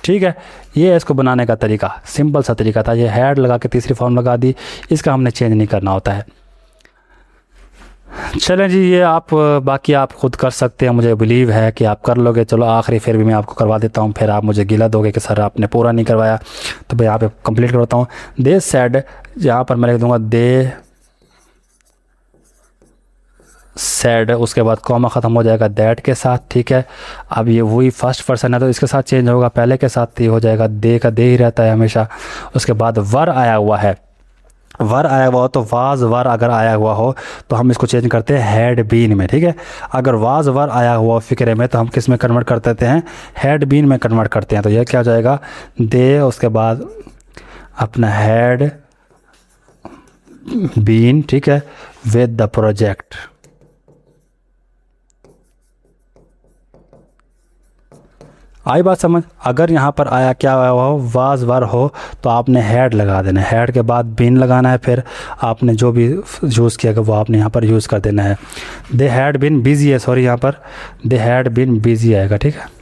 ठीक है। ये इसको बनाने का तरीका, सिंपल सा तरीका था। ये हैड लगा के तीसरी फॉर्म लगा दी, इसका हमने चेंज नहीं करना होता है। चलें जी, ये आप बाकी आप खुद कर सकते हैं, मुझे बिलीव है कि आप कर लोगे। चलो आखिरी फिर भी मैं आपको करवा देता हूँ, फिर आप मुझे गिला दोगे कि सर आपने पूरा नहीं करवाया, तो मैं यहाँ पे कंप्लीट करता हूँ। दे सेड, यहाँ पर मैं लिख दूँगा दे सेड, उसके बाद कॉमा ख़त्म हो जाएगा दैट के साथ, ठीक है। अब ये वही फर्स्ट पर्सन है तो इसके साथ चेंज होगा, पहले के साथ ही हो जाएगा, दे का दे ही रहता है हमेशा। उसके बाद वर आया हुआ है, वर आया हुआ हो तो वाज वर अगर आया हुआ हो तो हम इसको चेंज करते हैं हैड बीन में, ठीक है। अगर वाज वर आया हुआ फिक्रे में तो हम किस में कन्वर्ट कर देते हैं, हैड बीन में कन्वर्ट करते हैं। तो यह क्या हो जाएगा, दे, उसके बाद अपना हैड बीन, ठीक है, विद द प्रोजेक्ट। आई बात समझ। अगर यहाँ पर आया क्या आया हुआ हो, वाज वर हो तो आपने हैड लगा देना है, हैड के बाद बीन लगाना है, फिर आपने जो भी यूज़ किया वो आपने यहाँ पर यूज़ कर देना है। दे हैड बीन बिजी है, सॉरी यहाँ पर दे हैड बीन बिजी आएगा, ठीक है।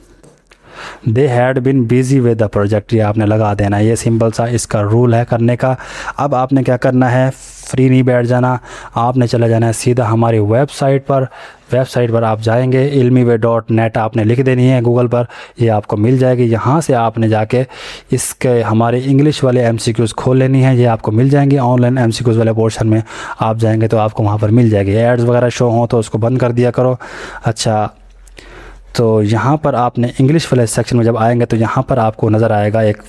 They had been busy with the project, ये आपने लगा देना, ये सिंपल सा इसका रूल है करने का। अब आपने क्या करना है, फ्री नहीं बैठ जाना, आपने चला जाना है सीधा हमारी वेबसाइट पर। वेबसाइट पर आप जाएंगे, ilmiway.net आपने लिख देनी है गूगल पर, ये आपको मिल जाएगी। यहाँ से आपने जाके इसके हमारे इंग्लिश वाले MCQs खोल लेनी है, ये आपको मिल जाएंगे। ऑनलाइन MCQs वाले पोर्शन में आप जाएंगे तो आपको वहाँ पर मिल जाएगी। एड्स वगैरह शो हों तो उसको बंद कर दिया करो। अच्छा, तो यहाँ पर आपने इंग्लिश वाले सेक्शन में जब आएंगे तो यहाँ पर आपको नज़र आएगा एक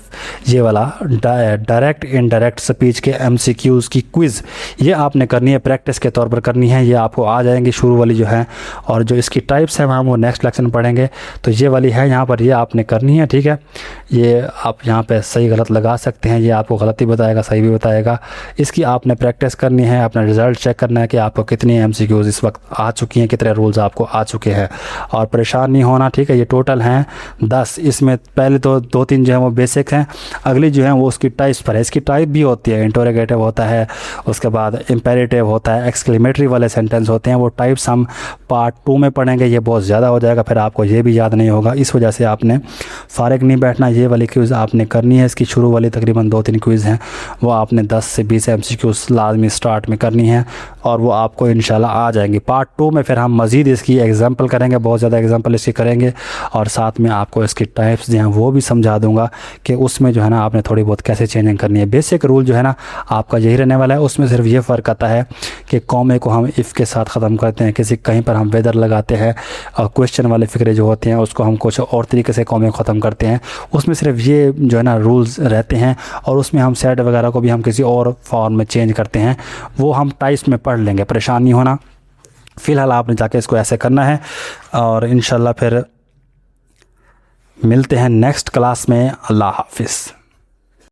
ये वाला डायरेक्ट इनडायरेक्ट स्पीच के MCQs की क्विज़, ये आपने करनी है, प्रैक्टिस के तौर पर करनी है। ये आपको आ जाएंगी शुरू वाली जो है, और जो इसकी टाइप्स हैं हम वो नेक्स्ट लेक्चर में पढ़ेंगे। तो ये वाली है यहाँ पर, ये आपने करनी है, ठीक है। ये आप यहाँ पर सही गलत लगा सकते हैं, ये आपको गलती बताएगा, सही भी बताएगा। इसकी आपने प्रैक्टिस करनी है, अपना रिज़ल्ट चेक करना है कि आपको कितनी MCQs इस वक्त आ चुकी हैं, कितने रूल्स आपको आ चुके हैं, और परेशान नहीं होना, ठीक है। ये टोटल हैं 10, इसमें पहले तो 2-3 जो है वो बेसिक हैं, अगली जो है वो उसकी टाइप्स पर है। इसकी टाइप भी होती है, इंटरोगेटिव होता है, उसके बाद इम्पेरेटिव होता है, एक्सक्लेमेटरी वाले सेंटेंस होते हैं। वो टाइप्स हम पार्ट 2 में पढ़ेंगे, ये बहुत ज़्यादा हो जाएगा, फिर आपको ये भी याद नहीं होगा। इस वजह से आपने फ़ारिग नहीं बैठना, ये वाली क्विज़ आपने करनी है। इसकी शुरू वाली तकरीबन 2-3 क्विज़ हैं, वो आपने 10 से 20 MCQs लाजमी स्टार्ट में करनी है, और वो आपको इंशाल्लाह आ जाएंगी। पार्ट 2 में फिर हम मज़ीद इसकी एग्जाम्पल करेंगे, बहुत ज़्यादा एग्जाम्पल इसकी करेंगे, और साथ में आपको इसकी टाइप्स जो हैं वो भी समझा दूंगा कि उसमें जो है ना आपने थोड़ी बहुत कैसे चेंजिंग करनी है। बेसिक रूल जो है ना आपका यही रहने वाला है। उसमें सिर्फ ये फ़र्क आता है कि कॉमे को हम इफ़ के साथ ख़त्म करते हैं, किसी कहीं पर हम वेदर लगाते हैं, और क्वेश्चन वाले फ़िक्रे जो होते हैं उसको हम कुछ और तरीके से कॉमे को ख़त्म करते हैं। उसमें सिर्फ ये जो है ना रूल्स रहते हैं, और उसमें हम सेट वगैरह को भी हम किसी और फॉर्म में चेंज करते हैं, वो हम टाइप्स में पढ़ लेंगे, परेशान नहीं होना। फ़िलहाल आपने जाके इसको ऐसे करना है, और इंशाल्लाह फिर मिलते हैं नेक्स्ट क्लास में। अल्लाह हाफिज़।